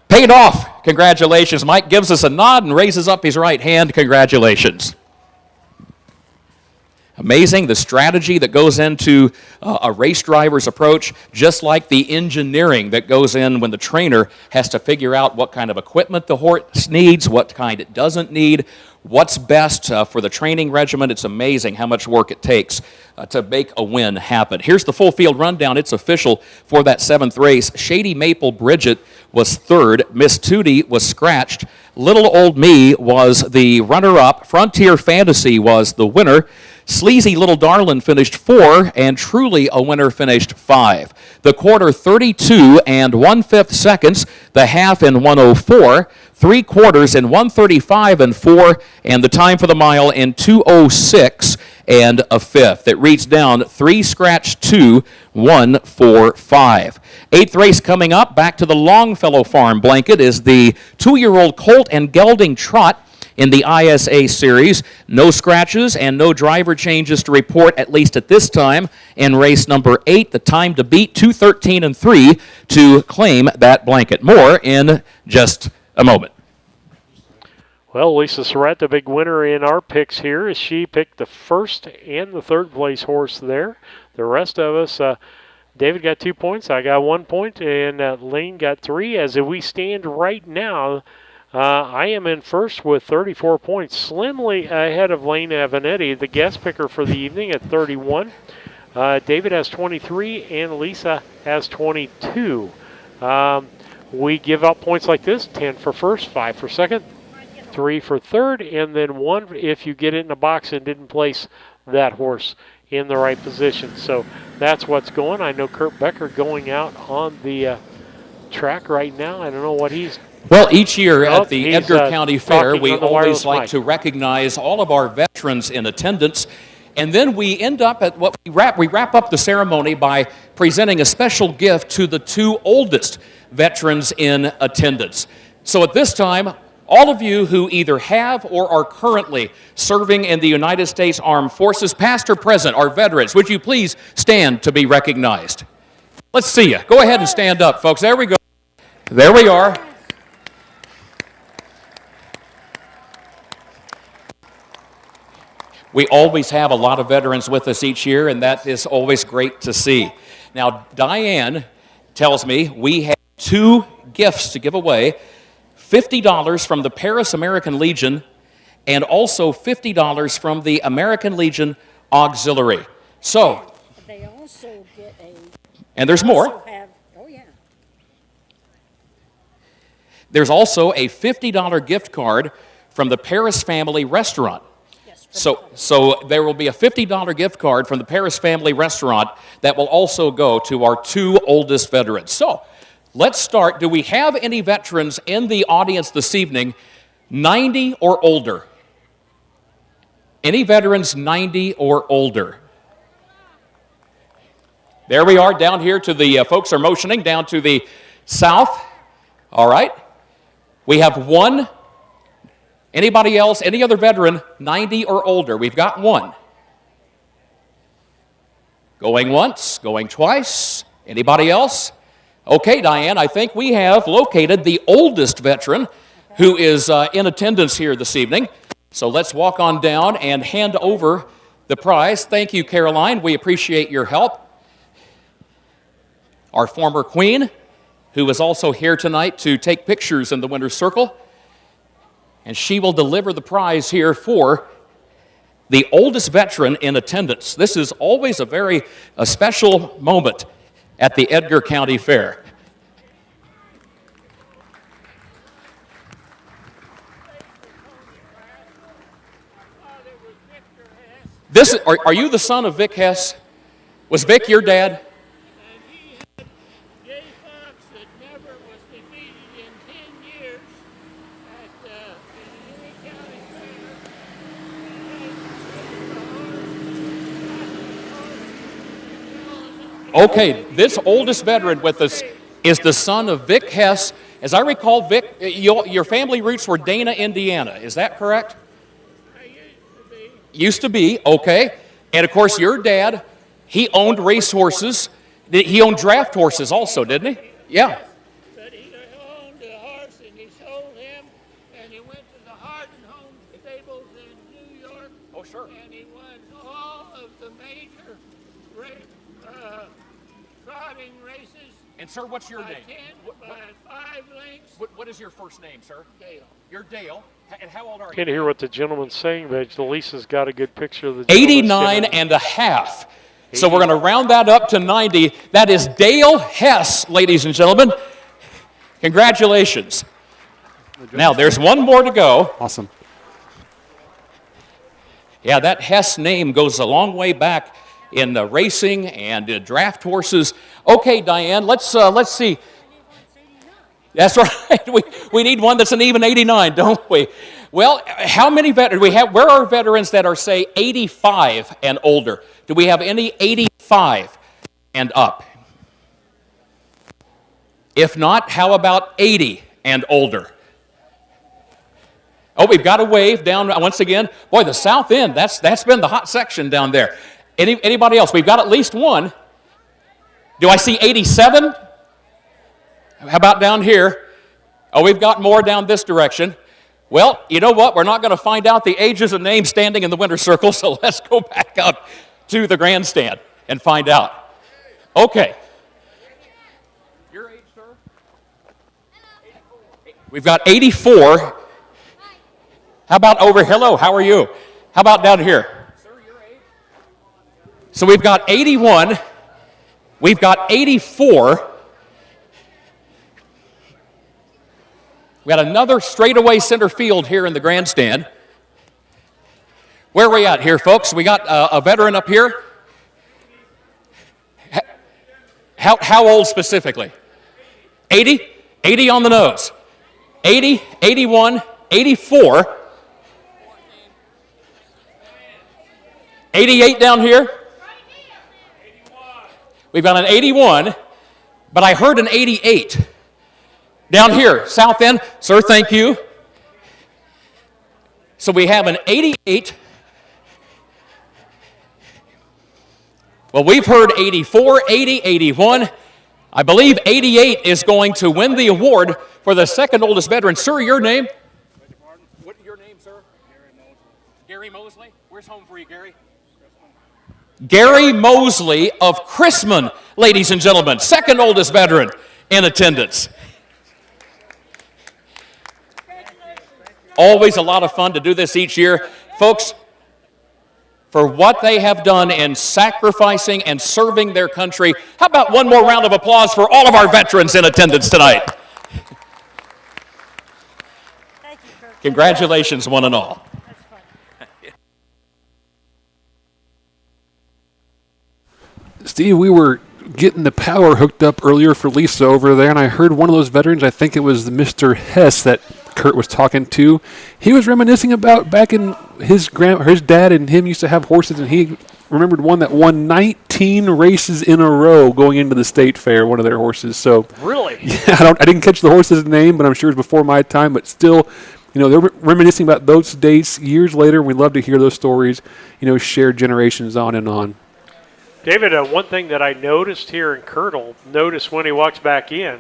Paid off. Congratulations. Mike gives us a nod and raises up his right hand. Congratulations. Amazing, the strategy that goes into a race driver's approach, just like the engineering that goes in when the trainer has to figure out what kind of equipment the horse needs, what kind it doesn't need, what's best for the training regimen. It's amazing how much work it takes to make a win happen. Here's the full field rundown. It's official for that 7th race. Shady Maple Bridget was 3rd. Miss Tootie was scratched. Little Old Me was the runner-up. Frontier Fantasy was the winner. Sleazy Little Darlin finished 4, and Truly a Winner finished 5. The quarter, 32 and 1/5 seconds. The half in 1:04. 3/4 in 1:35 and 4, and the time for the mile in 2:06 and a 5th. It reads down 3 scratch 2, 1 4 5. 8th race coming up. Back to the Longfellow Farm blanket is the 2-year-old colt and gelding trot. in the ISA Series. No scratches and no driver changes to report, at least at this time, in race number 8. The time to beat, 2:13.3, to claim that blanket. More in just a moment. Well, Lisa Surratt, the big winner in our picks here, as she picked the first and the third place horse there. The rest of us, David got 2 points, I got 1 point, and Lane got 3. As we stand right now, I am in first with 34 points, slimly ahead of Lane Avanetti, the guest picker for the evening, at 31. David has 23, and Lisa has 22. We give out points like this: 10 for first, 5 for second, 3 for third, and then 1 if you get it in a box and didn't place that horse in the right position. So that's what's going. I know Kurt Becker going out on the track right now. I don't know what he's... Well, each year at the Edgar County Fair, we always like to recognize all of our veterans in attendance. And then we end up at what we wrap up the ceremony by presenting a special gift to the 2 oldest veterans in attendance. So at this time, all of you who either have or are currently serving in the United States Armed Forces, past or present, are veterans. Would you please stand to be recognized? Let's see you. Go ahead and stand up, folks. There we go. There we are. We always have a lot of veterans with us each year, and that is always great to see. Now, Diane tells me we have 2 gifts to give away. $50 from the Paris American Legion, and also $50 from the American Legion Auxiliary. So, they also get a... And there's more. There's also a $50 gift card from the Paris Family Restaurant. So there will be a $50 gift card from the Paris Family Restaurant that will also go to our 2 oldest veterans. So, let's start. Do we have any veterans in the audience this evening 90 or older? Any veterans 90 or older? There we are, down here to the folks are motioning down to the south. All right. We have 1. Anybody else, any other veteran 90 or older? We've got 1. Going once, going twice. Anybody else? Okay, Diane, I think we have located the oldest veteran who is in attendance here this evening. So let's walk on down and hand over the prize. Thank you, Caroline. We appreciate your help. Our former queen, who is also here tonight to take pictures in the winner's circle. And she will deliver the prize here for the oldest veteran in attendance. This is always a very special moment at the Edgar County Fair. Are you the son of Vic Hess? Was Vic your dad? Okay, this oldest veteran with us is the son of Vic Hess. As I recall, Vic, your family roots were Dana, Indiana. Is that correct? Used to be, okay. And of course, your dad, he owned racehorses. He owned draft horses also, didn't he? Yeah. But he owned a horse and he sold him and he went to the Hardin Home Stables in New York. Oh, sure. And he won all of the major trotting races. And sir, what's your name? 5 lengths. What is your first name, sir? Dale. You're Dale. And how old are you? Can't hear what the gentleman's saying, but Lisa's got a good picture of the 89 and a half. So we're going to round that up to 90. That is Dale Hess, ladies and gentlemen. Congratulations. Now, there's one more to go. Awesome. Yeah, that Hess name goes a long way back in racing and draft horses. Okay, Diane, let's see. That's right. We need one that's an even 89, don't we? Well, how many veterans we have? Where are veterans that are, say, 85 and older? Do we have any 85 and up? If not, how about 80 and older? Oh, we've got a wave down once again. Boy, the south end, that's been the hot section down there. Anybody else? We've got at least one. Do I see 87? How about down here? Oh, we've got more down this direction. Well, you know what? We're not going to find out the ages and names standing in the winner's circle, so let's go back up to the grandstand and find out. Okay. Your age, sir? We've got 84. How about over? Hello, how are you? How about down here? Sir, your age? So we've got 81. We've got 84. We got another straightaway center field here in the grandstand. Where are we at here, folks? We got a veteran up here. How old specifically? 80? 80 on the nose. 80, 81, 84. 88 down here. We've got an 81, but I heard an 88. Down here, south end. Sir, thank you. So we have an 88. Well, we've heard 84, 80, 81. I believe 88 is going to win the award for the second oldest veteran. Sir, your name? What's your name, sir? Gary Mosley. Where's home for you, Gary? Gary Mosley of Chrisman, ladies and gentlemen, second oldest veteran in attendance. Always a lot of fun to do this each year. Folks, for what they have done in sacrificing and serving their country, how about one more round of applause for all of our veterans in attendance tonight? Congratulations, one and all. Steve, we were getting the power hooked up earlier for Lisa over there, and I heard one of those veterans, I think it was Mr. Hess that Kurt was talking to. He was reminiscing about back in his dad and him used to have horses, and he remembered one that won 19 races in a row going into the state fair, one of their horses. So really? Yeah, I didn't catch the horse's name, but I'm sure it was before my time, but still, you know, they're reminiscing about those dates years later, and we love to hear those stories, you know, shared generations on and on. David, one thing that I noticed here, and Kurt will notice when he walks back in,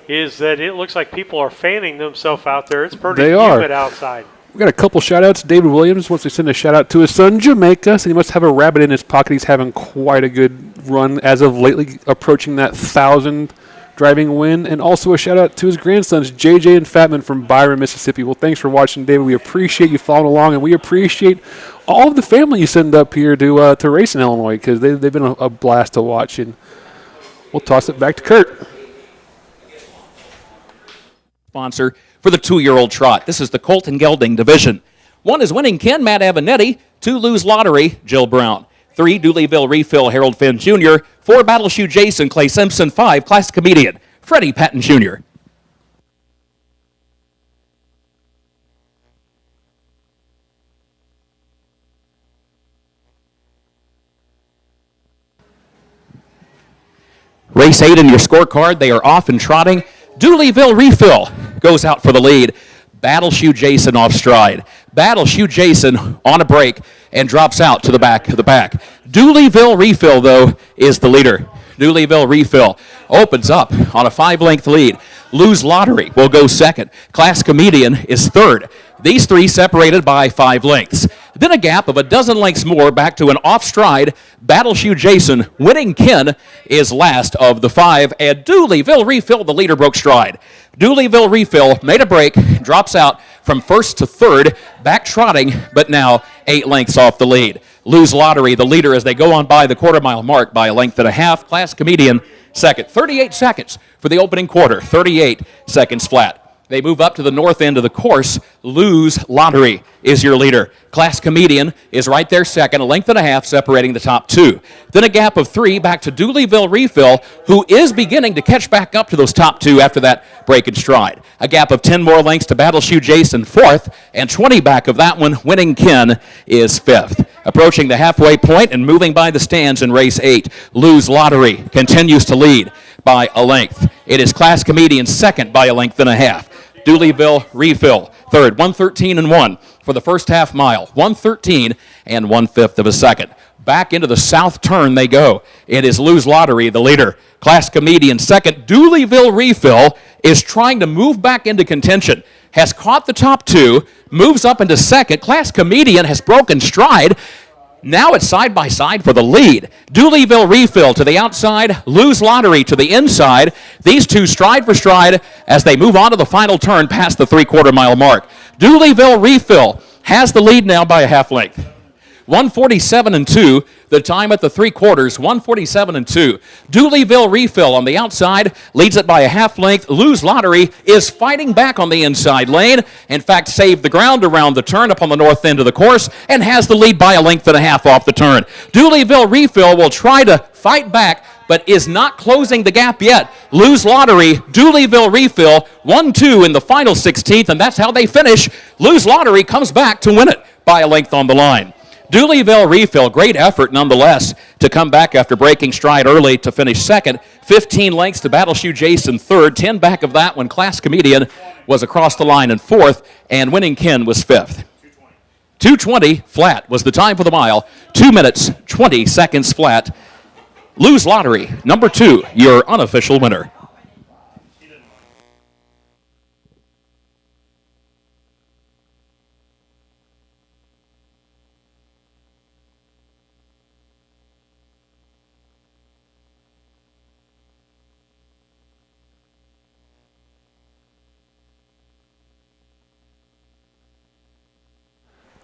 is that it looks like people are fanning themselves out there. It's pretty humid outside. We got a couple shout-outs. David Williams wants to send a shout-out to his son, Jamaica, so he must have a rabbit in his pocket. He's having quite a good run as of lately, approaching that 1,000 driving win. And also a shout-out to his grandsons, JJ and Fatman from Byron, Mississippi. Well, thanks for watching, David. We appreciate you following along, and we appreciate all of the family you send up here to race in Illinois, because they've been a blast to watch. And we'll toss it back to Kurt. Sponsor for the 2-year-old trot. This is the Colt and Gelding division. 1 is Winning Ken, Matt Avanetti. 2, Lose Lottery, Jill Brown. 3, Dooleyville Refill, Harold Finn Jr. 4, Battle Shoe Jason, Clay Simpson. 5, Classic Comedian, Freddie Patton Jr. Race 8 in your scorecard. They are off and trotting. Dooleyville Refill goes out for the lead. Battle Shoe Jason off stride. Battle Shoe Jason on a break and drops out to the back of the pack. Dooleyville Refill, though, is the leader. Dooleyville Refill opens up on a 5-length lead. Lose Lottery will go second. Class Comedian is third. These 3 separated by 5 lengths. Then a gap of a dozen lengths more back to an off-stride. Battle Shoe Jason, Winning Ken, is last of the 5, and Dooleyville Refill, the leader, broke stride. Dooleyville Refill made a break, drops out from first to third, back trotting, but now 8 lengths off the lead. Lose Lottery, the leader, as they go on by the quarter-mile mark by a length and a half. Class Comedian, second. 38 seconds for the opening quarter, 38 seconds flat. They move up to the north end of the course. Lose Lottery is your leader. Class Comedian is right there second, a length and a half separating the top 2. Then a gap of 3 back to Dooleyville Refill, who is beginning to catch back up to those top 2 after that break in stride. A gap of 10 more lengths to Battle Shoe Jason, 4th, and 20 back of that one. Winning Ken is 5th. Approaching the halfway point and moving by the stands in race 8. Lose Lottery continues to lead by a length. It is Class Comedian second by a length and a half. Dooleyville Refill third. 1:13 and 1 for the first half mile. 1:13 and 1/5 of a second. Back into the south turn they go. It is Lose Lottery, the leader. Class Comedian second. Dooleyville Refill is trying to move back into contention. Has caught the top two, moves up into second. Class Comedian has broken stride. Now it's side by side for the lead. Dooleyville Refill to the outside, Lose Lottery to the inside. These two stride for stride as they move on to the final turn past the 3/4 mile mark. Dooleyville Refill has the lead now by a half length. 1:47 and 2, the time at the 3/4, 1:47 and 2. Dooleyville Refill on the outside leads it by a half length. Lose Lottery is fighting back on the inside lane. In fact, saved the ground around the turn up on the north end of the course and has the lead by a length and a half off the turn. Dooleyville Refill will try to fight back, but is not closing the gap yet. Lose Lottery, Dooleyville Refill, 1-2 in the final 16th, and that's how they finish. Lose Lottery comes back to win it by a length on the line. Dooleyville Refill, great effort nonetheless to come back after breaking stride early to finish second. 15 lengths to Battle Shoe Jason third. 10 back of that when Class Comedian was across the line in fourth, and Winning Ken was fifth. 2:20 flat was the time for the mile. 2 minutes, 20 seconds flat. Lose Lottery, number 2, your unofficial winner.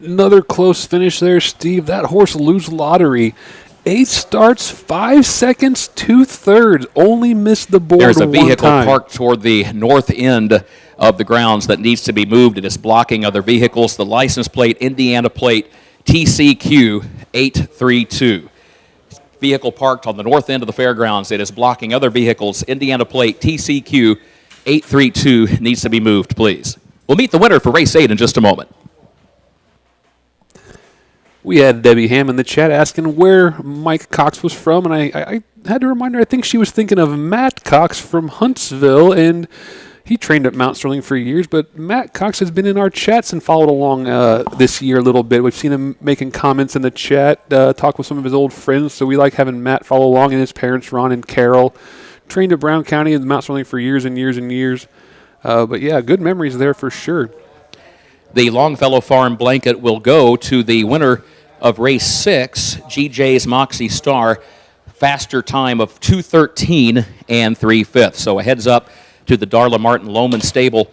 Another close finish there, Steve. That horse, Lose Lottery, 8 starts, 5 seconds, 2/3. Only missed the board There's a one vehicle time. parked toward the north end of the grounds that needs to be moved. It is blocking other vehicles. The license plate, Indiana plate, TCQ 832. Vehicle parked on the north end of the fairgrounds. It is blocking other vehicles. Indiana plate, TCQ 832 needs to be moved, please. We'll meet the winner for race 8 in just a moment. We had Debbie Ham in the chat asking where Mike Cox was from, and I had to remind her, I think she was thinking of Matt Cox from Huntsville, and he trained at Mount Sterling for years, but Matt Cox has been in our chats and followed along this year a little bit. We've seen him making comments in the chat, talk with some of his old friends, so we like having Matt follow along, and his parents, Ron and Carol, trained at Brown County and Mount Sterling for years and years and years. But yeah, good memories there for sure. The Longfellow Farm blanket will go to the winner of race 6, GJ's Moxie Star, faster time of 2:13 and 3/5. So a heads up to the Darla Martin Lohman stable.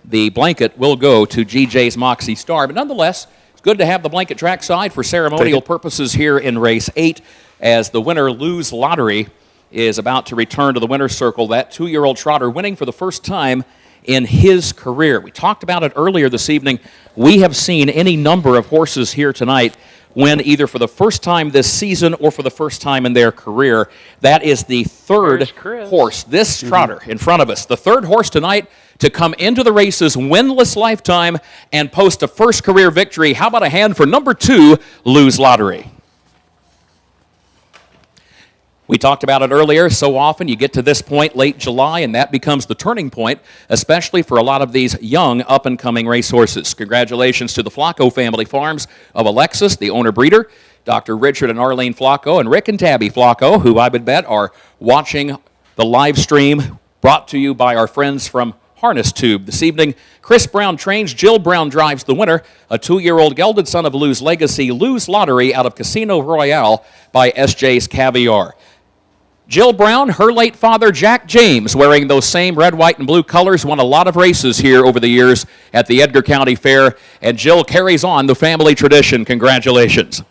The blanket will go to GJ's Moxie Star, but nonetheless, it's good to have the blanket trackside for ceremonial purposes here in race 8 as the winner, Lose Lottery, is about to return to the winner's circle. That 2-year-old trotter winning for the first time in his career. We talked about it earlier this evening. We have seen any number of horses here tonight win either for the first time this season or for the first time in their career. That is the third horse, this trotter in front of us, the third horse tonight to come into the race's winless lifetime and post a first career victory. How about a hand for number 2, Lose Lottery? We talked about it earlier. So often you get to this point late July, and that becomes the turning point, especially for a lot of these young up-and-coming racehorses. Congratulations to the Flacco family farms of Alexis, the owner-breeder, Dr. Richard and Arlene Flacco, and Rick and Tabby Flacco, who I would bet are watching the live stream brought to you by our friends from Harness Tube. This evening, Chris Brown trains, Jill Brown drives the winner, a 2-year-old gelded son of Lou's Legacy, Lose Lottery out of Casino Royale by SJ's Caviar. Jill Brown, her late father, Jack James, wearing those same red, white, and blue colors, won a lot of races here over the years at the Edgar County Fair, and Jill carries on the family tradition. Congratulations.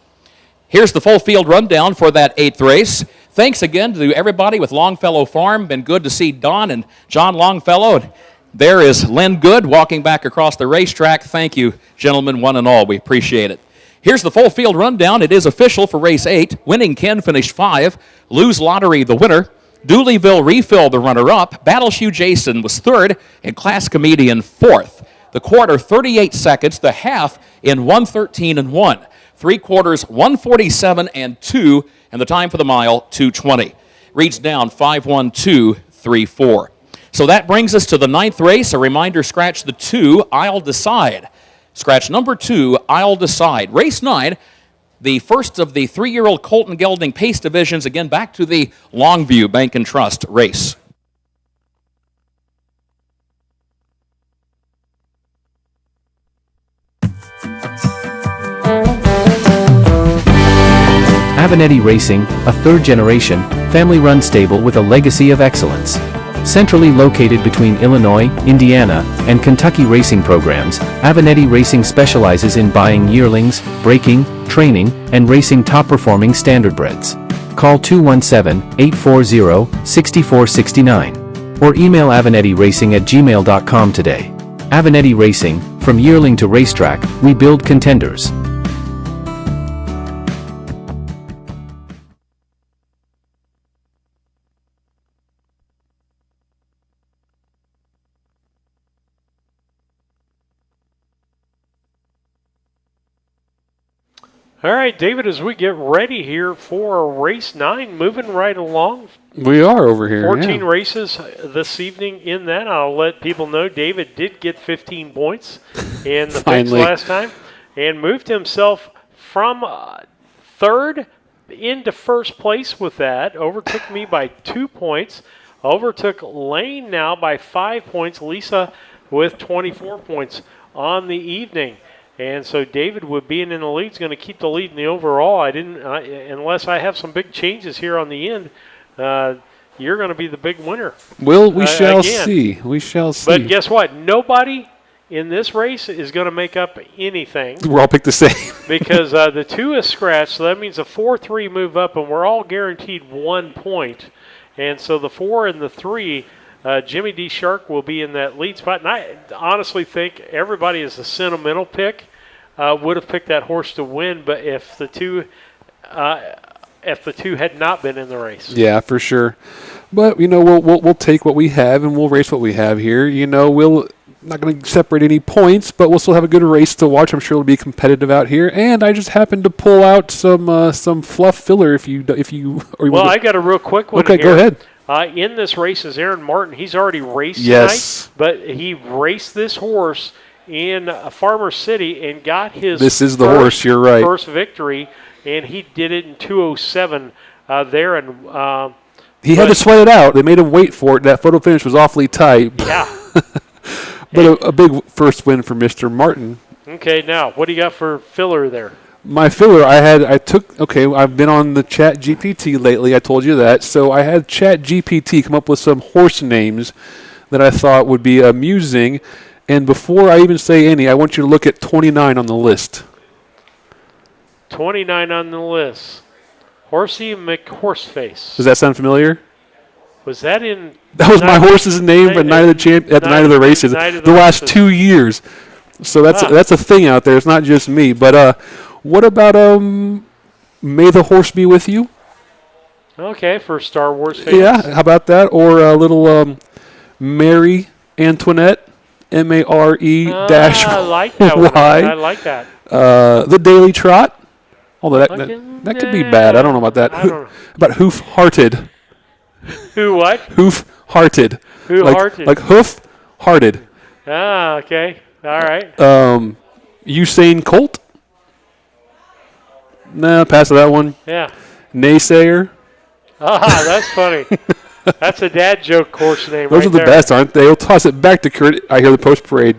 Here's the full field rundown for that 8th race. Thanks again to everybody with Longfellow Farm. Been good to see Don and John Longfellow. There is Lynn Good walking back across the racetrack. Thank you, gentlemen, one and all. We appreciate it. Here's the full field rundown. It is official for race 8. Winning Ken finished 5. Lose Lottery, the winner. Dooleyville Refill, the runner-up. Battle Shoe Jason was 3rd, and Class Comedian 4th. The quarter, 38 seconds. The half in 1:13 and 1. 3/4, 1:47 and 2, and the time for the mile, 2:20. Reads down 5:12.34. So that brings us to the 9th race. A reminder, scratch the 2, I'll Decide. Scratch number 2, I'll Decide. Race 9, the first of the 3-year-old colt and gelding pace divisions. Again, back to the Longview Bank and Trust race. Avenatti Racing, a third-generation, family-run stable with a legacy of excellence. Centrally located between Illinois, Indiana, and Kentucky racing programs, Avenatti Racing specializes in buying yearlings, breaking, training, and racing top-performing standardbreds. Call 217-840-6469 or email avenattiracing@gmail.com today. Avenatti Racing, from yearling to racetrack, we build contenders. All right, David, as we get ready here for race 9, moving right along. We are over here. 14 races this evening in that. I'll let people know David did get 15 points in the picks last time and moved himself from third into first place with that. Overtook me by 2 points. Overtook Lane now by 5 points. Lisa with 24 points on the evening. And so David, with being in the lead, is going to keep the lead in the overall. Unless I have some big changes here on the end, you're going to be the big winner. Well, we shall see. We shall see. But guess what? Nobody in this race is going to make up anything. We're all picked the same. Because the 2 is scratched, so that means a 4-3 move up, and we're all guaranteed 1 point. And so the 4 and the 3, Jimmy D. Shark will be in that lead spot. And I honestly think everybody is a sentimental pick. Would have picked that horse to win, but if the two had not been in the race. Yeah, for sure. But we'll take what we have and we'll race what we have here. We'll not going to separate any points, but we'll still have a good race to watch. I'm sure it'll be competitive out here. And I just happened to pull out some fluff filler if you. Well, I got a real quick one. Okay, here. Go ahead. In this race is Aaron Martin. He's already raced tonight, but he raced this horse in Farmer City and got his horse, you're right. First victory, and he did it in 2:07 there. And he had to sweat it out. They made him wait for it. That photo finish was awfully tight. Yeah. But a big first win for Mr. Martin. Okay, now, what do you got for filler there? My filler, I've been on the Chat GPT lately, I told you that. So I had Chat GPT come up with some horse names that I thought would be amusing. And before I even say any, I want you to look at 29 on the list. 29 on the list. Horsey McHorseface. Does that sound familiar? Was that in... That was my horse's name at night of the races. The last 2 years. So that's a thing out there. It's not just me. But what about May the Horse Be With You? Okay, for Star Wars fans. Yeah, how about that? Or a little Mary Antoinette. MARE-Y. I like that one. I like that. The Daily Trot. Although that could be bad. I don't know about that. I don't know. About Hoof-Hearted. Who what? Hoof-Hearted. Hoof-Hearted. Like Hoof-Hearted. Ah, okay. All right. Usain Colt. Nah, pass that one. Yeah. Naysayer. Ah, that's funny. That's a dad joke course name. Those are the best, aren't they? He'll toss it back to Kurt. I hear the post parade.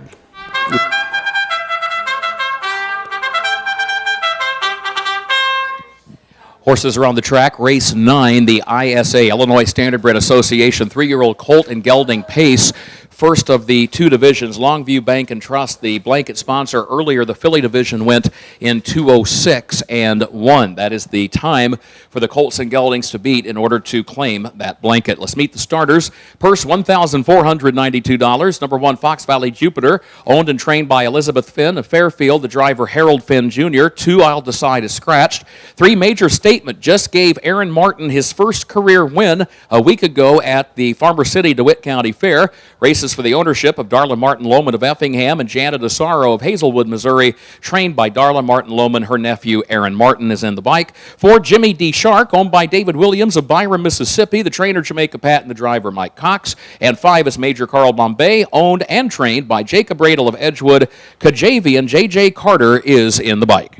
Horses around the track. Race 9, the ISA, Illinois Standardbred Association, 3-year-old colt and gelding pace. First of the 2 divisions, Longview Bank and Trust, the blanket sponsor. Earlier, the Philly division went in 2:06 and 1. That is the time for the colts and geldings to beat in order to claim that blanket. Let's meet the starters. Purse, $1,492. Number 1, Fox Valley Jupiter, owned and trained by Elizabeth Finn of Fairfield. The driver, Harold Finn Jr. 2, I'll Decide, is scratched. 3, Major Statement, just gave Aaron Martin his first career win a week ago at the Farmer City DeWitt County Fair. Races races for the ownership of Darla Martin Lohman of Effingham and Janet Asaro of Hazelwood, Missouri, trained by Darla Martin Lohman. Her nephew, Aaron Martin, is in the bike. 4, Jimmy D. Shark, owned by David Williams of Byram, Mississippi, the trainer Jamaica Pat and the driver Mike Cox. And 5 is Major Carl Bombay, owned and trained by Jacob Radel of Edgewood. Kajavian J.J. Carter is in the bike.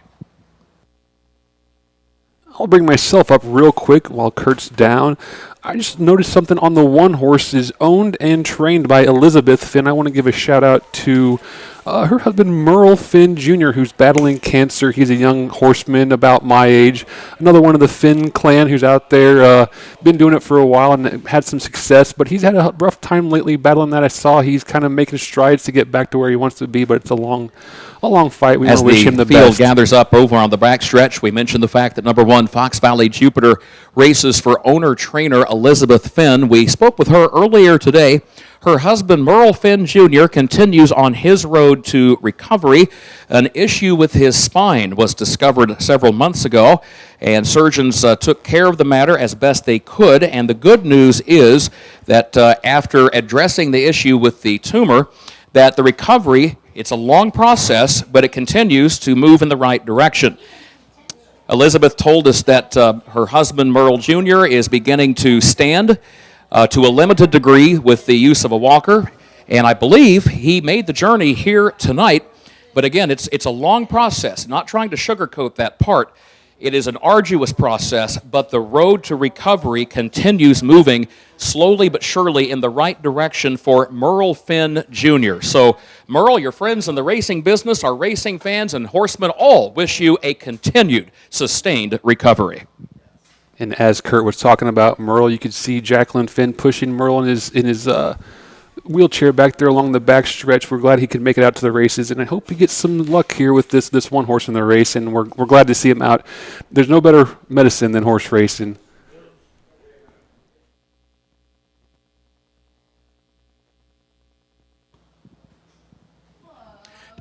I'll bring myself up real quick while Kurt's down. I just noticed something on the one horse is owned and trained by Elizabeth Finn. I want to give a shout out to her husband Merle Finn Jr., who's battling cancer. He's a young horseman about my age. Another one of the Finn clan who's out there, been doing it for a while and had some success, but he's had a rough time lately battling that. I saw he's kind of making strides to get back to where he wants to be, but it's a long fight. We want to wish him the best. As the field gathers up over on the backstretch, we mentioned the fact that number 1, Fox Valley Jupiter, races for owner-trainer Elizabeth Finn. We spoke with her earlier today. Her husband, Merle Finn Jr., continues on his road to recovery. An issue with his spine was discovered several months ago, and surgeons took care of the matter as best they could. And the good news is that after addressing the issue with the tumor, that the recovery, it's a long process, but it continues to move in the right direction. Elizabeth told us that her husband, Merle Jr., is beginning to stand to a limited degree with the use of a walker, and I believe he made the journey here tonight. But again, it's a long process, not trying to sugarcoat that part. It is an arduous process, but the road to recovery continues moving slowly but surely in the right direction for Merle Finn Jr. So, Merle, your friends in the racing business, our racing fans, and horsemen all wish you a continued, sustained recovery. And as Kurt was talking about Merle, you could see Jacqueline Finn pushing Merle in his wheelchair back there along the back stretch. We're glad he could make it out to the races, and I hope he gets some luck here with this one horse in the race, and we're glad to see him out. There's no better medicine than horse racing.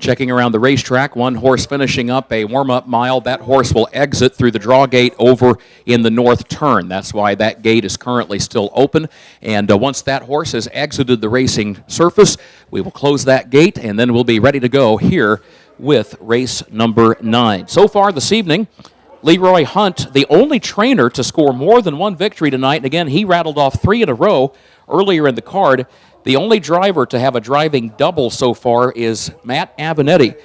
Checking around the racetrack, one horse finishing up a warm-up mile. That horse will exit through the draw gate over in the north turn. That's why that gate is currently still open. And once that horse has exited the racing surface, we will close that gate, and then we'll be ready to go here with race number 9. So far this evening, Leroy Hunt, the only trainer to score more than one victory tonight. And again, he rattled off 3 in a row earlier in the card. The only driver to have a driving double so far is Matt Avenatti.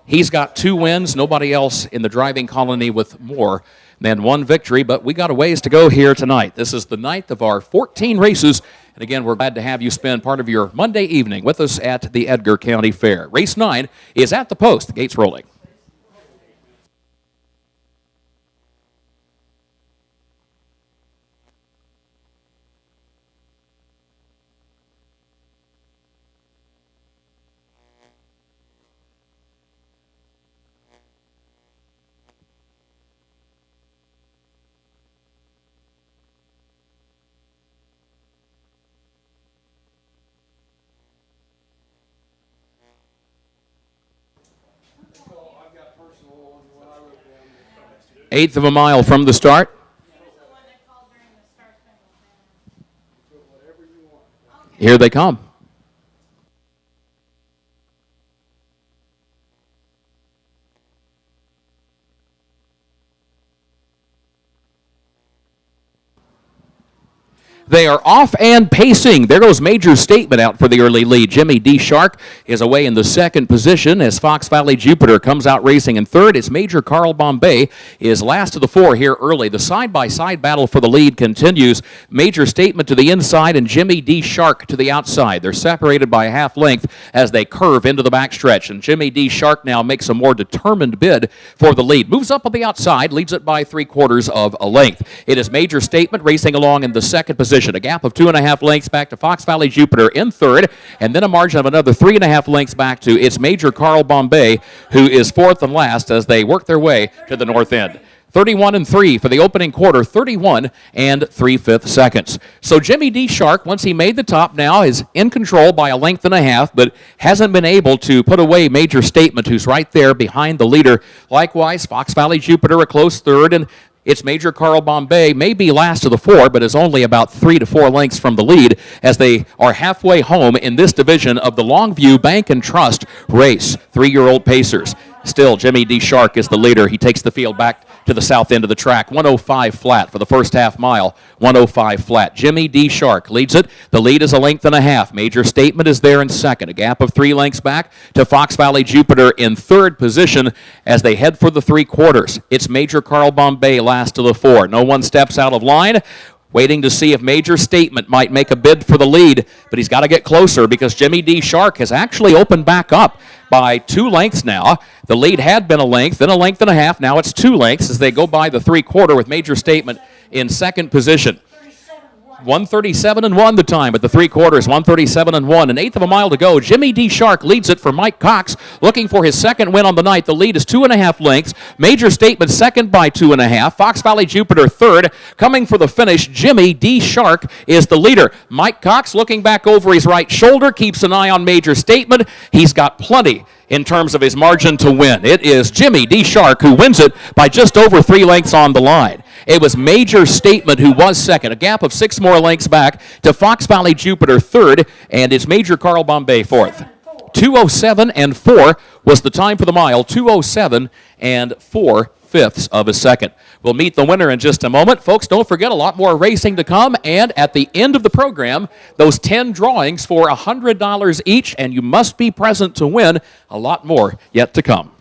He's got 2 wins, nobody else in the driving colony with more than 1 victory, but we got a ways to go here tonight. This is the 9th of our 14 races, and again, we're glad to have you spend part of your Monday evening with us at the Edgar County Fair. Race 9 is at the post. The gate's rolling. Eighth of a mile from the start. Here they come. They are off and pacing. There goes Major Statement out for the early lead. Jimmy D. Shark is away in the second position as Fox Valley Jupiter comes out racing in third. As Major Carl Bombay is last of the 4 here early. The side-by-side battle for the lead continues. Major Statement to the inside and Jimmy D. Shark to the outside. They're separated by a half length as they curve into the backstretch. And Jimmy D. Shark now makes a more determined bid for the lead. Moves up on the outside, leads it by 3/4 of a length. It is Major Statement racing along in the second position. A gap of 2.5 lengths back to Fox Valley Jupiter in third, and then a margin of another 3.5 lengths back to its Major Carl Bombay, who is fourth and last as they work their way to the north end. 31 and 3 for the opening quarter, 31 and 3/5 seconds. So Jimmy D. Shark, once he made the top now, is in control by a length and a half, but hasn't been able to put away Major Statement, who's right there behind the leader. Likewise, Fox Valley Jupiter a close third, and It's Major Carl Bombay, may be last of the four, but is only about 3 to 4 lengths from the lead as they are halfway home in this division of the Longview Bank and Trust race. 3-year-old pacers. Still, Jimmy D. Shark is the leader. He takes the field back to the south end of the track. 105 flat for the first half mile. 105 flat. Jimmy D. Shark leads it. The lead is a length and a half. Major Statement is there in second. A gap of 3 lengths back to Fox Valley Jupiter in third position as they head for the 3/4. It's Major Carl Bombay last of the 4. No one steps out of line. Waiting to see if Major Statement might make a bid for the lead, but he's got to get closer because Jimmy D. Shark has actually opened back up by 2 lengths now. The lead had been a length, then a length and a half. Now it's 2 lengths as they go by the 3/4 with Major Statement in second position. 1:37.1 the time at the 3/4, 1:37.1. An eighth of a mile to go. Jimmy D. Shark leads it for Mike Cox, looking for his second win on the night. The lead is 2.5 lengths. Major Statement second by 2.5. Fox Valley Jupiter third. Coming for the finish, Jimmy D. Shark is the leader. Mike Cox looking back over his right shoulder, keeps an eye on Major Statement. He's got plenty in terms of his margin to win. It is Jimmy D. Shark who wins it by just over 3 lengths on the line. It was Major Statement who was second, a gap of 6 more lengths back to Fox Valley Jupiter third, and it's Major Carl Bombay fourth. 2:07 and 4 was the time for the mile, 2:07 and 4/5 of a second. We'll meet the winner in just a moment. Folks, don't forget, a lot more racing to come, and at the end of the program, those 10 drawings for $100 each, and you must be present to win. A lot more yet to come.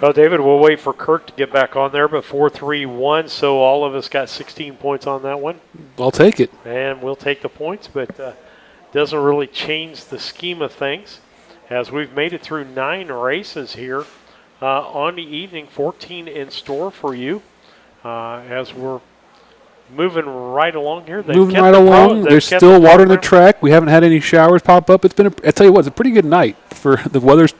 Well, David, we'll wait for Kurt to get back on there, but 4-3-1, so all of us got 16 points on that one. I'll take it. And we'll take the points, but doesn't really change the scheme of things as we've made it through 9 races here on the evening, 14 in store for you as we're moving right along here. Moving right along. There's still water in the track. We haven't had any showers pop up. It's been, I tell you what, it's a pretty good night for the weather's.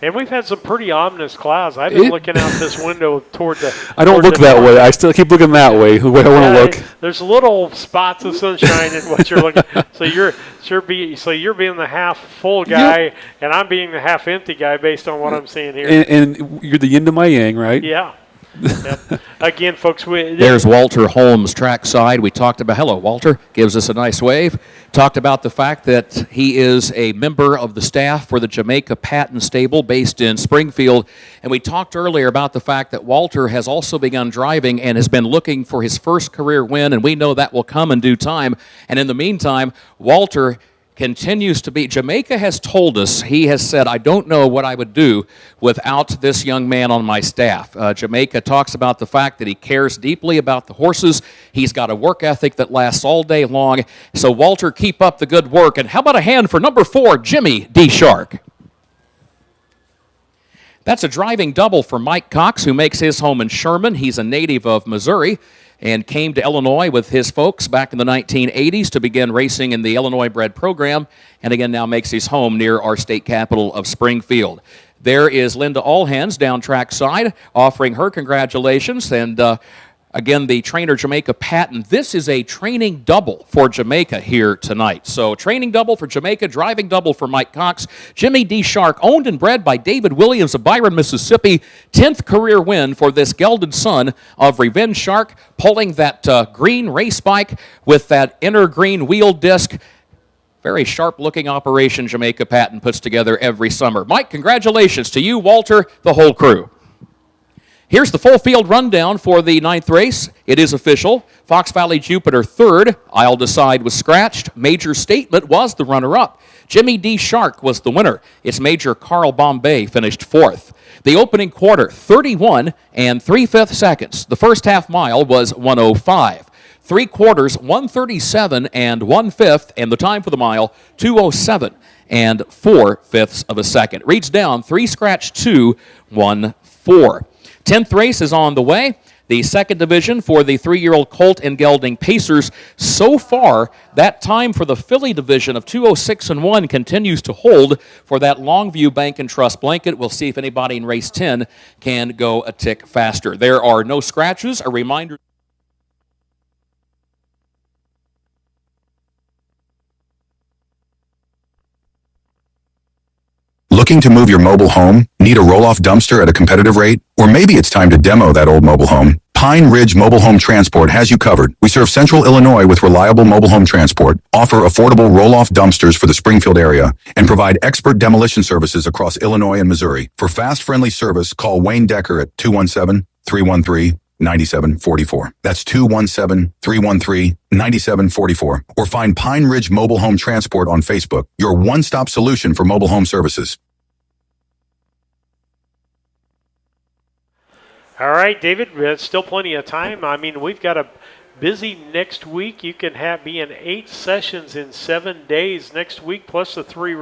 And we've had some pretty ominous clouds. I've been looking out this window toward the. I don't look that way. I still keep looking that way. The way I want to look. There's little spots of sunshine in what you're looking. So you're being the half full guy, and I'm being the half empty guy based on what I'm seeing here. And you're the yin to my yang, right? Yeah. Yep. Again, folks, there's Walter Holmes trackside. We talked about, hello, Walter, gives us a nice wave. Talked about the fact that he is a member of the staff for the Jamaica Patton Stable based in Springfield. And we talked earlier about the fact that Walter has also begun driving and has been looking for his first career win, and we know that will come in due time. And in the meantime, Walter continues to be. Jamaica has told us, he has said, I don't know what I would do without this young man on my staff. Jamaica talks about the fact that he cares deeply about the horses. He's got a work ethic that lasts all day long. So, Walter, keep up the good work. And how about a hand for number 4, Jimmy D. Shark? That's a driving double for Mike Cox, who makes his home in Sherman. He's a native of Missouri and came to Illinois with his folks back in the 1980s to begin racing in the Illinois bred program, and again now makes his home near our state capital of Springfield. There is Linda Allhands down trackside offering her congratulations, and again, the trainer Jamaica Patton. This is a training double for Jamaica here tonight. So training double for Jamaica, driving double for Mike Cox. Jimmy D. Shark, owned and bred by David Williams of Byron, Mississippi. 10th career win for this gelded son of Revenge Shark, pulling that green race bike with that inner green wheel disc. Very sharp-looking operation Jamaica Patton puts together every summer. Mike, congratulations to you, Walter, the whole crew. Here's the full field rundown for the 9th race. It is official. Fox Valley Jupiter third. I'll Decide was scratched. Major Statement was the runner-up. Jimmy D. Shark was the winner. Its Major Carl Bombay finished fourth. The opening quarter, 31 and 3/5 seconds. The first half mile was 1:05. 3/4, 1:37 and 1/5, and the time for the mile, 2:07 and 4/5 of a second. Reads down 3 scratch 2, 1 4. 10th race is on the way. The second division for the 3-year-old colt and gelding pacers. So far, that time for the filly division of 206-1 continues to hold for that Longview Bank and Trust blanket. We'll see if anybody in race 10 can go a tick faster. There are no scratches. A reminder. Looking to move your mobile home? Need a roll-off dumpster at a competitive rate? Or maybe it's time to demo that old mobile home? Pine Ridge Mobile Home Transport has you covered. We serve Central Illinois with reliable mobile home transport, offer affordable roll-off dumpsters for the Springfield area, and provide expert demolition services across Illinois and Missouri. For fast, friendly service, call Wayne Decker at 217-313-9744. That's 217-313-9744. Or find Pine Ridge Mobile Home Transport on Facebook, your one-stop solution for mobile home services. All right, David, there's still plenty of time. I mean, we've got a busy next week. You can be in 8 sessions in 7 days next week, plus the 3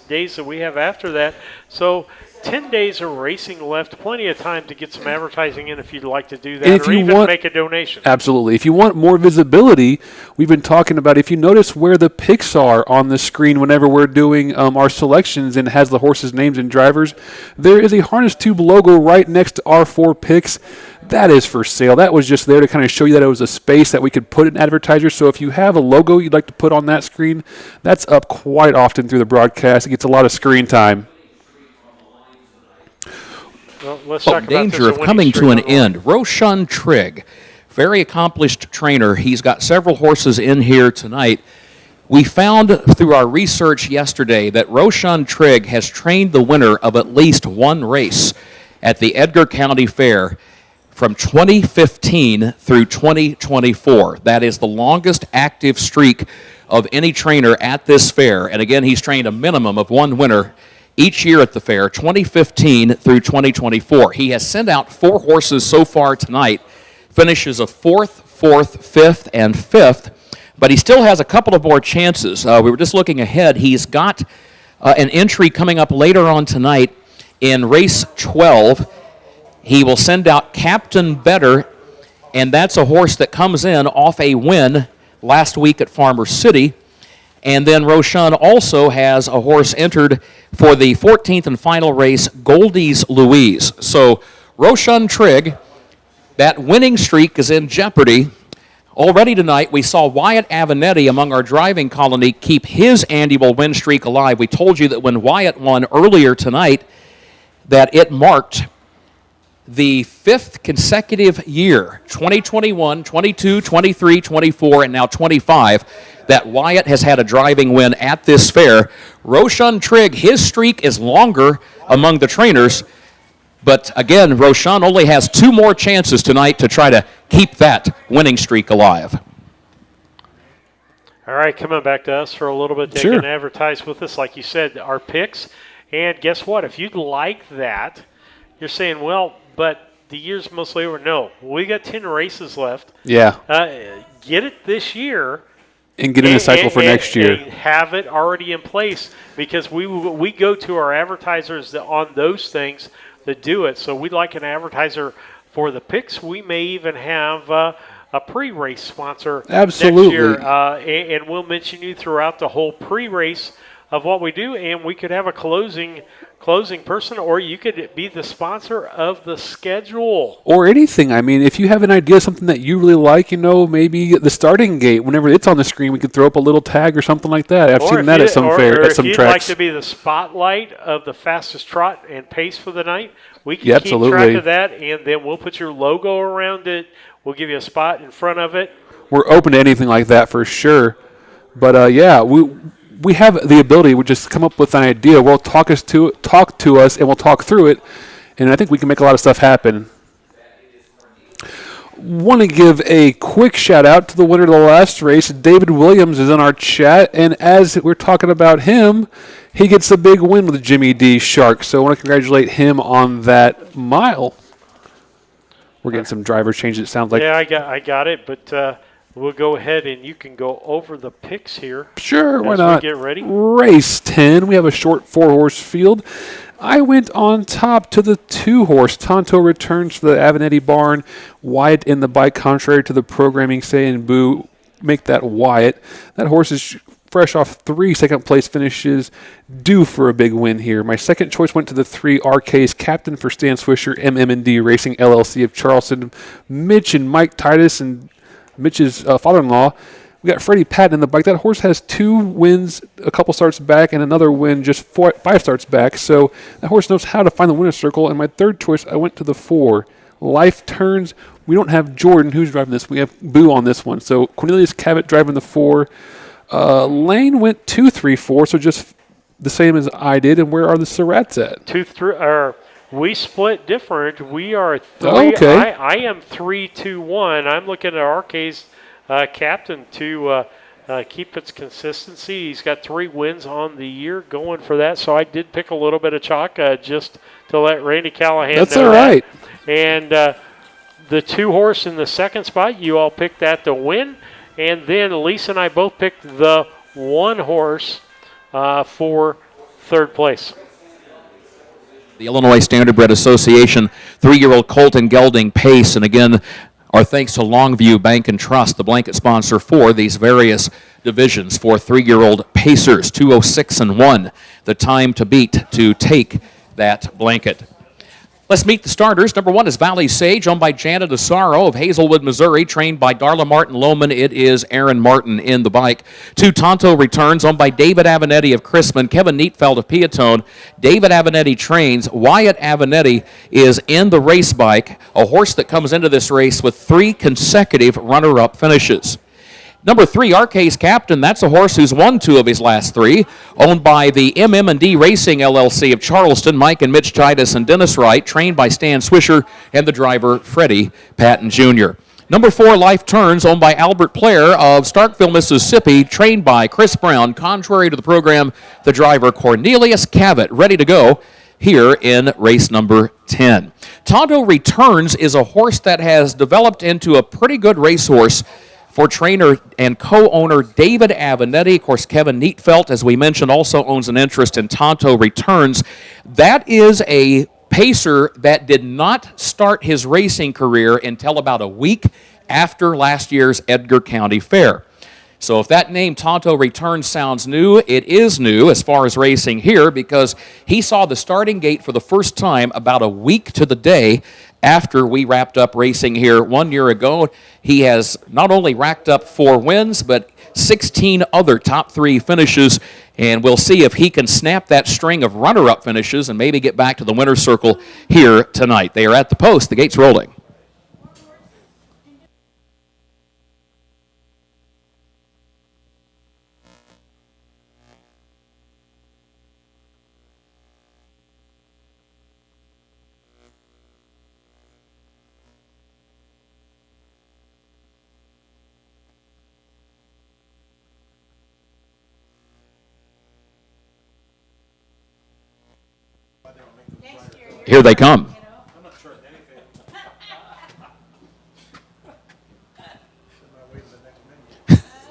days that we have after that. So 10 days of racing left, plenty of time to get some advertising in if you'd like to do that, or even make a donation. Absolutely. If you want more visibility, we've been talking about, if you notice where the picks are on the screen whenever we're doing our selections and it has the horses' names and drivers, there is a Harness Tube logo right next to our 4 picks. That is for sale. That was just there to kind of show you that it was a space that we could put an advertiser. So if you have a logo you'd like to put on that screen, that's up quite often through the broadcast. It gets a lot of screen time. Well, let's talk about danger of coming to an end. Roshan Trigg, very accomplished trainer. He's got several horses in here tonight. We found through our research yesterday that Roshan Trigg has trained the winner of at least 1 race at the Edgar County Fair from 2015 through 2024. That is the longest active streak of any trainer at this fair. And again, he's trained a minimum of 1 winner each year at the fair, 2015 through 2024. He has sent out 4 horses so far tonight, finishes of 4th, 4th, 5th, and 5th, but he still has a couple of more chances. We were just looking ahead. He's got an entry coming up later on tonight in race 12. He will send out Captain Better, and that's a horse that comes in off a win last week at Farmer City. And then Roshan also has a horse entered for the 14th and final race, Goldie's Louise. So Roshan Trigg, that winning streak is in jeopardy. Already tonight, we saw Wyatt Avenatti among our driving colony keep his annual win streak alive. We told you that when Wyatt won earlier tonight, that it marked the 5th consecutive year, 2021, 22, 23, 24, and now 25, that Wyatt has had a driving win at this fair. Roshan Trigg, his streak is longer among the trainers, but again, Roshan only has 2 more chances tonight to try to keep that winning streak alive. All right, coming back to us for a little bit. They can advertise with us, like you said, our picks. And guess what? If you'd like that, you're saying, well, but the year's mostly over. No, we got 10 races left. Yeah. Get it this year. And get in a cycle for next year. And have it already in place, because we go to our advertisers on those things that do it. So we'd like an advertiser for the picks. We may even have a pre-race sponsor next year. And we'll mention you throughout the whole pre-race of what we do, and we could have a closing person, or you could be the sponsor of the schedule. Or anything. I mean, if you have an idea, something that you really like, maybe the starting gate, whenever it's on the screen, we could throw up a little tag or something like that. I've seen that at some fair, at some tracks. If you'd like to be the spotlight of the fastest trot and pace for the night, we can keep track of that, and then we'll put your logo around it. We'll give you a spot in front of it. We're open to anything like that for sure. But, yeah, we have the ability. We just come up with an idea. We'll talk to us, and we'll talk through it, and I think we can make a lot of stuff happen. Want to give a quick shout out to the winner of the last race. David Williams is in our chat, and as we're talking about him, he gets a big win with Jimmy D Shark. So I want to congratulate him on that mile. We're getting some driver changes. It sounds like. Yeah, I got it, but. We'll go ahead and you can go over the picks here. Sure, why not? Get ready. Race 10. We have a short 4-horse field. I went on top to the 2-horse. Tonto returns for the Avenatti barn. Wyatt in the bike, contrary to the programming saying boo, make that Wyatt. That horse is fresh off 3 second-place finishes, due for a big win here. My second choice went to the 3 RK's Captain for Stan Swisher, MM&D Racing LLC of Charleston. Mitch and Mike Titus and Mitch's father-in-law. We got Freddie Patton in the bike. That horse has 2 wins, a couple starts back, and another win just 5 starts back. So that horse knows how to find the winner's circle. And my third choice, I went to the 4. Life Turns. We don't have Jordan, who's driving this. We have Boo on this one. So Cornelius Cabot driving the 4. Lane went 2, 3, 4, so just the same as I did. And where are the Surratts at? 2, 3. We split different. We are 3. Okay. I am 3, 2, 1. I'm looking at RK's captain to keep its consistency. He's got 3 wins on the year going for that. So I did pick a little bit of chalk just to let Randy Callahan That's know all right. that. And the 2-horse in the second spot, you all picked that to win. And then Lisa and I both picked the 1-horse for third place. The Illinois Standardbred Association 3-year-old Colt and Gelding Pace. And again, our thanks to Longview Bank and Trust, the blanket sponsor for these various divisions for 3-year-old Pacers. 2:06.1, the time to beat to take that blanket. Let's meet the starters. Number 1 is Valley Sage, owned by Janet Asaro of Hazelwood, Missouri, trained by Darla Martin Lohman. It is Aaron Martin in the bike. 2 Tonto Returns, owned by David Avenatti of Crispin, Kevin Neatfeld of Piatone. David Avenatti trains. Wyatt Avenatti is in the race bike, a horse that comes into this race with 3 consecutive runner-up finishes. Number 3, RK's Captain. That's a horse who's won 2 of his last 3, owned by the MM&D Racing LLC of Charleston, Mike and Mitch Titus and Dennis Wright, trained by Stan Swisher and the driver Freddie Patton Jr. Number 4, Life Turns, owned by Albert Player of Starkville, Mississippi, trained by Chris Brown. Contrary to the program, the driver Cornelius Cabot, ready to go here in race number 10. Tonto Returns is a horse that has developed into a pretty good racehorse for trainer and co-owner David Avenatti. Of course, Kevin Neatfeld, as we mentioned, also owns an interest in Tonto Returns. That is a pacer that did not start his racing career until about a week after last year's Edgar County Fair. So if that name, Tonto Returns, sounds new, it is new as far as racing here, because he saw the starting gate for the first time about a week to the day after we wrapped up racing here 1 year ago. He has not only racked up 4 wins, but 16 other top 3 finishes, and we'll see if he can snap that string of runner-up finishes and maybe get back to the winner's circle here tonight. They are at the post. The gate's rolling. Here they come.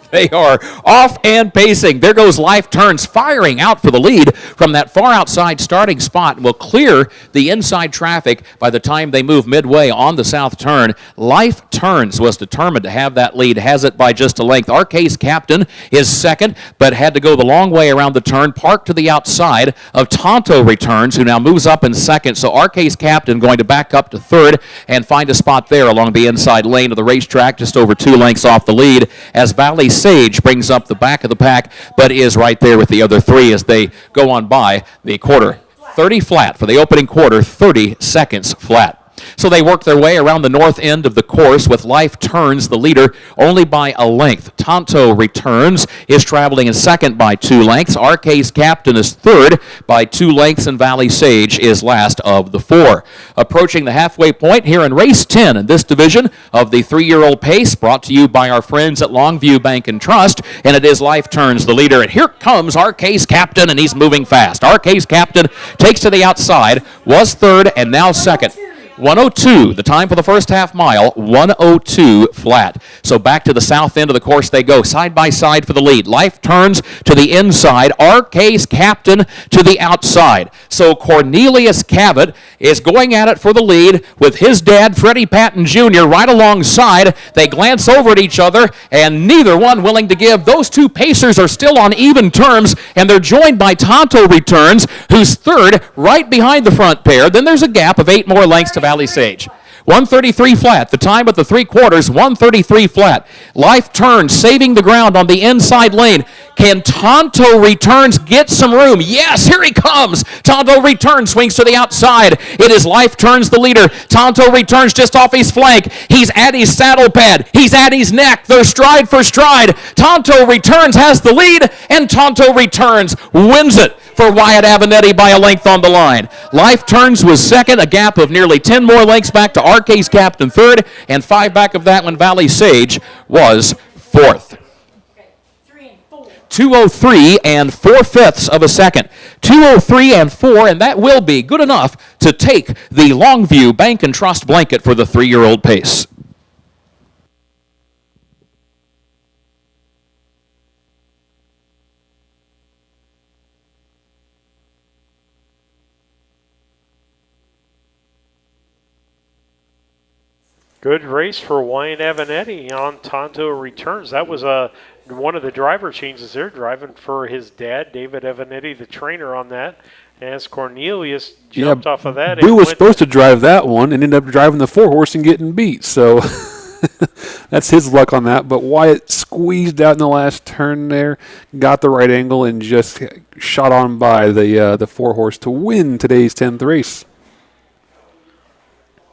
They are off and pacing. There goes Life Turns, firing out for the lead from that far outside starting spot, and will clear the inside traffic by the time they move midway on the south turn. Life Turns was determined to have that lead, has it by just a length. RK's Captain is second, but had to go the long way around the turn, parked to the outside of Tonto Returns, who now moves up in second. So RK's Captain going to back up to third and find a spot there along the inside lane of the racetrack, just over 2 lengths off the lead, as Valley Sage brings up the back of the pack, but is right there with the other 3 as they go on by the quarter. 30 flat for the opening quarter, 30 seconds flat. So they work their way around the north end of the course with Life Turns, the leader, only by a length. Tonto Returns is traveling in second by 2 lengths. RK's Captain is third by 2 lengths, and Valley Sage is last of the 4. Approaching the halfway point here in race 10 in this division of the 3-year-old pace, brought to you by our friends at Longview Bank and Trust, and it is Life Turns, the leader. And here comes RK's Captain, and he's moving fast. RK's Captain takes to the outside, was third, and now second. 1:02, the time for the first half mile, 1:02 flat. So back to the south end of the course they go, side by side for the lead. Life turns to the inside, RK's Captain to the outside. So Cornelius Cavett is going at it for the lead with his dad, Freddie Patton Jr., right alongside. They glance over at each other, and neither one willing to give. Those two pacers are still on even terms, and they're joined by Tonto Returns, who's third, right behind the front pair. Then there's a gap of 8 more lengths to Valley Sage. 1:33 flat. The time at the 3/4, 1:33 flat. Life turns, saving the ground on the inside lane. Can Tonto Returns get some room? Yes, here he comes. Tonto Returns swings to the outside. It is Life Turns the leader. Tonto Returns just off his flank. He's at his saddle pad. He's at his neck. They're stride for stride. Tonto Returns has the lead, and Tonto Returns wins it for Wyatt Avenatti by a length on the line. Life Turns was second, a gap of nearly 10 more lengths back to RK's Captain third, and 5 back of that when Valley Sage was fourth. 2:03 and 4/5 of a second. 2:03 and 4, and that will be good enough to take the Longview Bank and Trust blanket for the 3-year-old pace. Good race for Wyatt Avenatti on Tonto Returns. That was one of the driver changes there, driving for his dad, David Avenatti, the trainer on that. As Cornelius jumped off of that. Boo was supposed to drive that one and ended up driving the 4-horse and getting beat. So that's his luck on that. But Wyatt squeezed out in the last turn there, got the right angle, and just shot on by the 4-horse to win today's 10th race.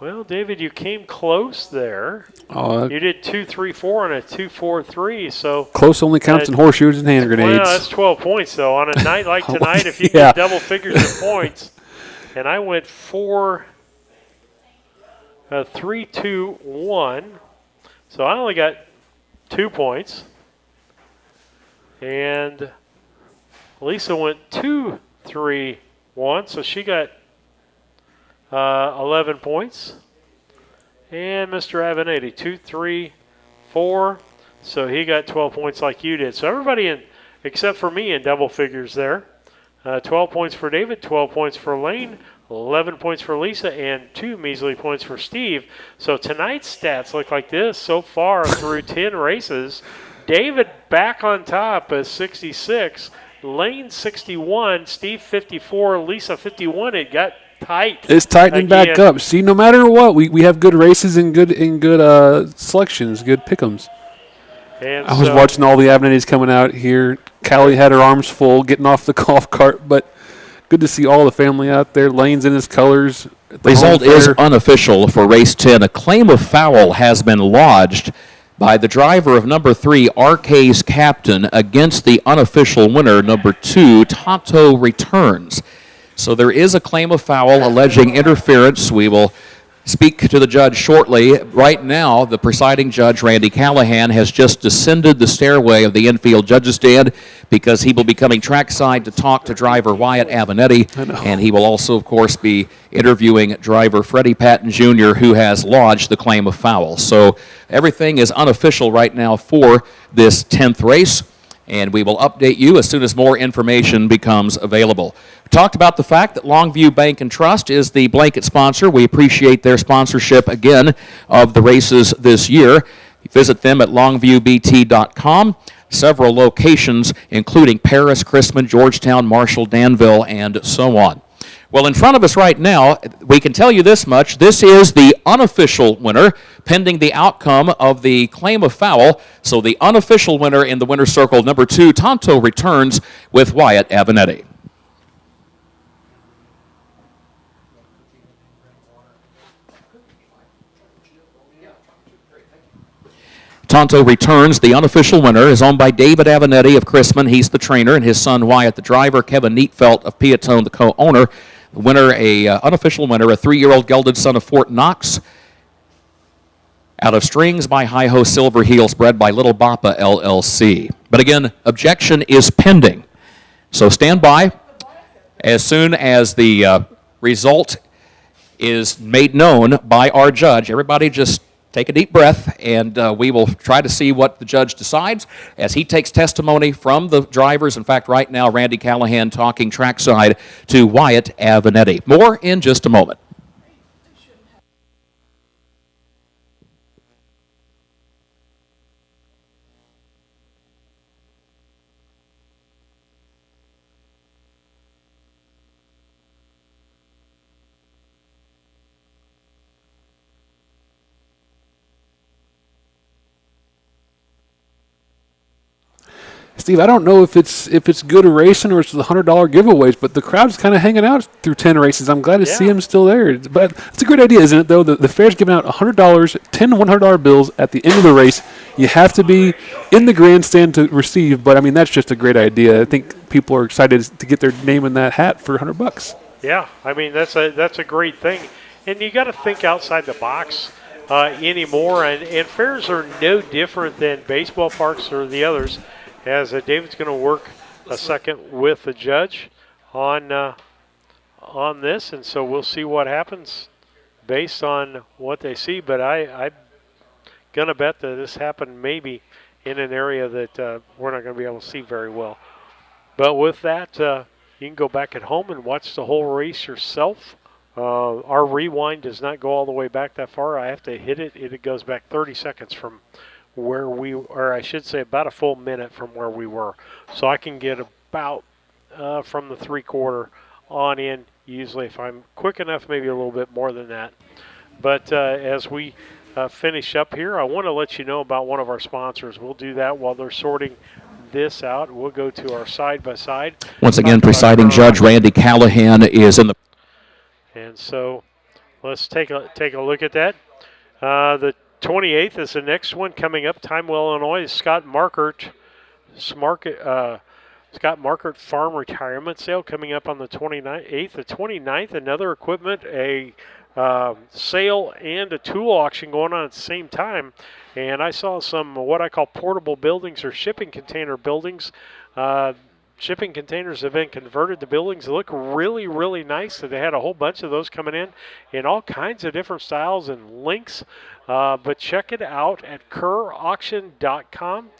Well, David, you came close there. You did 2.34 and a 2.43, so close only counts in horseshoes and hand grenades. Well, that's 12 points, though. On a night like tonight, if you get double figures of points, and I went 3, 2, 1, so I only got 2 points, and Lisa went 2, 3, 1, so she got 11 points. And Mr. Avenatti, 2, 3, 4. So he got 12 points like you did. So everybody, except for me, in double figures there. 12 points for David, 12 points for Lane, 11 points for Lisa, and 2 measly points for Steve. So tonight's stats look like this so far through 10 races. David back on top is 66. Lane 61, Steve 54, Lisa 51. It got tight. It's tightening back up. See, no matter what, we have good races and good selections, good pick'ems. I was watching all the Avenattis coming out here. Callie had her arms full, getting off the golf cart, but good to see all the family out there. Lane's in his colors. Result is unofficial for race 10. A claim of foul has been lodged by the driver of number 3, RK's Captain, against the unofficial winner, number 2, Tonto Returns. So there is a claim of foul alleging interference. We will speak to the judge shortly. Right now, the presiding judge, Randy Callahan, has just descended the stairway of the infield judge's stand because he will be coming trackside to talk to driver Wyatt Avenatti, and he will also, of course, be interviewing driver Freddie Patton Jr., who has lodged the claim of foul. So everything is unofficial right now for this 10th race, and we will update you as soon as more information becomes available. We talked about the fact that Longview Bank and Trust is the blanket sponsor. We appreciate their sponsorship, again, of the races this year. Visit them at longviewbt.com. Several locations, including Paris, Chrisman, Georgetown, Marshall, Danville, and so on. Well, in front of us right now, we can tell you this much. This is the unofficial winner, pending the outcome of the claim of foul. So the unofficial winner in the winner's circle, number 2, Tonto Returns with Wyatt Avenatti. Tonto Returns, the unofficial winner, is owned by David Avenatti of Chrisman. He's the trainer, and his son Wyatt, the driver. Kevin Neatfelt of Piatone, the co-owner. The winner, unofficial winner, a 3-year-old gelded son of Fort Knox. Out of Strings by Hi-Ho Silver Heels, bred by Little Bappa LLC. But again, objection is pending. So stand by. As soon as the result is made known by our judge. Everybody just take a deep breath, and we will try to see what the judge decides as he takes testimony from the drivers. In fact, right now, Randy Callahan talking trackside to Wyatt Avenetti. More in just a moment. Steve, I don't know if it's good racing or it's the $100 giveaways, but the crowd's kind of hanging out through 10 races. I'm glad to see him still there. But it's a great idea, isn't it, though? The fair's giving out $100, 10 $100 bills at the end of the race. You have to be in the grandstand to receive, but, I mean, that's just a great idea. I think people are excited to get their name in that hat for $100. Yeah, I mean, that's a great thing. And you got to think outside the box anymore, and fairs are no different than baseball parks or the others. As David's going to work a second with the judge on this, and so we'll see what happens based on what they see. But I'm going to bet that this happened maybe in an area that we're not going to be able to see very well. But with that, you can go back at home and watch the whole race yourself. Our rewind does not go all the way back that far. I have to hit it. It goes back 30 seconds from where we, or I should say about a full minute from where we were. So I can get about from the 3/4 on in, usually if I'm quick enough, maybe a little bit more than that. But as we finish up here, I want to let you know about one of our sponsors. We'll do that while they're sorting this out. We'll go to our side-by-side. Once again, presiding judge Randy Callahan is in the... And so let's take a look at that. The 28th is the next one coming up. Timewell, Illinois. Scott Markert Farm Retirement Sale coming up on the 29th. The 29th, another equipment, a sale and a tool auction going on at the same time. And I saw some what I call portable buildings or shipping container buildings. Shipping containers have been converted to buildings. They look really, really nice. So they had a whole bunch of those coming in all kinds of different styles and links. But check it out at kerrauction.com.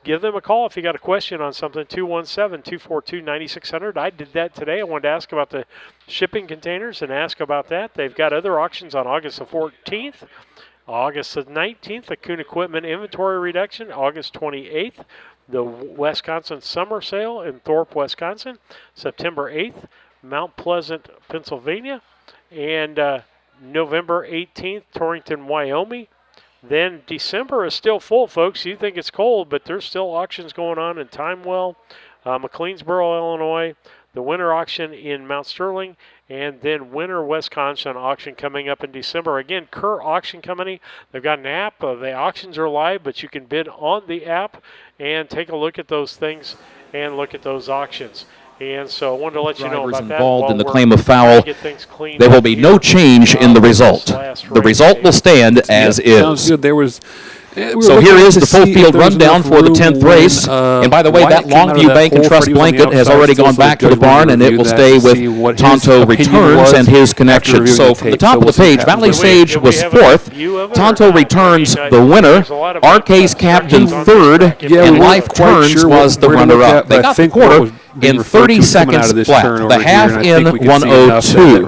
Give them a call if you got a question on something, 217-242-9600. I did that today. I wanted to ask about the shipping containers and ask about that. They've got other auctions on August the 14th, August the 19th, the Kuhn Equipment Inventory Reduction, August 28th, the Wisconsin Summer Sale in Thorpe, Wisconsin, September 8th, Mount Pleasant, Pennsylvania, and November 18th, Torrington, Wyoming. Then December is still full, folks. You think it's cold, but there's still auctions going on in Timewell, McLeansboro, Illinois, the winter auction in Mount Sterling, and then winter Wisconsin auction coming up in December. Again, Kerr Auction Company, they've got an app. The auctions are live, but you can bid on the app and take a look at those things and look at those auctions. And so I wanted to let you know about that. Involved in the claim of foul, there will be no change in the result. The result will stand as is. Sounds good. There was... So here is the full field rundown for the 10th race. And by the way, that Longview Bank and Trust blanket has already gone back to the barn, and it will stay with Tonto Returns and his connection. So from the top of the page, Valley Sage was 4th. Tonto Returns the winner. Arcase Captain 3rd. And Life Turns was the runner-up. They got the quarter in 30 seconds flat. The half in 102.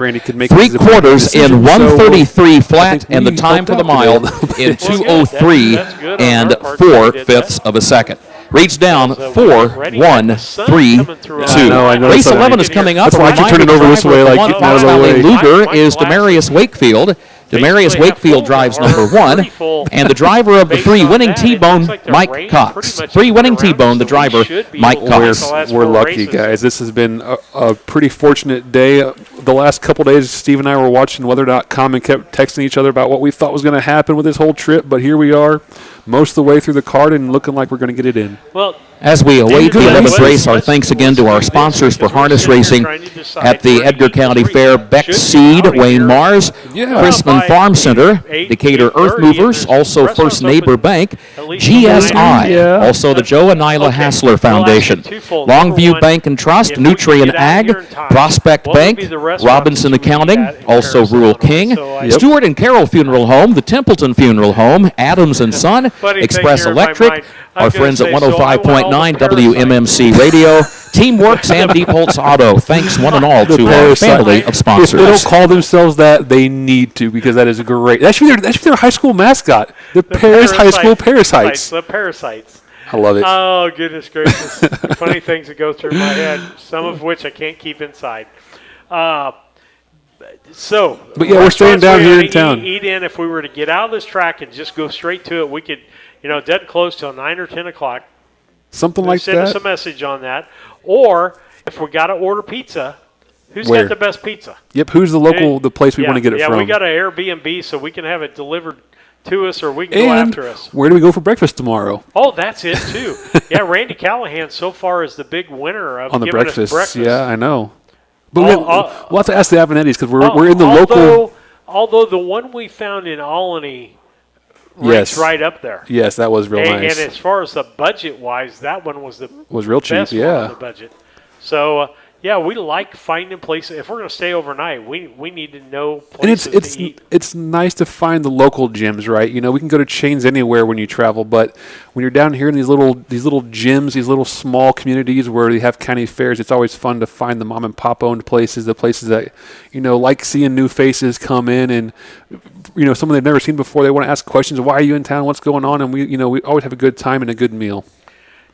3/4 in 133 flat, and the time for the mile in 2:03 and 4/5 of a second. Reads down 4, 1, 3, 2. Race 11 is coming up. That's why I keep turning over this way, like getting out of the way. Luger is Demarius Wakefield. Demarius Wakefield drives number 1, and the driver of the 3 winning T-Bone, Mike Cox. 3 winning T-Bone, the driver, Mike Cox. We're lucky, guys. This has been a pretty fortunate day. The last couple days, Steve and I were watching weather.com and kept texting each other about what we thought was going to happen with this whole trip, but here we are, most of the way through the card and looking like we're going to get it in. Well, as we await the 11th race, our thanks again to our sponsors for harness racing at the Edgar County Fair, Beck Seed, Wayne Mars, Chrisman Farm Center, Decatur Earth Movers, also First Neighbor Bank, GSI, also the Joe and Nyla Hassler Foundation, Longview Bank and Trust, Nutrient Ag, Prospect Bank, Robinson Accounting, also Rural King, Stewart and Carroll Funeral Home, the Templeton Funeral Home, Adams and Son, Express Electric, our friends at 105.9 WMMC Radio, Teamwork, Sam Deepholtz Auto. Thanks one and all to our family of sponsors. If they don't call themselves that, they need to, because that is great. That should be their high school mascot. The Paris High School Parasites. The Parasites. I love it. Oh, goodness gracious. Funny things that go through my head, some of which I can't keep inside. But yeah, we're staying down here in town. Eat in. If we were to get out of this track and just go straight to it, we could, it doesn't close till 9 or 10 o'clock. Something like that. Send us a message on that. Or if we got to order pizza, who's got the best pizza? Yep, who's the place we want to get it from? Yeah, we got an Airbnb, so we can have it delivered to us, or we can go after us. Where do we go for breakfast tomorrow? Oh, that's it too. Yeah, Randy Callahan so far is the big winner of giving us breakfast. Yeah, I know. But we'll have to ask the Avenettis, because we're in the local. Although the one we found in Albany ranks right up there. Yes, that was real nice. And as far as the budget wise, that one was real cheap. Best one on the budget. So. Yeah, we like finding places. If we're going to stay overnight, we need to know places to eat. It's nice to find the local gyms, right? We can go to chains anywhere when you travel, but when you're down here in these little gyms, these little small communities where they have county fairs, it's always fun to find the mom and pop owned places, the places that like seeing new faces come in and someone they've never seen before. They want to ask questions. Why are you in town? What's going on? And we always have a good time and a good meal.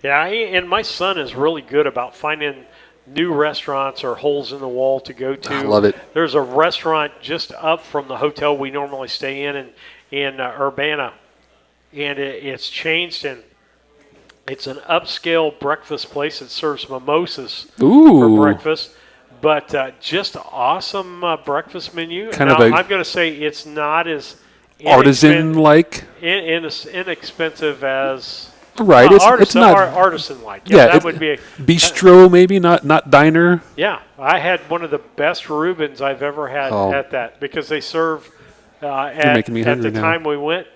Yeah, and my son is really good about finding new restaurants or holes in the wall to go to. I love it. There's a restaurant just up from the hotel we normally stay in Urbana, and it's changed, and it's an upscale breakfast place that serves mimosas for breakfast. But just awesome breakfast menu. I'm going to say it's not as artisan-like, inexpensive as. Right, it's not artisan-like. Yeah, that would be a bistro, maybe not diner. Yeah, I had one of the best Reubens I've ever had at that, because they serve at the time we went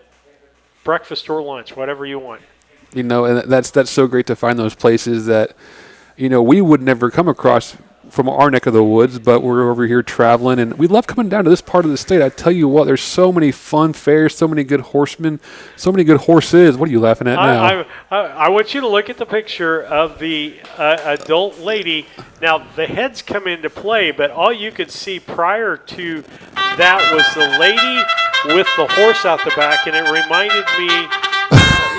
breakfast or lunch, whatever you want. And that's so great to find those places that we would never come across from our neck of the woods, but we're over here traveling, and we love coming down to this part of the state. I tell you what, there's so many fun fairs, so many good horsemen, so many good horses. What are you laughing at now? I want you to look at the picture of the adult lady. Now, the heads come into play, but all you could see prior to that was the lady with the horse out the back, and it reminded me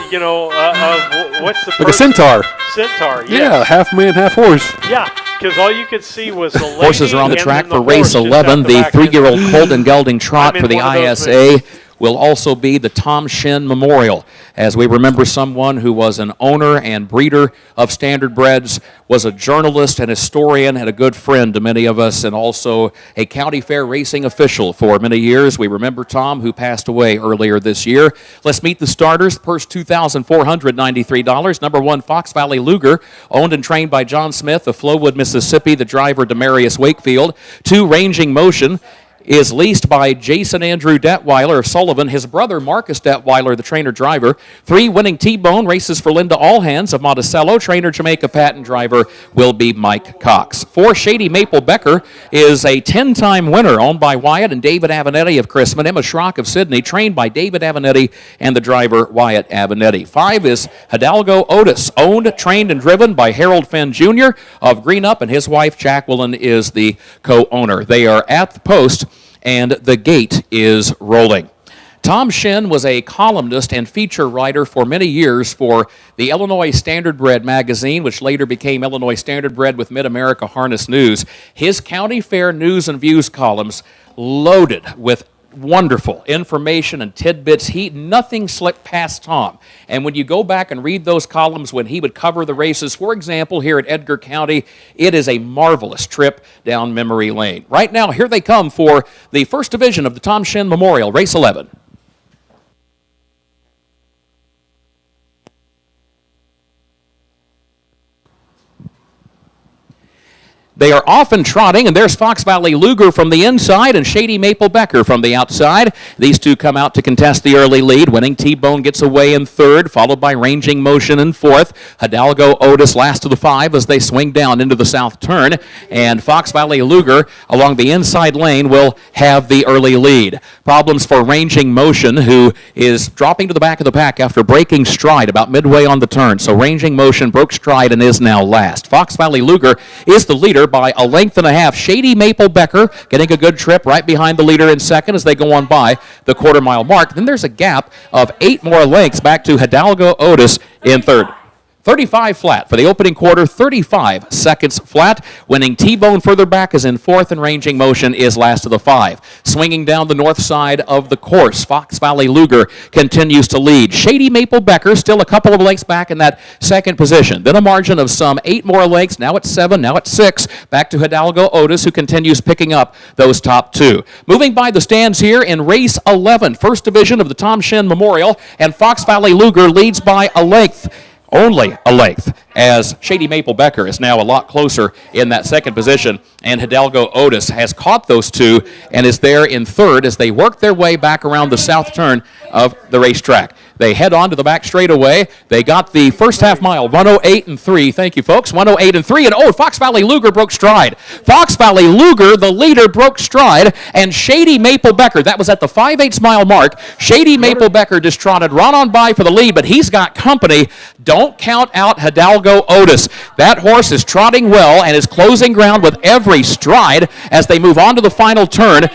of what's the like a centaur. Centaur, yes. Yeah, half man, half horse. Yeah, because all you could see was the lady. Horses are on the track for race 11. The 3-year-old colt and gelding trot for the ISA will also be the Tom Shin Memorial, as we remember someone who was an owner and breeder of standardbreds, was a journalist and historian and a good friend to many of us, and also a county fair racing official for many years. We remember Tom, who passed away earlier this year. Let's meet the starters. Purse $2,493. Number 1, Fox Valley Luger, owned and trained by John Smith of Flowood, Mississippi, the driver Demarius Wakefield. 2, Ranging Motion, is leased by Jason Andrew Detweiler of Sullivan, his brother Marcus Detweiler, the trainer-driver. 3, Winning T-Bone, races for Linda Allhands of Monticello. Trainer Jamaica Patton, driver will be Mike Cox. 4, Shady Maple Becker is a 10-time winner, owned by Wyatt and David Avenatti of Chrisman. Emma Schrock of Sydney, trained by David Avenatti and the driver Wyatt Avenatti. 5 is Hidalgo Otis, owned, trained, and driven by Harold Fenn Jr. of Greenup, and his wife Jacqueline is the co-owner. They are at the post, and the gate is rolling. Tom Shin was a columnist and feature writer for many years for the Illinois Standardbred magazine, which later became Illinois Standardbred with Mid-America Harness News. His county fair news and views columns loaded with wonderful information and tidbits. Nothing slipped past Tom. And when you go back and read those columns when he would cover the races, for example, here at Edgar County, it is a marvelous trip down memory lane. Right now, here they come for the first division of the Tom Shin Memorial, Race 11. They are often trotting, and there's Fox Valley Luger from the inside and Shady Maple Becker from the outside. These two come out to contest the early lead. Winning T-Bone gets away in third, followed by Ranging Motion in fourth. Hidalgo Otis last of the five as they swing down into the south turn. And Fox Valley Luger along the inside lane will have the early lead. Problems for Ranging Motion, who is dropping to the back of the pack after breaking stride about midway on the turn. So Ranging Motion broke stride and is now last. Fox Valley Luger is the leader by a length and a half. Shady Maple Becker getting a good trip right behind the leader in second as they go on by the quarter-mile mark. Then there's a gap of 8 more lengths back to Hidalgo Otis in third. 35 flat for the opening quarter, 35 seconds flat. Winning T-Bone further back is in fourth, and Ranging Motion is last of the five. Swinging down the north side of the course, Fox Valley Luger continues to lead. Shady Maple Becker still a couple of lengths back in that second position. Then a margin of some 8 more lengths, now at 7, now at 6, back to Hidalgo Otis, who continues picking up those top two. Moving by the stands here in race 11, first division of the Tom Shin Memorial, and Fox Valley Luger leads by a length. Only a length, as Shady Maple Becker is now a lot closer in that second position, and Hidalgo Otis has caught those two and is there in third as they work their way back around the south turn of the racetrack. They head on to the back straightaway. They got the first half mile, 1:08.3. Thank you, folks. 1:08.3. And Fox Valley Luger broke stride. Fox Valley Luger, the leader, broke stride. And Shady Maple Becker, that was at the 5/8 mile mark. Shady Maple Becker just trotted right on by for the lead, but he's got company. Don't count out Hidalgo Otis. That horse is trotting well and is closing ground with every stride as they move on to the final turn.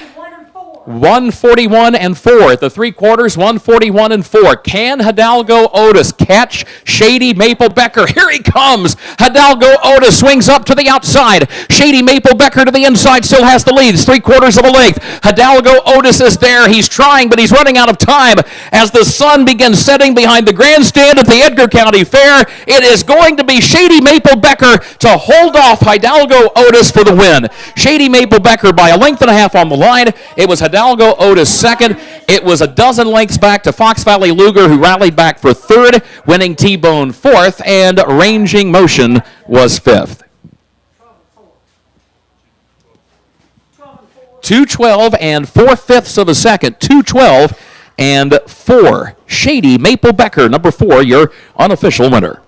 141 and 4 at the 3/4, 141 and 4. Can Hidalgo Otis catch Shady Maple Becker? Here he comes. Hidalgo Otis swings up to the outside. Shady Maple Becker to the inside still has the lead. It's 3/4 of a length. Hidalgo Otis is there. He's trying, but he's running out of time as the sun begins setting behind the grandstand at the Edgar County Fair. It is going to be Shady Maple Becker to hold off Hidalgo Otis for the win. Shady Maple Becker by a length and a half on the line. It was Hidalgo Otis second. It was a dozen lengths back to Fox Valley Luger, who rallied back for third, winning T-Bone fourth, and Ranging Motion was fifth. 2:12 and 4/5 of a second. 2:12 and 4. Shady Maple Becker, number 4, your unofficial winner.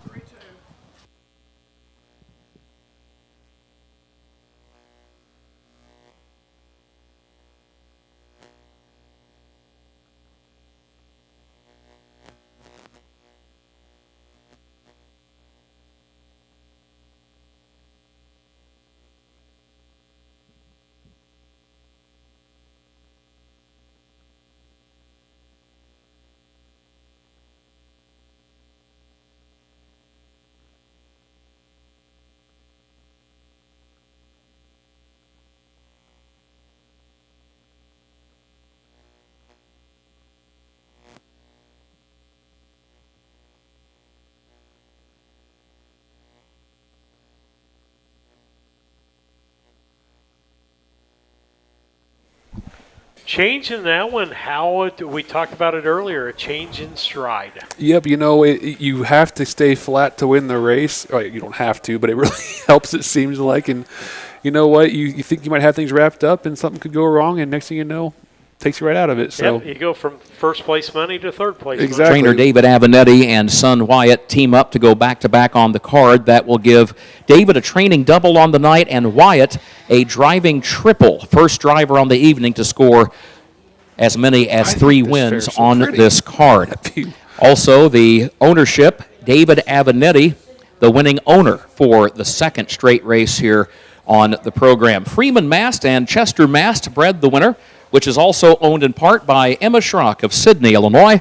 Change in that one, we talked about it earlier, a change in stride. Yep, you have to stay flat to win the race. Well, you don't have to, but it really helps, it seems like. And you know what? You think you might have things wrapped up and something could go wrong, and next thing you know, takes you right out of it. So yep, you go from first place money to third place exactly. money. Trainer David Avenatti and son Wyatt team up to go back-to-back on the card. That will give David a training double on the night and Wyatt a driving triple. First driver on the evening to score as many as 3 wins on this card. Also, the ownership, David Avenatti, the winning owner for the second straight race here on the program. Freeman Mast and Chester Mast bred the winner, which is also owned in part by Emma Schrock of Sydney, Illinois.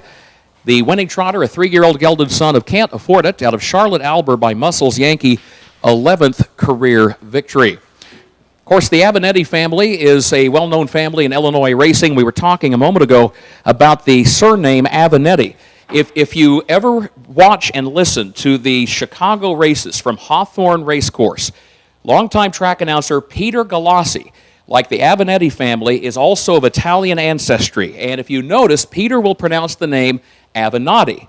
The winning trotter, a 3-year-old gelded son of Can't Afford It, out of Charlotte Alber by Muscles Yankee, 11th career victory. Of course, the Avenatti family is a well-known family in Illinois racing. We were talking a moment ago about the surname Avenatti. If you ever watch and listen to the Chicago races from Hawthorne Racecourse, longtime track announcer Peter Galassi, like the Avenatti family, is also of Italian ancestry. And if you notice, Peter will pronounce the name Avenatti.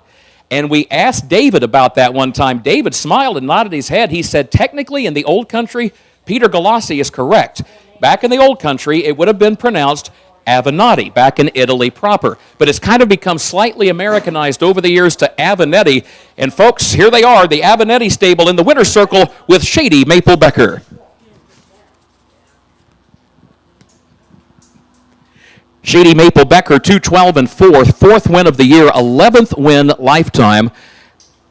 And we asked David about that one time. David smiled and nodded his head. He said, technically, in the old country, Peter Galassi is correct. Back in the old country, it would have been pronounced Avenatti, back in Italy proper. But it's kind of become slightly Americanized over the years to Avenetti. And folks, here they are, the Avenetti stable in the winner's circle with Shady Maple Becker. Shady Maple Becker, 212 and 4th, 4th win of the year, 11th win lifetime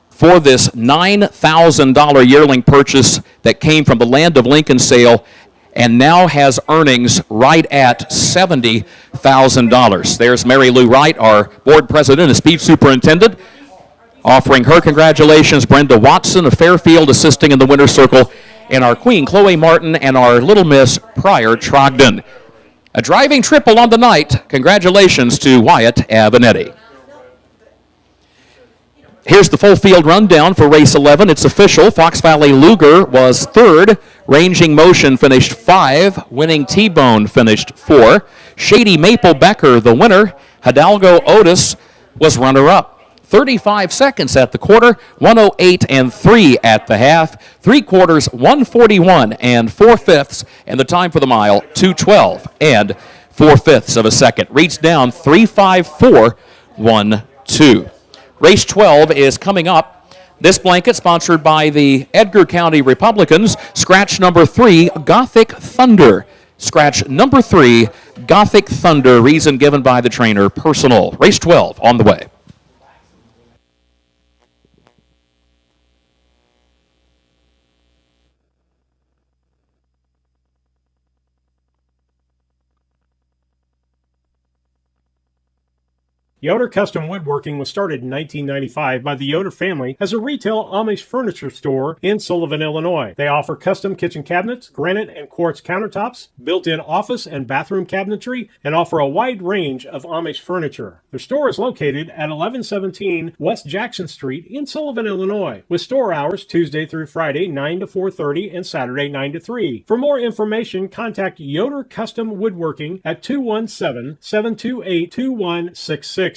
for this $9,000 yearling purchase that came from the Land of Lincoln sale and now has earnings right at $70,000. There's Mary Lou Wright, our board president and speed superintendent, offering her congratulations. Brenda Watson of Fairfield assisting in the winner's circle, and our queen, Chloe Martin, and our little miss, Pryor Trogdon. A driving triple on the night. Congratulations to Wyatt Avenetti. Here's the full field rundown for race 11. It's official. Fox Valley Luger was 3rd. Ranging Motion finished 5. Winning T-Bone finished 4. Shady Maple Becker, the winner. Hidalgo Otis was runner-up. 35 seconds at the quarter, 108 and 3 at the half, 3/4, 141 and 4/5, and the time for the mile, 2:12 and 4/5 of a second. Reads down 3:54.12. Race 12 is coming up. This blanket sponsored by the Edgar County Republicans. Scratch number 3, Gothic Thunder. Scratch number 3, Gothic Thunder. Reason given by the trainer, personal. Race 12 on the way. Yoder Custom Woodworking was started in 1995 by the Yoder family as a retail Amish furniture store in Sullivan, Illinois. They offer custom kitchen cabinets, granite and quartz countertops, built-in office and bathroom cabinetry, and offer a wide range of Amish furniture. Their store is located at 1117 West Jackson Street in Sullivan, Illinois, with store hours Tuesday through Friday 9 to 4:30 and Saturday 9 to 3. For more information, contact Yoder Custom Woodworking at 217-728-2166.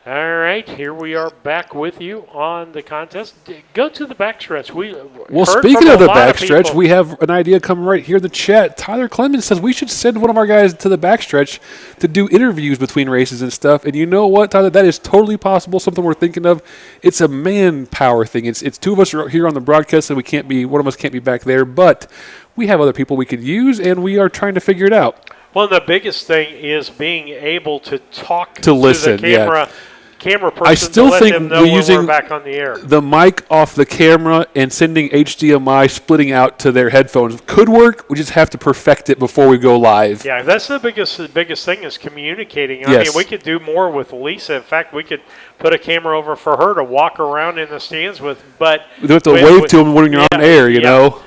All right, here we are back with you on the contest. Go to the backstretch. Well, speaking of the backstretch, we have an idea coming right here in the chat. Tyler Clemens says we should send one of our guys to the backstretch to do interviews between races and stuff. And you know what, Tyler? That is totally possible, something we're thinking of. It's a manpower thing. It's two of us are here on the broadcast, so one of us can't be back there. But we have other people we could use, and we are trying to figure it out. Well, the biggest thing is being able to talk to listen, the camera person. I still think them know we're using we're back on the air. The mic off the camera and sending HDMI splitting out to their headphones could work. We just have to perfect it before we go live. Yeah, that's the biggest thing is communicating. I Yes. mean, we could do more with Lisa. In fact, we could put a camera over for her to walk around in the stands with. But you have to wave to them when you're on air, you know.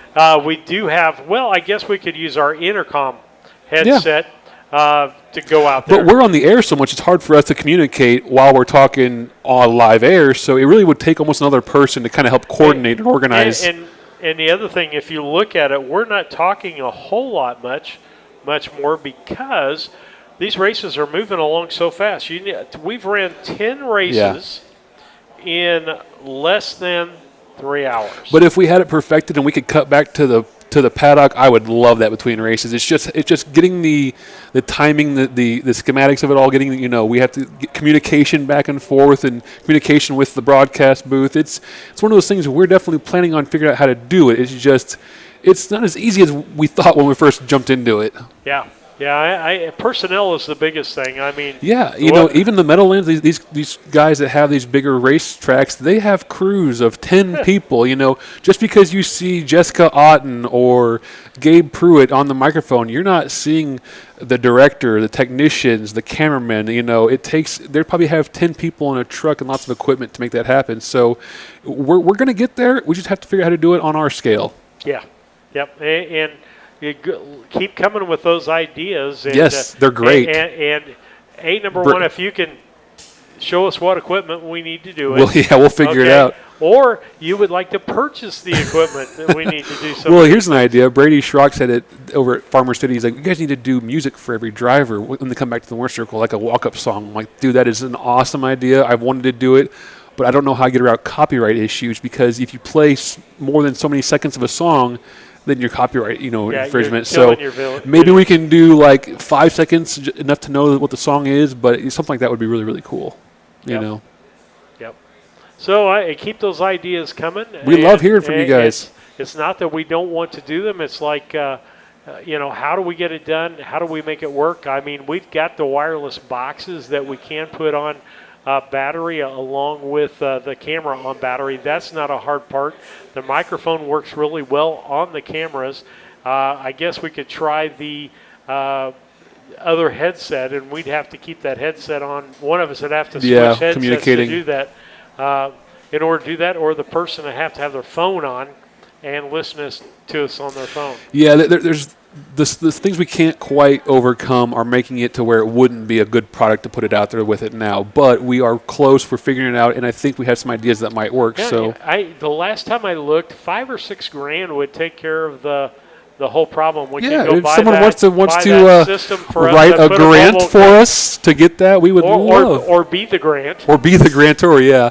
We do have. Well, I guess we could use our intercom headset. To go out there. But we're on the air so much, it's hard for us to communicate while we're talking on live air, so it really would take almost another person to kind of help coordinate and organize. And the other thing, if you look at it, we're not talking a whole lot much more because these races are moving along so fast. We've ran 10 races in less than 3 hours. But if we had it perfected and we could cut back to the paddock, I would love that between races. It's just getting the timing, the schematics of it all, we have to get communication back and forth and communication with the broadcast booth. It's one of those things we're definitely planning on figuring out how to do it. It's not as easy as we thought when we first jumped into it. Yeah. Yeah, personnel is the biggest thing. I mean, even the Meadowlands, these guys that have these bigger race tracks, they have crews of 10 people. Just because you see Jessica Otten or Gabe Pruitt on the microphone, you're not seeing the director, the technicians, the cameraman. They probably have 10 people in a truck and lots of equipment to make that happen. So we're going to get there. We just have to figure out how to do it on our scale. Yeah. Yep. And you keep coming with those ideas. And, yes, they're great. And number one, if you can show us what equipment we need to do it. Well, yeah, we'll figure it out. Or you would like to purchase the equipment that we need to do something. Well, here's an idea. Brady Schrock said it over at Farmer City. He's like, you guys need to do music for every driver when they come back to the winter circle, like a walk-up song. I'm like, dude, that is an awesome idea. I've wanted to do it, but I don't know how to get around copyright issues, because if you play more than so many seconds of a song, then your copyright, infringement. So maybe we can do like 5 seconds, enough to know what the song is, but something like that would be really, really cool. You know. Yep. So I keep those ideas coming. We love hearing from you guys. It's not that we don't want to do them. It's like, how do we get it done? How do we make it work? I mean, we've got the wireless boxes that we can put on battery along with the camera on battery. That's not a hard part. The microphone works really well on the cameras. I guess we could try the other headset, and we'd have to keep that headset on. One of us would have to switch headsets to do that. In order to do that, or the person would have to have their phone on and listen to us on their phone. Yeah, there's the things we can't quite overcome are making it to where it wouldn't be a good product to put it out there with it now. But we are close. We're figuring it out, and I think we have some ideas that might work. Yeah, so the last time I looked, $5 or $6 grand would take care of the whole problem. We yeah, can go if buy someone that, wants to write a grant for us to get that, we would love. Or be the grant. Or be the grantor, yeah.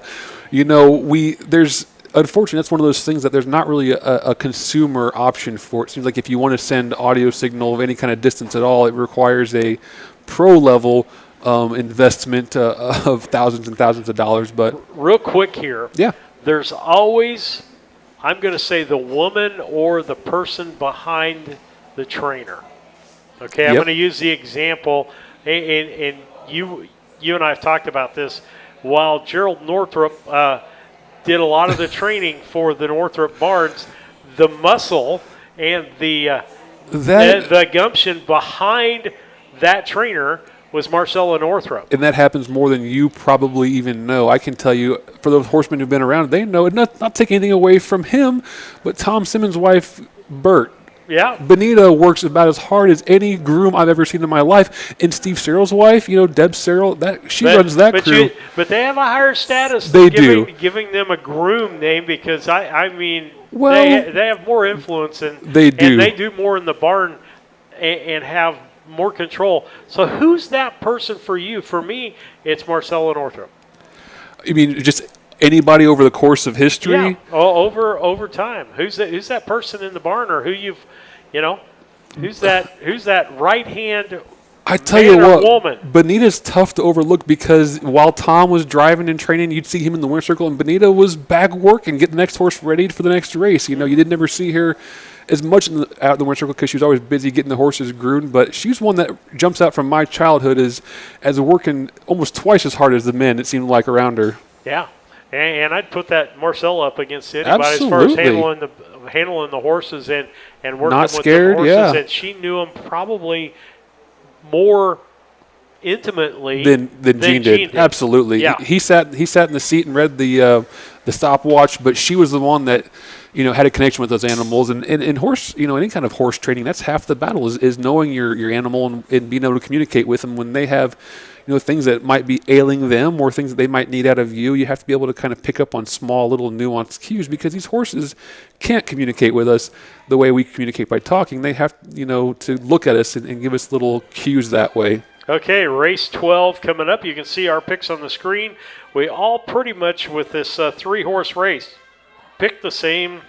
There's unfortunately, that's one of those things that there's not really a consumer option for. It seems like if you want to send audio signal of any kind of distance at all, it requires a pro-level investment of thousands and thousands of dollars. But real quick here, yeah, there's always, I'm going to say, the woman or the person behind the trainer. Okay, I'm going to use the example, and you and I have talked about this. While Gerald Northrup did a lot of the training for the Northrop Barns, the muscle and the gumption behind that trainer was Marcella Northrup. And that happens more than you probably even know. I can tell you, for those horsemen who've been around, they know it. Not taking anything away from him, but Tom Simmons' wife, Bert. Yeah. Benita works about as hard as any groom I've ever seen in my life. And Steve Searle's wife, Deb Searle, runs that crew. But they have a higher status than giving them a groom name, because, they have more influence and they do more in the barn and have more control. So who's that person for you? For me, it's Marcella Northrup. You mean just anybody over the course of history? Yeah, over time. Who's that person in the barn, or who's that right hand? I tell you what, Benita's tough to overlook, because while Tom was driving and training, you'd see him in the winter circle, and Benita was back working, getting the next horse ready for the next race. You didn't ever see her as much out in the winter circle because she was always busy getting the horses groomed. But she's one that jumps out from my childhood as working almost twice as hard as the men, it seemed like, around her. Yeah. And I'd put that Marcella up against anybody. Absolutely. As far as handling the horses and working Not with scared, the horses. yeah. And she knew them probably more intimately than Gene did. Absolutely. Yeah. He sat in the seat and read the stopwatch, but she was the one that had a connection with those animals. And horse, any kind of horse training, that's half the battle is knowing your animal and being able to communicate with them when they have things that might be ailing them or things that they might need out of you. You have to be able to kind of pick up on small little nuanced cues, because these horses can't communicate with us the way we communicate by talking. They have to look at us and give us little cues that way. Okay, race 12 coming up. You can see our picks on the screen. We all pretty much, with this 3-horse race, picked the same,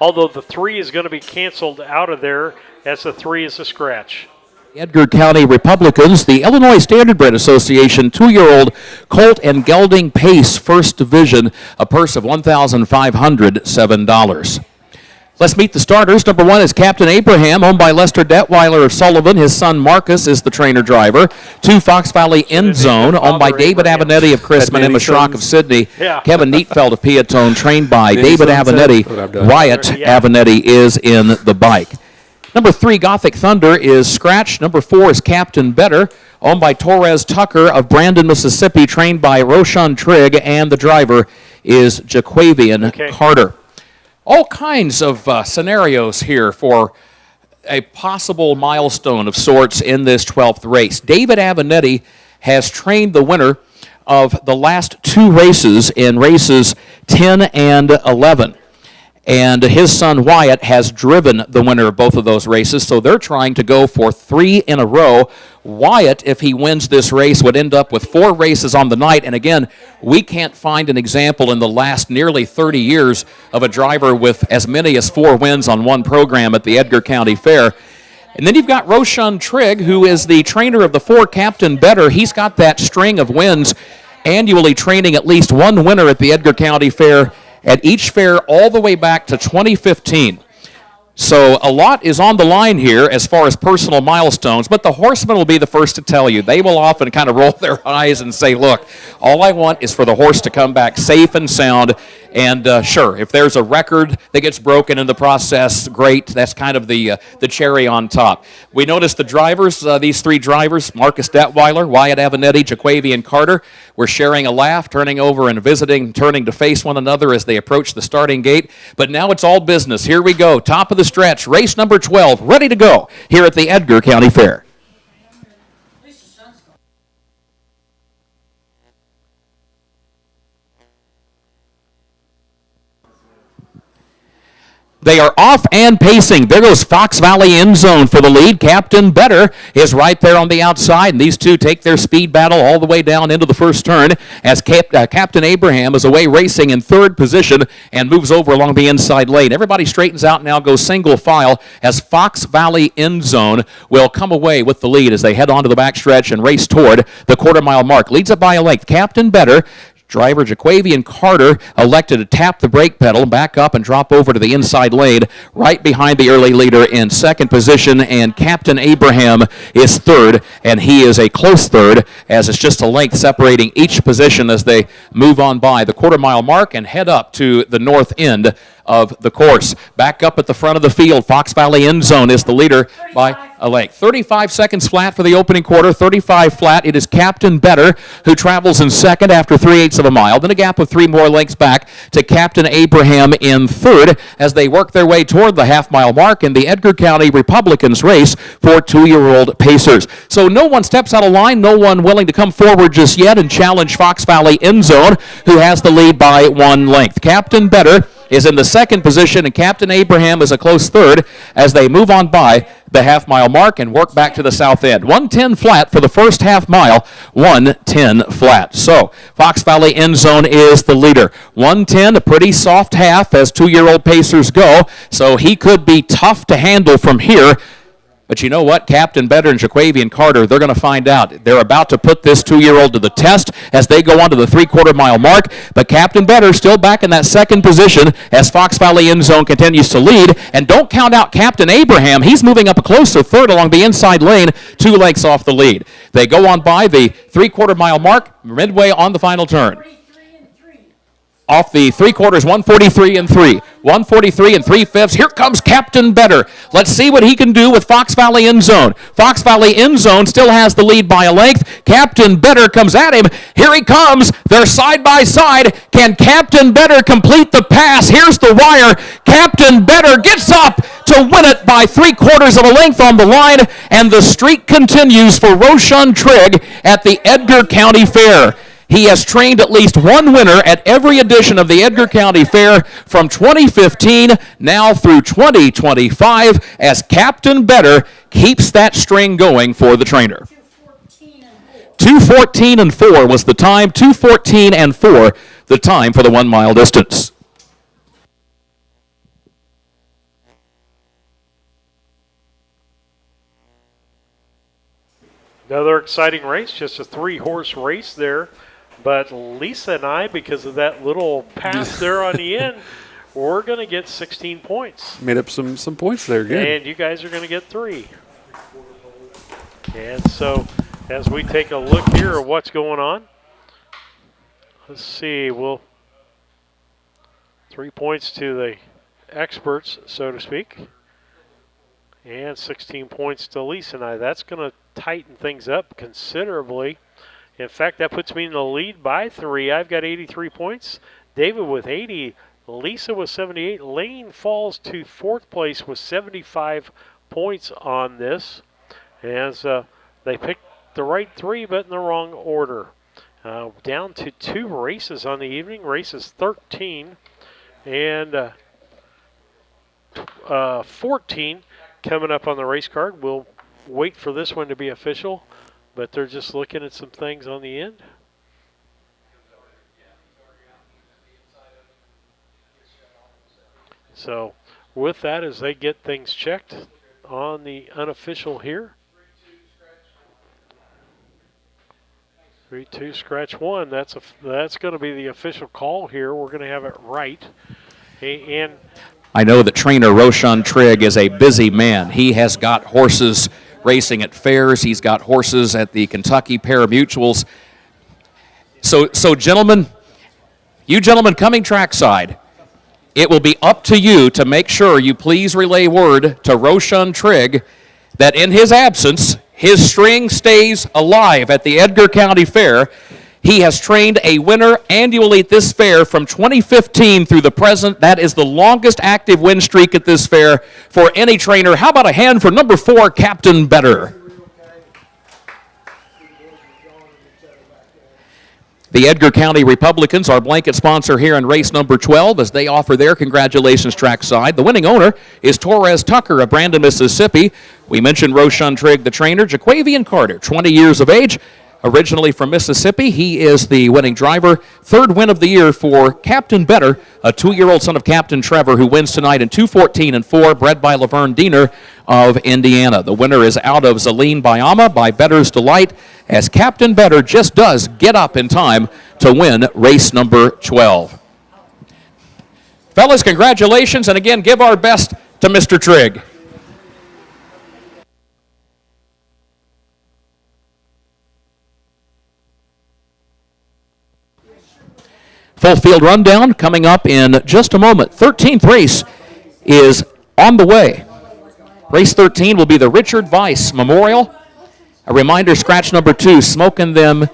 although the 3 is going to be canceled out of there, as the 3 is a scratch. Edgar County Republicans, the Illinois Standardbred Association 2-year-old Colt and Gelding Pace First Division, a purse of $1,507. Let's meet the starters. Number 1 is Captain Abraham, owned by Lester Detweiler of Sullivan. His son Marcus is the trainer driver. 2 Fox Valley End Zone, owned by David Avenatti of Chrisman, Emma Schrock of Sydney. Yeah. Kevin Neatfeld of Piatone, trained by David Avenatti. Wyatt Avenatti is in the bike. Number 3, Gothic Thunder, is scratch. Number 4 is Captain Better, owned by Torres Tucker of Brandon, Mississippi, trained by Roshan Trigg, and the driver is Jaquavian Carter. All kinds of scenarios here for a possible milestone of sorts in this 12th race. David Avenatti has trained the winner of the last 2 races in races 10 and 11. And his son Wyatt has driven the winner of both of those races, so they're trying to go for 3 in a row. Wyatt, if he wins this race, would end up with 4 races on the night. And again, we can't find an example in the last nearly 30 years of a driver with as many as 4 wins on one program at the Edgar County Fair. And then you've got Roshan Trigg, who is the trainer of the 4 Captain Better. He's got that string of wins, annually training at least one winner at the Edgar County Fair at each fair all the way back to 2015. So a lot is on the line here as far as personal milestones, but the horsemen will be the first to tell you. They will often kind of roll their eyes and say, look, all I want is for the horse to come back safe and sound. And sure, if there's a record that gets broken in the process, great. That's kind of the cherry on top. We noticed the drivers, these 3 drivers, Marcus Detweiler, Wyatt Avenatti, Jaquavian Carter, were sharing a laugh, turning over and visiting, turning to face one another as they approached the starting gate. But now it's all business. Here we go, top of the stretch, race number 12, ready to go here at the Edgar County Fair. They are off and pacing. There goes Fox Valley End Zone for the lead. Captain Better is right there on the outside, and these two take their speed battle all the way down into the first turn as Captain Abraham is away racing in 3rd position and moves over along the inside lane. Everybody straightens out now, goes single file as Fox Valley End Zone will come away with the lead as they head onto the backstretch and race toward the quarter-mile mark. Leads it by a length. Captain Better, driver Jaquavian Carter, elected to tap the brake pedal, back up and drop over to the inside lane, right behind the early leader in 2nd position, and Captain Abraham is 3rd, and he is a close 3rd, as it's just a length separating each position as they move on by the quarter-mile mark and head up to the north end of the course. Back up at the front of the field, Fox Valley End Zone is the leader by a length. 35 seconds flat for the opening quarter, 35 flat. It is Captain Better who travels in 2nd after 3/8 of a mile. Then a gap of 3 more lengths back to Captain Abraham in 3rd as they work their way toward the half-mile mark in the Edgar County Republicans race for 2-year-old pacers. So no one steps out of line, no one willing to come forward just yet and challenge Fox Valley End Zone, who has the lead by 1 length. Captain Better is in the 2nd position, and Captain Abraham is a close 3rd as they move on by the half-mile mark and work back to the south end. 1:10 flat for the first half mile, 1:10 flat. So Fox Valley End Zone is the leader. 1:10, a pretty soft half as 2-year-old pacers go, so he could be tough to handle from here. But you know what? Captain Better and Jaquavian Carter, they're going to find out. They're about to put this 2-year-old to the test as they go on to the 3/4 mile mark. But Captain Better still back in that 2nd position as Fox Valley End Zone continues to lead. And don't count out Captain Abraham. He's moving up a closer 3rd along the inside lane, 2 lengths off the lead. They go on by the 3/4 mile mark, midway on the final turn. Off the 3/4, 143 and 3. 143 and 3/5. Here comes Captain Better. Let's see what he can do with Fox Valley End Zone. Fox Valley End Zone still has the lead by a length. Captain Better comes at him. Here he comes. They're side by side. Can Captain Better complete the pass? Here's the wire. Captain Better gets up to win it by 3/4 of a length on the line, and the streak continues for Roshan Trigg at the Edgar County Fair. He has trained at least one winner at every edition of the Edgar County Fair from 2015 now through 2025 as Captain Better keeps that string going for the trainer. 2:14 and 4 was the time. 2:14 and 4 the time for the 1 mile distance. Another exciting race, just a 3-horse race there. But Lisa and I, because of that little pass there on the end, we're going to get 16 points. Made up some points there, good. And you guys are going to get 3. And so as we take a look here at what's going on, let's see, 3 points to the experts, so to speak, and 16 points to Lisa and I. That's going to tighten things up considerably. In fact, that puts me in the lead by 3. I've got 83 points. David with 80. Lisa with 78. Lane falls to 4th place with 75 points on this. As they picked the right 3, but in the wrong order. Down to 2 races on the evening, races 13 and 14 coming up on the race card. We'll wait for this one to be official, but they're just looking at some things on the end. So with that, as they get things checked on the unofficial here. 3-2 scratch 1. That's going to be the official call here. We're going to have it right. And I know that trainer Roshan Trigg is a busy man. He has got horses racing at fairs. He's got horses at the Kentucky Paramutuals. So gentlemen, you gentlemen coming trackside, it will be up to you to make sure you please relay word to Roshan Trigg that in his absence, his string stays alive at the Edgar County Fair. He has trained a winner annually at this fair from 2015 through the present. That is the longest active win streak at this fair for any trainer. How about a hand for number 4, Captain Better? The Edgar County Republicans are blanket sponsor here in race number 12 as they offer their congratulations trackside. The winning owner is Torres Tucker of Brandon, Mississippi. We mentioned Roshan Trigg, the trainer. Jaquavian Carter, 20 years of age, originally from Mississippi. He is the winning driver. 3rd win of the year for Captain Better, a 2-year-old son of Captain Trevor, who wins tonight in 2:14 and 4, bred by Laverne Diener of Indiana. The winner is out of Zaleen Bayama by Better's Delight, as Captain Better just does get up in time to win race number 12. Fellas, congratulations, and again, give our best to Mr. Trigg. Full field rundown coming up in just a moment. 13th race is on the way. Race 13 will be the Richard Weiss Memorial. A reminder, scratch number 2, Smoking Them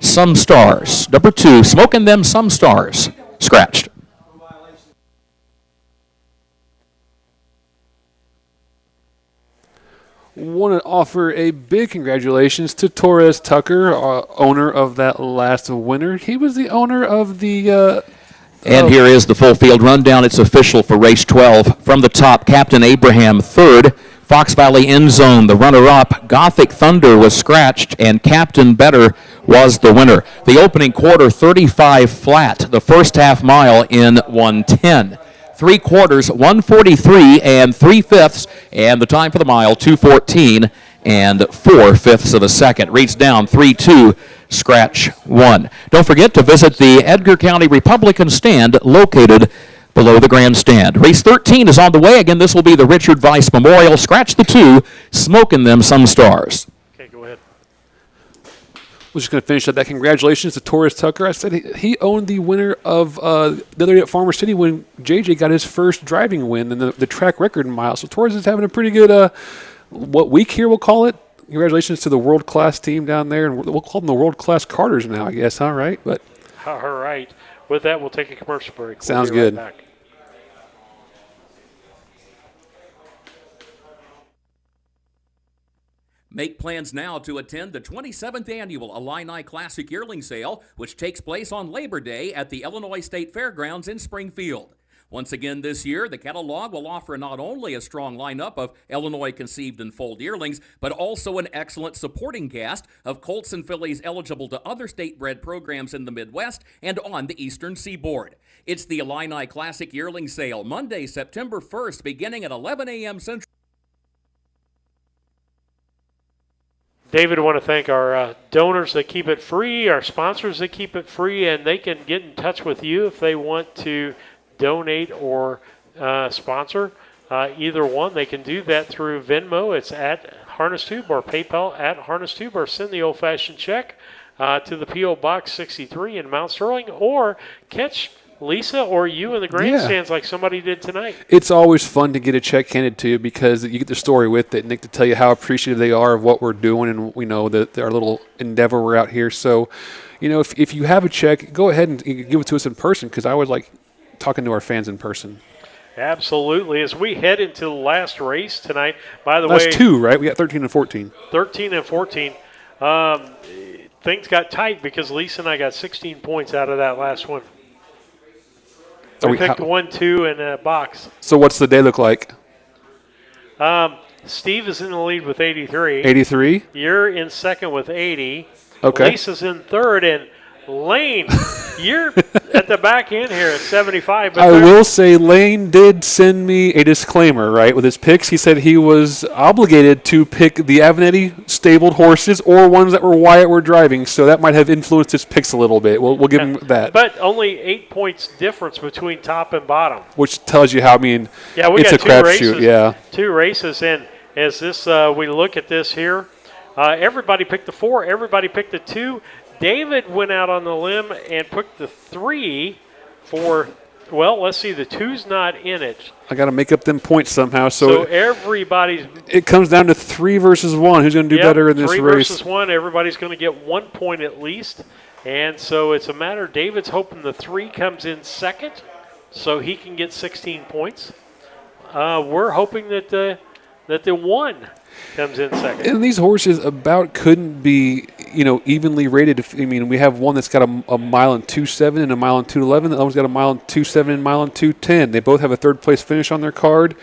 Some Stars. Number 2, Smoking Them Some Stars, scratched. Want to offer a big congratulations to Torres Tucker, owner of that last winner. He was the owner of the... and here is the full field rundown. It's official for race 12. From the top, Captain Abraham, 3rd. Fox Valley End Zone, the runner-up. Gothic Thunder was scratched, and Captain Better was the winner. The opening quarter, 35 flat. The first half mile in 1:10. 3 quarters, 1:43 and 3/5, and the time for the mile, 2:14 and 4/5 of a second. Reads down 3-2, scratch 1. Don't forget to visit the Edgar County Republican stand located below the grandstand. Race 13 is on the way. Again, this will be the Richard Weiss Memorial. Scratch the 2, Smoking Them Some Stars. Okay, go ahead. We're just going to finish up that. Congratulations to Torres Tucker. I said he owned the winner of the other day at Farmer City when JJ got his first driving win in the track record mile. So Torres is having a pretty good, what week here we'll call it. Congratulations to the world-class team down there. And we'll call them the world-class Carters now, I guess, huh? Right? But all right. With that, we'll take a commercial break. Sounds we'll be good. Right back. Make plans now to attend the 27th Annual Illini Classic Yearling Sale, which takes place on Labor Day at the Illinois State Fairgrounds in Springfield. Once again this year, the catalog will offer not only a strong lineup of Illinois-conceived and foaled yearlings, but also an excellent supporting cast of colts and fillies eligible to other state-bred programs in the Midwest and on the Eastern Seaboard. It's the Illini Classic Yearling Sale, Monday, September 1st, beginning at 11 a.m. Central. David, I want to thank our donors that keep it free, our sponsors that keep it free, and they can get in touch with you if they want to donate or sponsor. Either one, they can do that through Venmo. It's at Harness Tube, or PayPal at Harness Tube, or send the old-fashioned check to the P.O. Box 63 in Mount Sterling, or catch Lisa or you in the grandstands like somebody did tonight. it's always fun to get a check handed to you because you get the story with it, Nick, to tell you how appreciative they are of what we're doing and, we know, that our little endeavor we're out here. So, if you have a check, go ahead and give it to us in person because I always like talking to our fans in person. Absolutely. As we head into the last race tonight, by the That's way, 2, right? We got 13 and 14. 13 and 14. Things got tight because Lisa and I got 16 points out of that last one. We picked 1, 2 in a box. So what's the day look like? Steve is in the lead with 83. 83? You're in second with 80. Okay. Lisa's in third, and Lane, you're at the back end here at 75. But I will say Lane did send me a disclaimer, right, with his picks. He said he was obligated to pick the Avenatti stabled horses or ones that Wyatt were driving, so that might have influenced his picks a little bit. We'll give him that. But only 8 points difference between top and bottom. Which tells you how, we got a crapshoot, yeah. 2 races, and as this we look at this here, everybody picked the 4, everybody picked the 2. David went out on the limb and picked the 3 for, well, let's see, the 2's not in it. I got to make up them points somehow. So everybody's... It comes down to 3 versus 1. Who's going to do better in this 3 race? 3 versus 1. Everybody's going to get 1 point at least. And so it's a matter, David's hoping the 3 comes in second so he can get 16 points. We're hoping that the 1 comes in second. And these horses about couldn't be, evenly rated. We have one that's got a mile and 2.7 and a mile and 2.11. The other one's got a mile and 2.7 and a mile and 2.10. They both have a third-place finish on their card.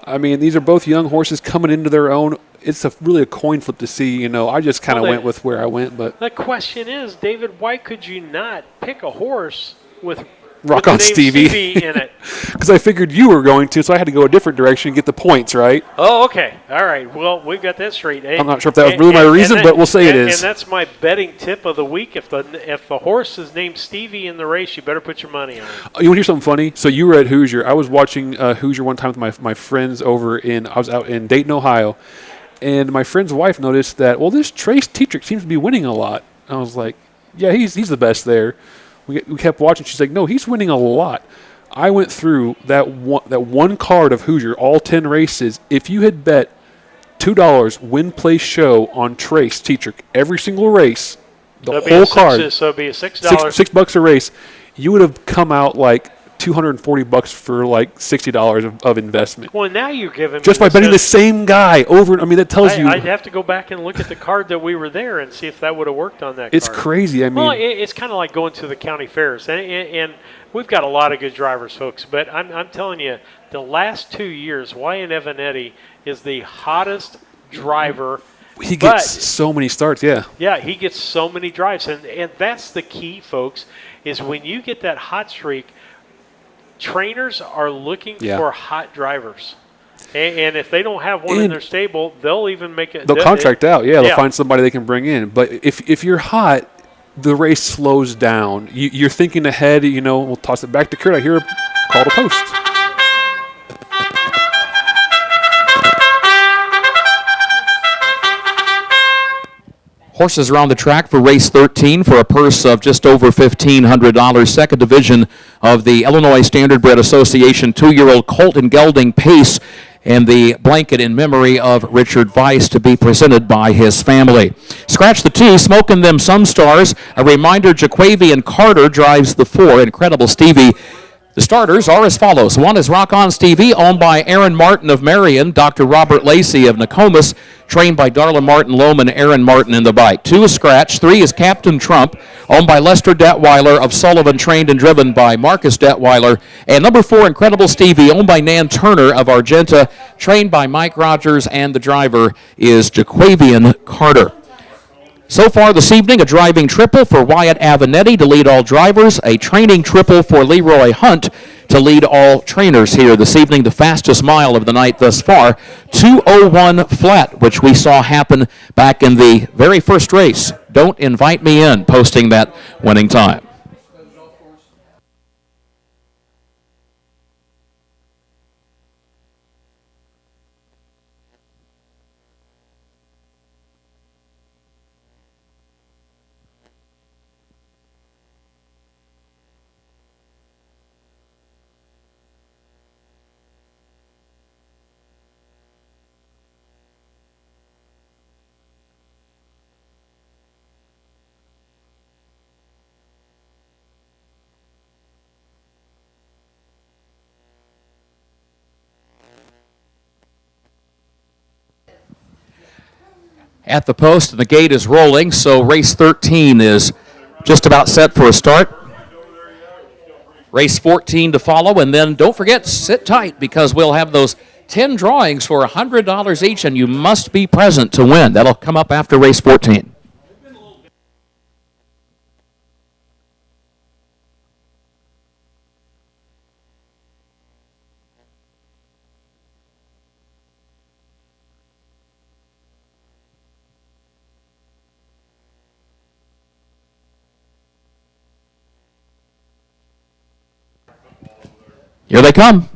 These are both young horses coming into their own. It's really a coin flip to see. I just kind of went with where I went. But the question is, David, why could you not pick a horse with Rock on Stevie in it? Because I figured you were going to, so I had to go a different direction and get the points, right? Oh, okay. All right. Well, we've got that straight. I'm not sure if that was really my reason, but we'll say it is. And that's my betting tip of the week. If the horse is named Stevie in the race, you better put your money on it. You want to hear something funny? So you were at Hoosier. I was watching Hoosier one time with my friends I was out in Dayton, Ohio, and my friend's wife noticed that, this Trace Tetrick seems to be winning a lot. I was like, yeah, he's the best there. We kept watching. She's like, no, he's winning a lot. I went through that one card of Hoosier, all 10 races. If you had bet $2 win, place, show on Trace Tetrick every single race, the whole card, so it'd be $6. $6 a race, you would have come out like $240 for like $60 of investment. Well, now you're giving me just by betting the same guy over. That tells you. I'd have to go back and look at the card that we were there and see if that would have worked on that. It's card. Crazy. It's kind of like going to the county fairs, and we've got a lot of good drivers, folks. But I'm telling you, the last 2 years, Wyatt Evanetti is the hottest driver. He gets so many starts. Yeah. Yeah, he gets so many drives, and that's the key, folks. Is when you get that hot streak. Trainers are looking for hot drivers. And if they don't have one in their stable, they'll even make it. They'll contract out. Yeah, they'll find somebody they can bring in. But if you're hot, the race slows down. You're thinking ahead. We'll toss it back to Kurt. I hear a call to post. Horses around the track for race 13 for a purse of just over $1,500. Second division of the Illinois Standardbred Association 2-year-old colt and gelding Pace, and the blanket in memory of Richard Weiss to be presented by his family. Scratch the 2, smoking them some stars. A reminder, Jaquavian Carter drives the 4, Incredible Stevie. The starters are as follows. 1 is Rock On Stevie, owned by Aaron Martin of Marion, Dr. Robert Lacey of Nokomis, trained by Darla Martin Loam and Aaron Martin in the bike. 2 is Scratch. 3 is Captain Trump, owned by Lester Detweiler of Sullivan, trained and driven by Marcus Detweiler. And number 4, Incredible Stevie, owned by Nan Turner of Argenta, trained by Mike Rogers, and the driver is Jaquavian Carter. So far this evening, a driving triple for Wyatt Evanetti to lead all drivers, a training triple for Leroy Hunt to lead all trainers here this evening. The fastest mile of the night thus far, 2:01 flat, which we saw happen back in the very first race. Don't invite me in, posting that winning time. at the post, and the gate is rolling, so race 13 is just about set for a start. Race 14 to follow, and then don't forget, sit tight, because we'll have those 10 drawings for $100 each, and you must be present to win. That'll come up after race 14. Here they come.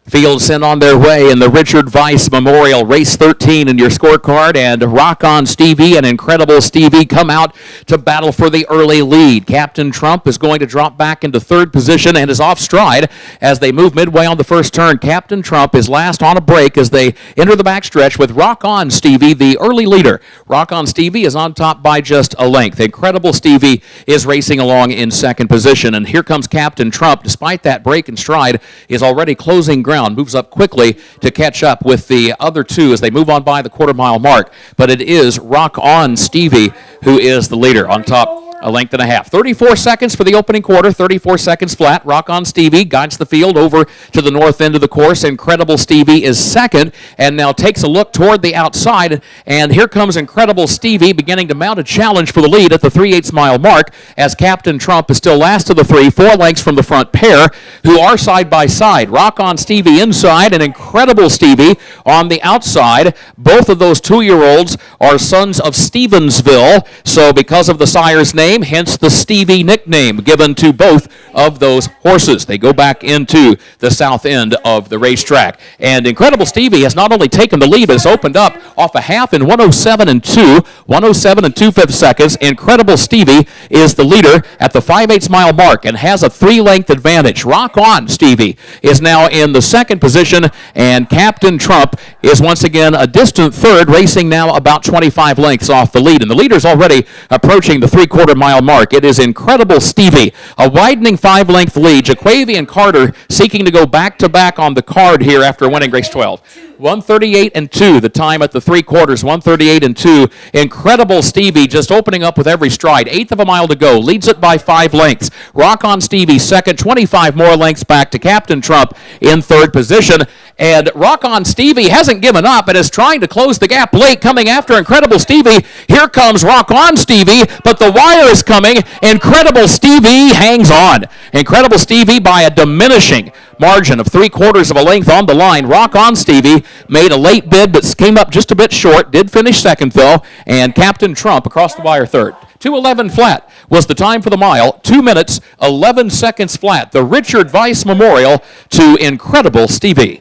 Fields sent on their way in the Richard Weiss Memorial Race 13 in your scorecard, and Rock On Stevie and Incredible Stevie come out to battle for the early lead. Captain Trump is going to drop back into third position and is off stride as they move midway on the first turn. Captain Trump is last on a break as they enter the backstretch with Rock On Stevie, the early leader. Rock On Stevie is on top by just a length. Incredible Stevie is racing along in second position, and here comes Captain Trump. Despite that break in stride, is already closing ground. Moves up quickly to catch up with the other two as they move on by the quarter-mile mark. But it is Rock On Stevie who is the leader on top. A length and a half. 34 seconds for the opening quarter, 34 seconds flat. Rock On Stevie guides the field over to the north end of the course. Incredible Stevie is second and now takes a look toward the outside. And here comes Incredible Stevie beginning to mount a challenge for the lead at the 3/8 mile mark as Captain Trump is still last of the three, 4 lengths from the front pair who are side by side. Rock On Stevie inside and Incredible Stevie on the outside. Both of those 2-year-olds are sons of Stevensville, so because of the sire's name, hence the Stevie nickname given to both of those horses. They go back into the south end of the racetrack. And Incredible Stevie has not only taken the lead, but has opened up off a half in 107 and 2, 107 and 2/5 seconds. Incredible Stevie is the leader at the 5/8 mile mark and has a 3-length advantage. Rock On Stevie is now in the second position, and Captain Trump is once again a distant third, racing now about 25 lengths off the lead. And the leader's already approaching the 3/4 mile mark. It is Incredible Stevie, a widening 5-length lead. Jaquavian Carter seeking to go back-to-back on the card here after winning race 12. 138 and 2, the time at the 3/4, 138 and 2. Incredible Stevie just opening up with every stride. 1/8 of a mile to go, leads it by 5 lengths. Rock On Stevie second, 25 more lengths back to Captain Trump in third position. And Rock On Stevie hasn't given up and is trying to close the gap late, coming after Incredible Stevie. Here comes Rock On Stevie, but the wire is coming. Incredible Stevie hangs on. Incredible Stevie by a diminishing margin of 3/4 of a length on the line. Rock On Stevie made a late bid, but came up just a bit short. Did finish second, though, and Captain Trump across the wire third. 2:11 flat was the time for the mile. 2 minutes, 11 seconds flat. The Richard Weiss Memorial to Incredible Stevie.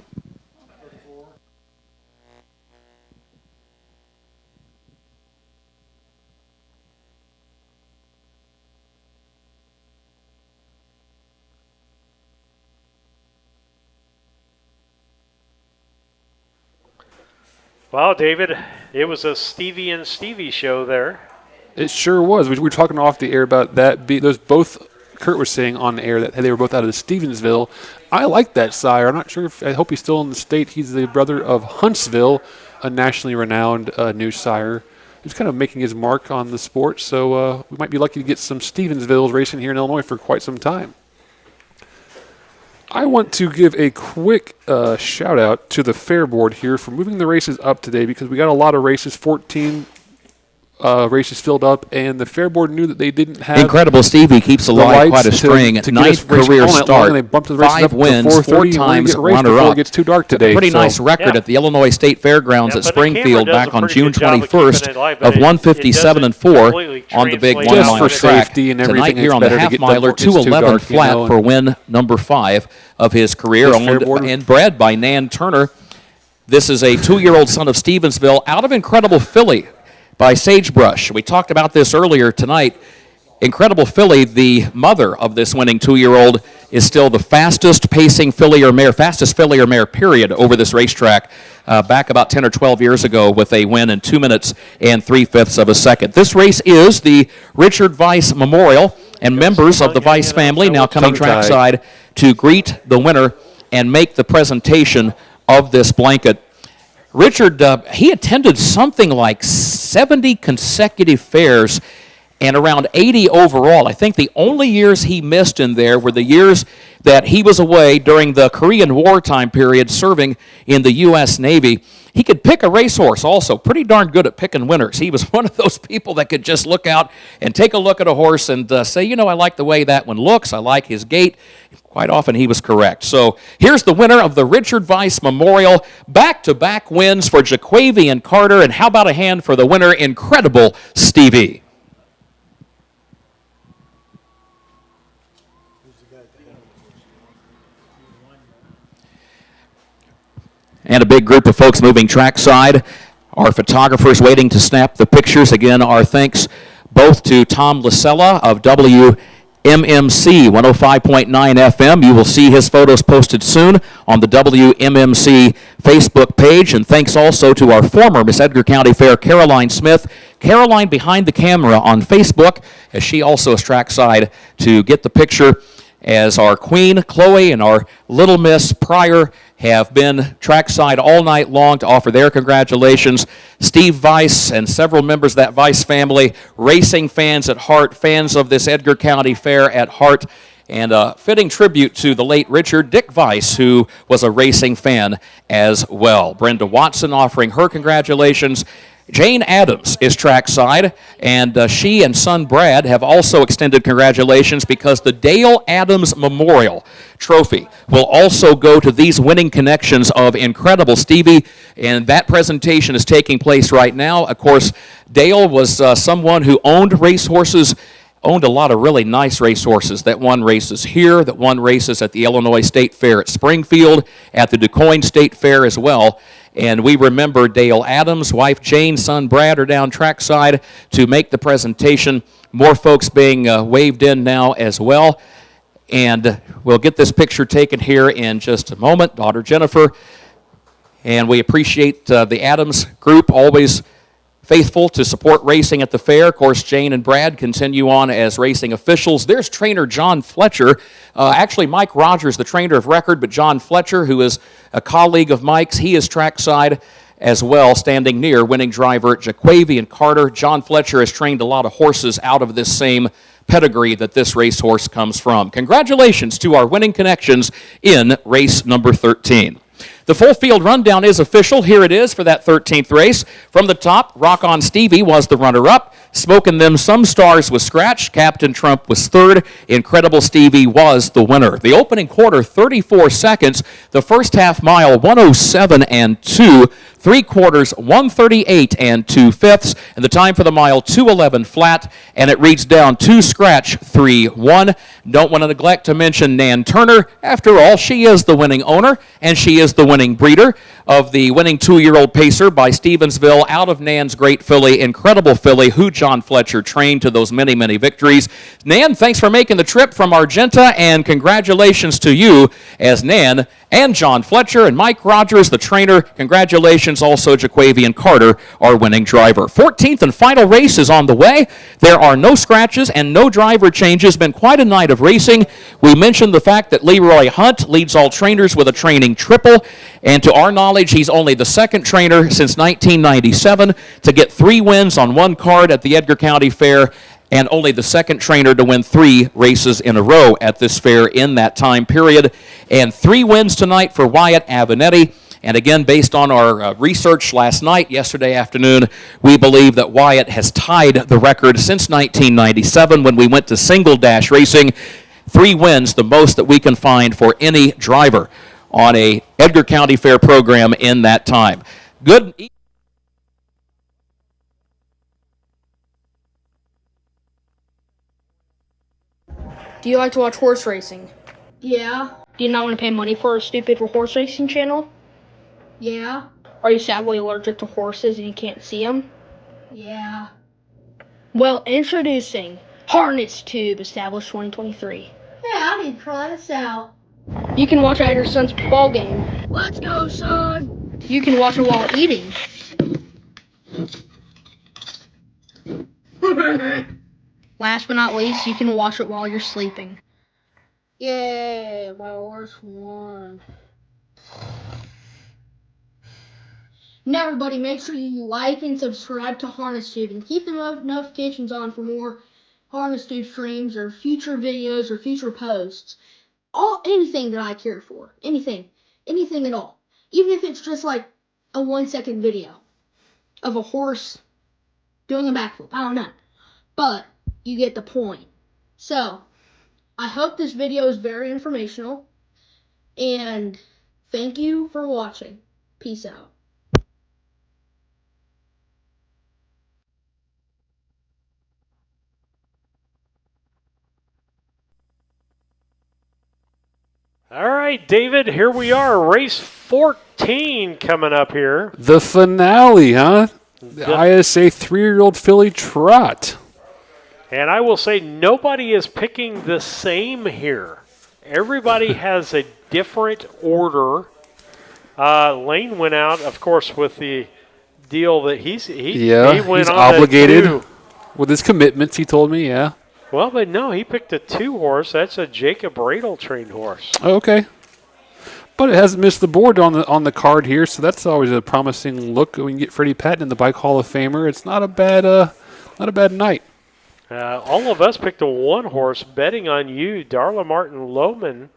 Wow, David, it was a Stevie and Stevie show there. It sure was. We were talking off the air about that. Those both, Kurt was saying on the air that they were both out of Stevensville. I like that sire. I'm not sure if, I hope he's still in the state. He's the brother of Huntsville, a nationally renowned new sire. He's kind of making his mark on the sport, so we might be lucky to get some Stevensvilles racing here in Illinois for quite some time. I want to give a quick shout out to the fair board here for moving the races up today because we got a lot of races, 14 races filled up, and the fair board knew that they didn't have Incredible Stevie keeps alive quite a string. Ninth career start, 5 wins, 4 times runner-up. It gets too dark today. Pretty nice record at the Illinois State Fairgrounds at Springfield back on June 21st of 157 and 4 on the big 1 mile track. Tonight here on the half miler, 211 flat for win number 5 of his career, owned and bred by Nan Turner. This is a 2-year-old son of Stevensville out of Incredible Filly by Sagebrush. We talked about this earlier tonight. Incredible Filly, the mother of this winning 2-year-old, is still the fastest pacing filly or mare, fastest filly or mare period over this racetrack back about 10 or 12 years ago with a win in 2 minutes and 3/5 of a second. This race is the Richard Weiss Memorial, and members of the Weiss family now coming trackside to greet the winner and make the presentation of this blanket. Richard, he attended something like 70 consecutive fairs and around 80 overall. I think the only years he missed in there were the years that he was away during the Korean War time period serving in the U.S. Navy. He could pick a racehorse also, pretty darn good at picking winners. He was one of those people that could just look out and take a look at a horse and say, you know, I like the way that one looks, I like his gait. Quite often he was correct. So here's the winner of the Richard Weiss Memorial. Back-to-back wins for Jaquavian and Carter, and how about a hand for the winner, Incredible Stevie. And a big group of folks moving trackside. Our photographers waiting to snap the pictures. Again, our thanks both to Tom Lasella of WMMC 105.9 FM. You will see his photos posted soon on the WMMC Facebook page. And thanks also to our former Miss Edgar County Fair, Caroline Smith. Caroline behind the camera on Facebook, as she also is trackside to get the picture, as our Queen, Chloe, and our Little Miss Pryor have been trackside all night long to offer their congratulations. Steve Weiss and several members of that Weiss family, racing fans at heart, fans of this Edgar County Fair at heart, and a fitting tribute to the late Richard Dick Weiss, who was a racing fan as well. Brenda Watson offering her congratulations. Jane Adams is trackside, and she and son Brad have also extended congratulations because the Dale Adams Memorial Trophy will also go to these winning connections of Incredible Stevie, and that presentation is taking place right now. Of course, Dale was someone who owned racehorses, owned a lot of really nice racehorses that won races here, that won races at the Illinois State Fair at Springfield, at the DuQuoin State Fair as well. And we remember Dale Adams, wife Jane, son Brad are down trackside to make the presentation. More folks being waved in now as well. And we'll get this picture taken here in just a moment. Daughter Jennifer. And we appreciate the Adams group, always faithful to support racing at the fair. Of course, Jane and Brad continue on as racing officials. There's trainer John Fletcher. Actually, Mike Rogers, the trainer of record, but John Fletcher, who is a colleague of Mike's, he is trackside as well, standing near winning driver Jaquavian and Carter. John Fletcher has trained a lot of horses out of this same pedigree that this racehorse comes from. Congratulations to our winning connections in race number 13. The full field rundown is official. Here it is for that 13th race. From the top, Rock On Stevie was the runner-up. Smoking Them Some Stars was scratched. Captain Trump was third. Incredible Stevie was the winner. The opening quarter, 34 seconds. The first half mile, 107 and 2. 3/4, 138 and 2/5. And the time for the mile, 2:11 flat. And it reads down to scratch, 3-1. Don't want to neglect to mention Nan Turner. After all, she is the winning owner, and she is the winning breeder of the winning 2-year-old pacer by Stevensville, out of Nan's great filly, Incredible Filly, who John Fletcher trained to those many, many victories. Nan, thanks for making the trip from Argenta, and congratulations to you as Nan and John Fletcher and Mike Rogers, the trainer. Congratulations also Jaquavian Carter, our winning driver. 14th and final race is on the way. There are no scratches and no driver changes. Been quite a night of racing. We mentioned the fact that Leroy Hunt leads all trainers with a training triple, and to our knowledge, he's only the second trainer since 1997 to get 3 wins on one card at the Edgar County Fair, and only the second trainer to win 3 races in a row at this fair in that time period. And 3 wins tonight for Wyatt Avenatti. And again, based on our research last night, yesterday afternoon, we believe that Wyatt has tied the record since 1997 when we went to single dash racing. 3 wins, the most that we can find for any driver on a Edgar County Fair program in that time. Good. Do you like to watch horse racing? Yeah. Do you not want to pay money for a stupid horse racing channel? Yeah. Are you sadly allergic to horses and you can't see them? Yeah. Well, introducing Harness Tube, established 2023. howdy, try us out. You can watch it at your son's ball game. Let's go, son. You can watch it while eating. Last but not least, you can watch it while you're sleeping. Yay, my horse won. Now, everybody, make sure you like and subscribe to Harness Tube and keep the notifications on for more Harness Tube streams or future videos or future posts. Anything that I care for. Anything at all. Even if it's just like a 1-second video of a horse doing a backflip. I don't know. But you get the point. So, I hope this video is very informational. And thank you for watching. Peace out. All right, David, here we are. Race 14 coming up here. The finale, huh? The ISA 3-year-old filly trot. And I will say nobody is picking the same here. Everybody has a different order. Lane went out, of course, with the deal that he went he's on obligated with his commitments, he told me, yeah. Well, but no, he picked a 2-horse. That's a Jacob Radel trained horse. Oh, okay. But it hasn't missed the board on the card here, so that's always a promising look. We can get Freddie Patton in the Bike Hall of Famer. It's not a bad night. All of us picked a 1-horse, betting on you, Darla Martin Lohman.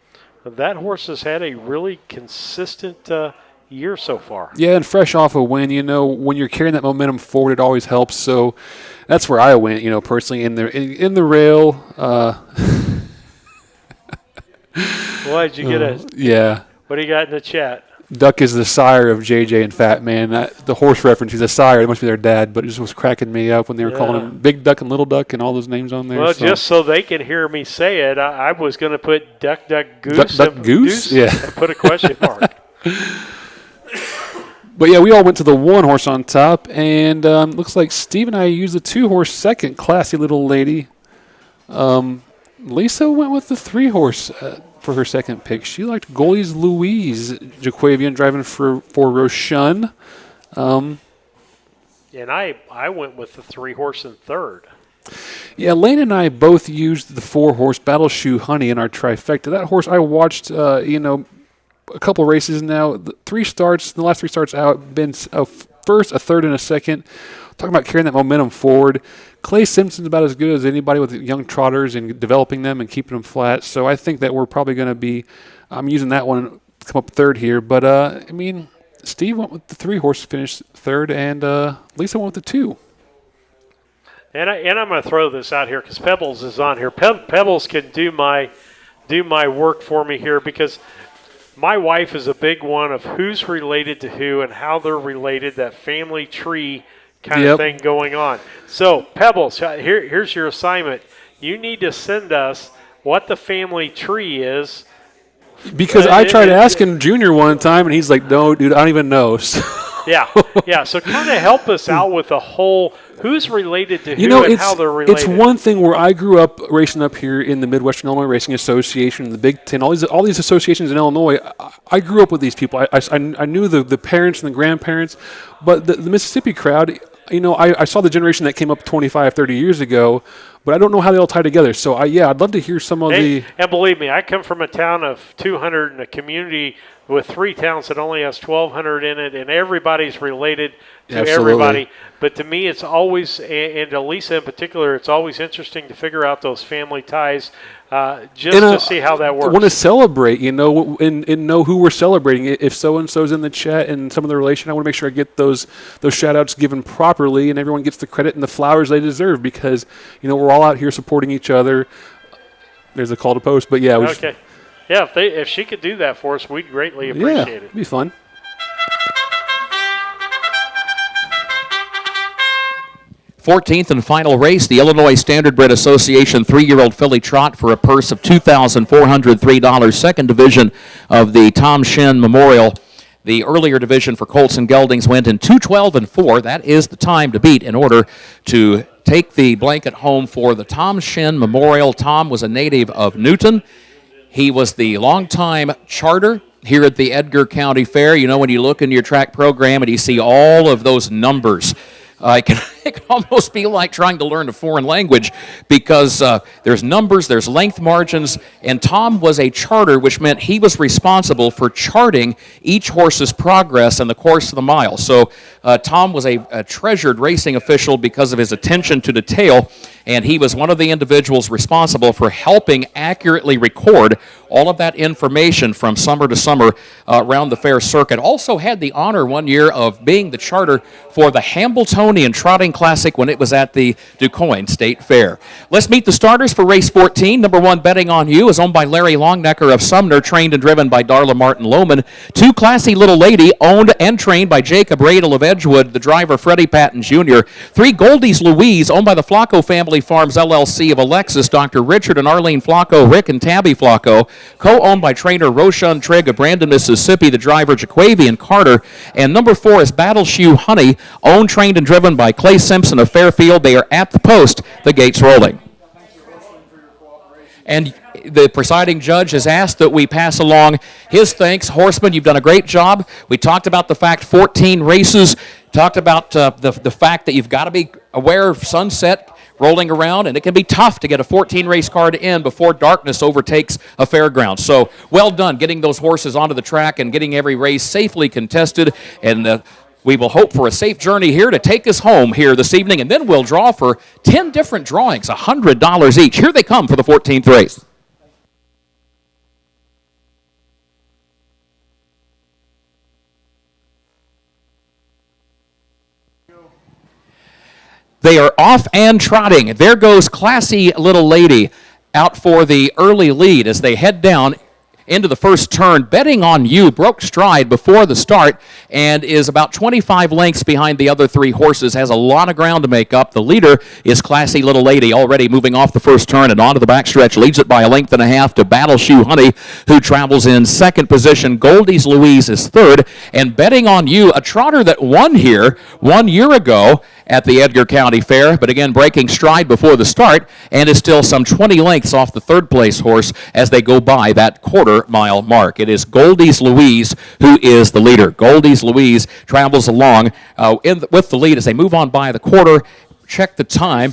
That horse has had a really consistent year so far. Yeah, and fresh off a win, when you're carrying that momentum forward, it always helps. So that's where I went, personally in the rail. Why did you get Yeah. What do you got in the chat? Duck is the sire of JJ and Fat Man. The horse reference, he's a sire. It must be their dad, but it just was cracking me up when they were calling him Big Duck and Little Duck and all those names on there. Well, just so they can hear me say it, I was going to put Duck, Duck, Goose. Duck, Goose? Yeah. And put a question mark. But, yeah, we all went to the 1-horse on top, and looks like Steve and I used the 2-horse second. Classy little lady. Lisa went with the 3-horse for her second pick. She liked Goalie's Louise, Jaquavian driving for Roshan. And I went with the 3-horse in third. Yeah, Lane and I both used the 4-horse Battle Shoe Honey in our trifecta. That horse I watched, a couple races now. The last 3 starts out, been a first, a third, and a second. Talking about carrying that momentum forward. Clay Simpson's about as good as anybody with young trotters and developing them and keeping them flat. So I think that we're probably going to be using that one to come up third here. But, Steve went with the 3-horse to finish third, and Lisa went with the 2. And I'm going to throw this out here because Pebbles is on here. Pebbles can do my work for me here because my wife is a big one of who's related to who and how they're related, that family tree kind of thing going on. So, Pebbles, here's your assignment. You need to send us what the family tree is. Because I tried asking Junior one time, and he's like, no, dude, I don't even know. Yeah. So kind of help us out with the whole who's related to who and how they're related. It's one thing where I grew up racing up here in the Midwestern Illinois Racing Association, the Big Ten, all these associations in Illinois. I grew up with these people. I knew the parents and the grandparents, but the Mississippi crowd, I saw the generation that came up 25, 30 years ago, but I don't know how they all tie together. So, I'd love to hear some of the... And believe me, I come from a town of 200 and a community with 3 towns that only has 1,200 in it, and everybody's related to everybody. But to me, it's always, and to Lisa in particular, it's always interesting to figure out those family ties to see how that works. I want to celebrate, and know who we're celebrating. If so-and-so's in the chat and some of the relation, I want to make sure I get those shout-outs given properly and everyone gets the credit and the flowers they deserve because, we're all out here supporting each other. There's a call to post, but yeah. Yeah, if she could do that for us, we'd greatly appreciate it. It'd be fun. th and final race, the Illinois Standardbred Association 3-year-old filly trot for a purse of $2,403. Second division of the Tom Shin Memorial. The earlier division for colts and geldings went in 2:12 and 4. That is the time to beat in order to take the blanket home for the Tom Shin Memorial. Tom was a native of Newton. He was the longtime charter here at the Edgar County Fair. You know, when you look in your track program and you see all of those numbers, it can almost be like trying to learn a foreign language because there's numbers, there's length margins, and Tom was a charter, which meant he was responsible for charting each horse's progress in the course of the mile. So Tom was a treasured racing official because of his attention to detail, and he was one of the individuals responsible for helping accurately record all of that information from summer to summer around the fair circuit. Also had the honor one year of being the charter for the Hambletonian Trotting Classic when it was at the DuQuoin State Fair. Let's meet the starters for race 14. Number 1, Betting on You, is owned by Larry Longnecker of Sumner, trained and driven by Darla Martin Lohman. 2, Classy Little Lady, owned and trained by Jacob Radel of Edgewood, the driver Freddie Patton Jr. 3, Goldie's Louise, owned by the Flacco Family Farms LLC of Alexis, Dr. Richard and Arlene Flacco, Rick and Tabby Flacco, co-owned by trainer Roshan Trigg of Brandon, Mississippi, the driver Jaquavian Carter. And number 4 is Battle Shoe Honey, owned, trained, and driven by Clay Simpson of Fairfield. They are at the post, the gates rolling. And the presiding judge has asked that we pass along his thanks. Horseman, you've done a great job. We talked about the fact 14 races, talked about the fact that you've got to be aware of sunset rolling around, and it can be tough to get a 14-race card in before darkness overtakes a fairground. So well done getting those horses onto the track and getting every race safely contested, and we will hope for a safe journey here to take us home here this evening, and then we'll draw for 10 different drawings, $100 each. Here they come for the 14th race. They are off and trotting. There goes Classy Little Lady out for the early lead as they head down into the first turn. Betting on You broke stride before the start and is about 25 lengths behind the other 3 horses, has a lot of ground to make up. The leader is Classy Little Lady, already moving off the first turn and onto the backstretch, leads it by a length and a half to Battle Shoe Honey, who travels in second position. Goldie's Louise is third, and Betting on You, a trotter that won here 1 year ago at the Edgar County Fair, but again breaking stride before the start and is still some 20 lengths off the third place horse as they go by that quarter-mile mark. It is Goldie's Louise who is the leader. Goldie's Louise travels along with the lead as they move on by the quarter. Check the time.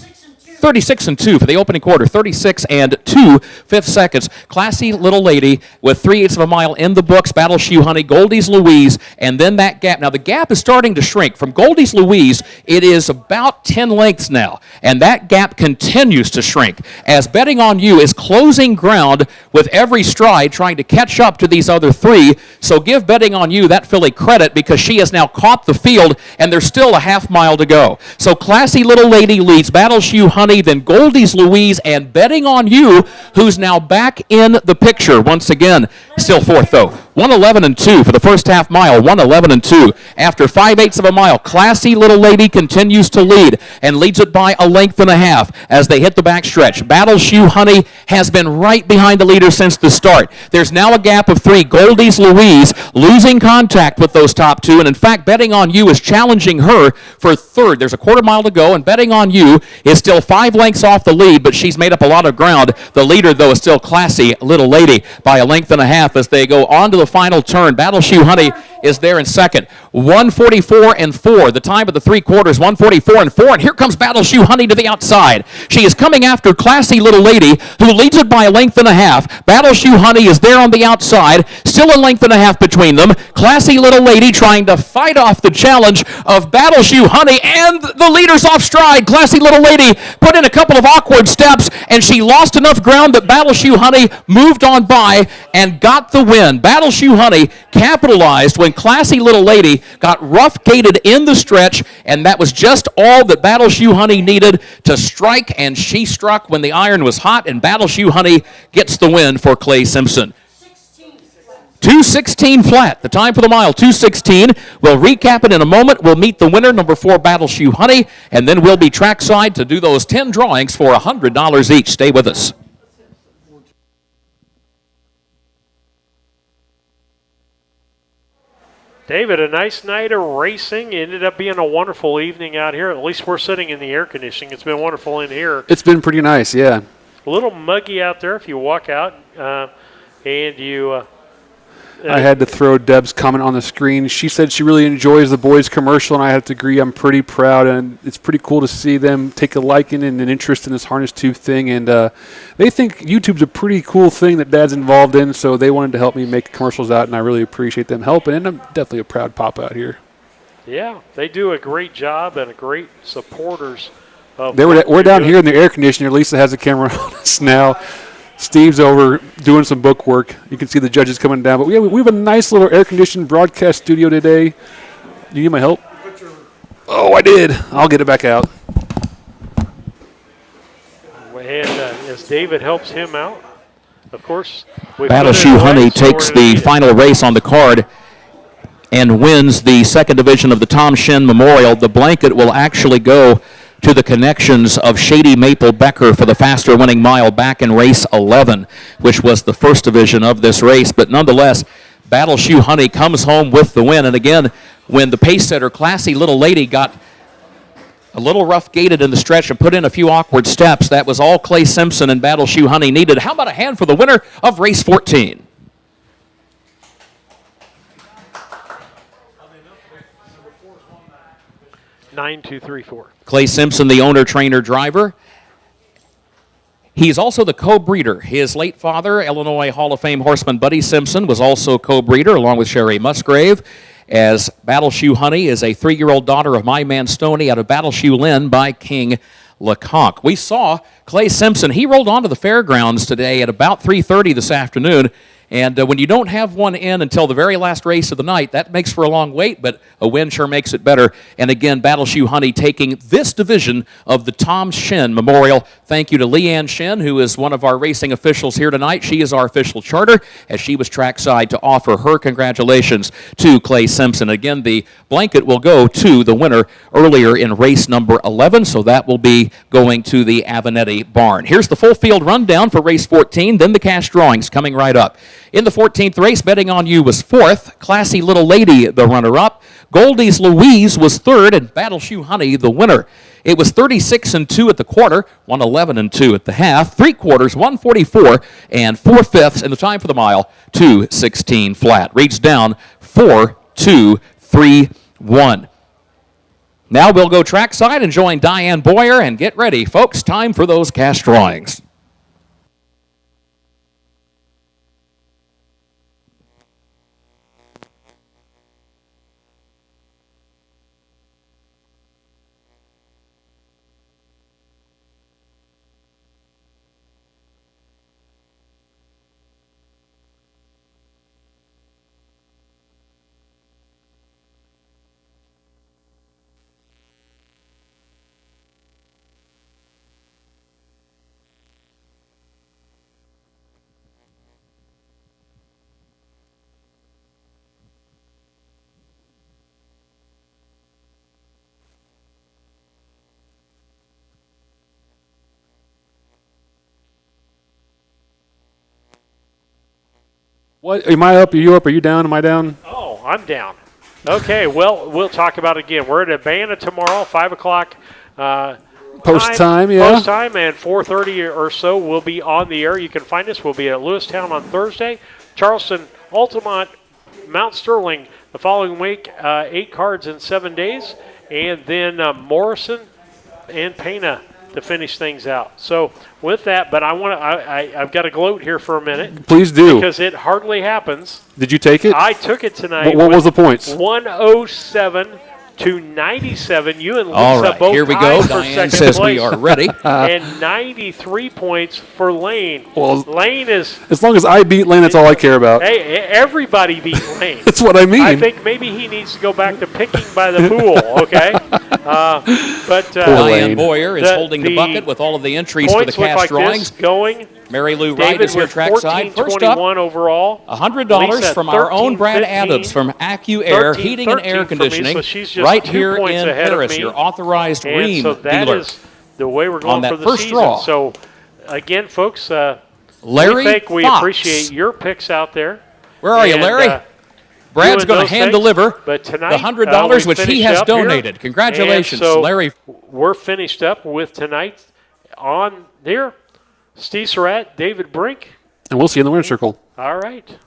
36 and 2 for the opening quarter, 36 and 2 fifth seconds. Classy Little Lady with 3/8 of a mile in the books. Battle Shoe Honey, Goldie's Louise, and then that gap. Now the gap is starting to shrink. From Goldie's Louise, it is about 10 lengths now, and that gap continues to shrink as Betting on You is closing ground with every stride, trying to catch up to these other 3. So give Betting on You that filly credit because she has now caught the field, and there's still a half mile to go. So Classy Little Lady leads, Battle Shoe Honey, then Goldie's Louise, and Betting on You, who's now back in the picture once again. Still fourth, though. 1:11 and 2 for the first half mile, 1:11 and 2. After 5/8 of a mile, Classy Little Lady continues to lead and leads it by a length and a half as they hit the backstretch. Battle Shoe Honey has been right behind the leader since the start. There's now a gap of 3. Goldie's Louise losing contact with those top 2, and in fact, Betting on You is challenging her for third. There's a quarter mile to go, and Betting on You is still 5 lengths off the lead, but she's made up a lot of ground. The leader, though, is still Classy Little Lady by a length and a half as they go on to the final turn. Battle Shoe Honey is there in second. 1:44 and 4. The time of the 3 quarters, 1:44 and 4. And here comes Battle Shoe Honey to the outside. She is coming after Classy Little Lady, who leads it by a length and a half. Battle Shoe Honey is there on the outside. Still a length and a half between them. Classy Little Lady trying to fight off the challenge of Battle Shoe Honey, and the leader's off stride. Classy Little Lady put in a couple of awkward steps, and she lost enough ground that Battle Shoe Honey moved on by and got the win. Battle Shoe Honey capitalized when Classy Little Lady got rough-gated in the stretch, and that was just all that Battle Shoe Honey needed to strike, and she struck when the iron was hot, and Battle Shoe Honey gets the win for Clay Simpson. 2:16 flat. The time for the mile, 2:16. We'll recap it in a moment. We'll meet the winner, number 4, Battle Shoe Honey, and then we'll be trackside to do those 10 drawings for $100 each. Stay with us. David, a nice night of racing. It ended up being a wonderful evening out here. At least we're sitting in the air conditioning. It's been wonderful in here. It's been pretty nice, yeah. A little muggy out there if you walk out. and you. I had to throw Deb's comment on the screen. She said she really enjoys the boys' commercial, and I have to agree. I'm pretty proud, and it's pretty cool to see them take a liking and an interest in this harness tube thing. And they think YouTube's a pretty cool thing that Dad's involved in, so they wanted to help me make commercials out, and I really appreciate them helping. And I'm definitely a proud papa out here. Yeah, they do a great job and great supporters. We're down here in the air conditioner. Lisa has the camera on us now. Steve's over doing some book work. You can see the judges coming down. But we have a nice little air-conditioned broadcast studio today. Do you need my help? Oh, I did. I'll get it back out. And as David helps him out, of course. Battle Shoe Honey takes the final race on the card and wins the second division of the Tom Shin Memorial. The blanket will actually go to the connections of Shady Maple Becker for the faster winning mile back in race 11, which was the first division of this race. But nonetheless, Battle Shoe Honey comes home with the win. And again, when the pace setter, Classy Little Lady, got a little rough gated in the stretch and put in a few awkward steps, that was all Clay Simpson and Battle Shoe Honey needed. How about a hand for the winner of race 14? Nine, 2, 3, 4. Clay Simpson, the owner, trainer, driver. He's also the co-breeder. His late father, Illinois Hall of Fame horseman Buddy Simpson, was also co-breeder along with Sherry Musgrave, as Battle Shoe Honey is a 3-year-old daughter of My Man Stoney out of Battle Shoe Lynn by King LeConte. We saw Clay Simpson. He rolled onto the fairgrounds today at about 3:30 this afternoon. And when you don't have one in until the very last race of the night, that makes for a long wait, but a win sure makes it better. And again, Battle Shoe Honey taking this division of the Tom Shin Memorial. Thank you to Leanne Shin, who is one of our racing officials here tonight. She is our official charter, as she was trackside to offer her congratulations to Clay Simpson. Again, the blanket will go to the winner earlier in race number 11, so that will be going to the Avenatti barn. Here's the full field rundown for race 14, then the cash drawings coming right up. In the 14th race, Betting on You was 4th. Classy Little Lady, the runner-up. Goldie's Louise was 3rd, and Battle Shoe Honey, the winner. It was 36-2 at the quarter, 111-2 at the half, 3 quarters, 144, and 4/5, and the time for the mile, 2:16 flat. Reads down 4-2-3-1. Now we'll go trackside and join Diane Boyer, and get ready, folks. Time for those cash drawings. What? Am I up? Are you up? Are you down? Am I down? Oh, I'm down. Okay, well, we'll talk about it again. We're at Urbana tomorrow, 5 o'clock. Post time, yeah. Post time, and 4:30 or so we'll be on the air. You can find us. We'll be at Lewistown on Thursday. Charleston, Altamont, Mount Sterling the following week, 8 cards in 7 days. And then Morrison and Pena to finish things out. So with that, but I've got to gloat here for a minute. Please do. Because it hardly happens. Did you take it? I took it tonight. What was the points? 107 to 97. You and Lisa All right, both here we tied go. for Diane second says place. we are ready. And 93 points for Lane. Well, Lane is... As long as I beat Lane, that's all I care about. Hey, everybody beat Lane. That's what I mean. I think maybe he needs to go back to picking by the pool, okay? Diane Boyer is holding the bucket with all of the entries for the cash like drawings. Going. Mary Lou Wright is here trackside. First up, overall. $100 from our own Brad Adams from AccuAir Heating and Air Conditioning, right here in Paris, your authorized Rheem so that dealer. Is the way we're going for the first season. draw. So, again, folks, Larry we Fox. appreciate your picks out there. Where are you, Larry? Brad's going to hand deliver but tonight, the $100 which he has donated. Here. Congratulations, so Larry. We're finished up with tonight on here. Steve Surratt, David Brink. And we'll see you in the winner's circle. All right.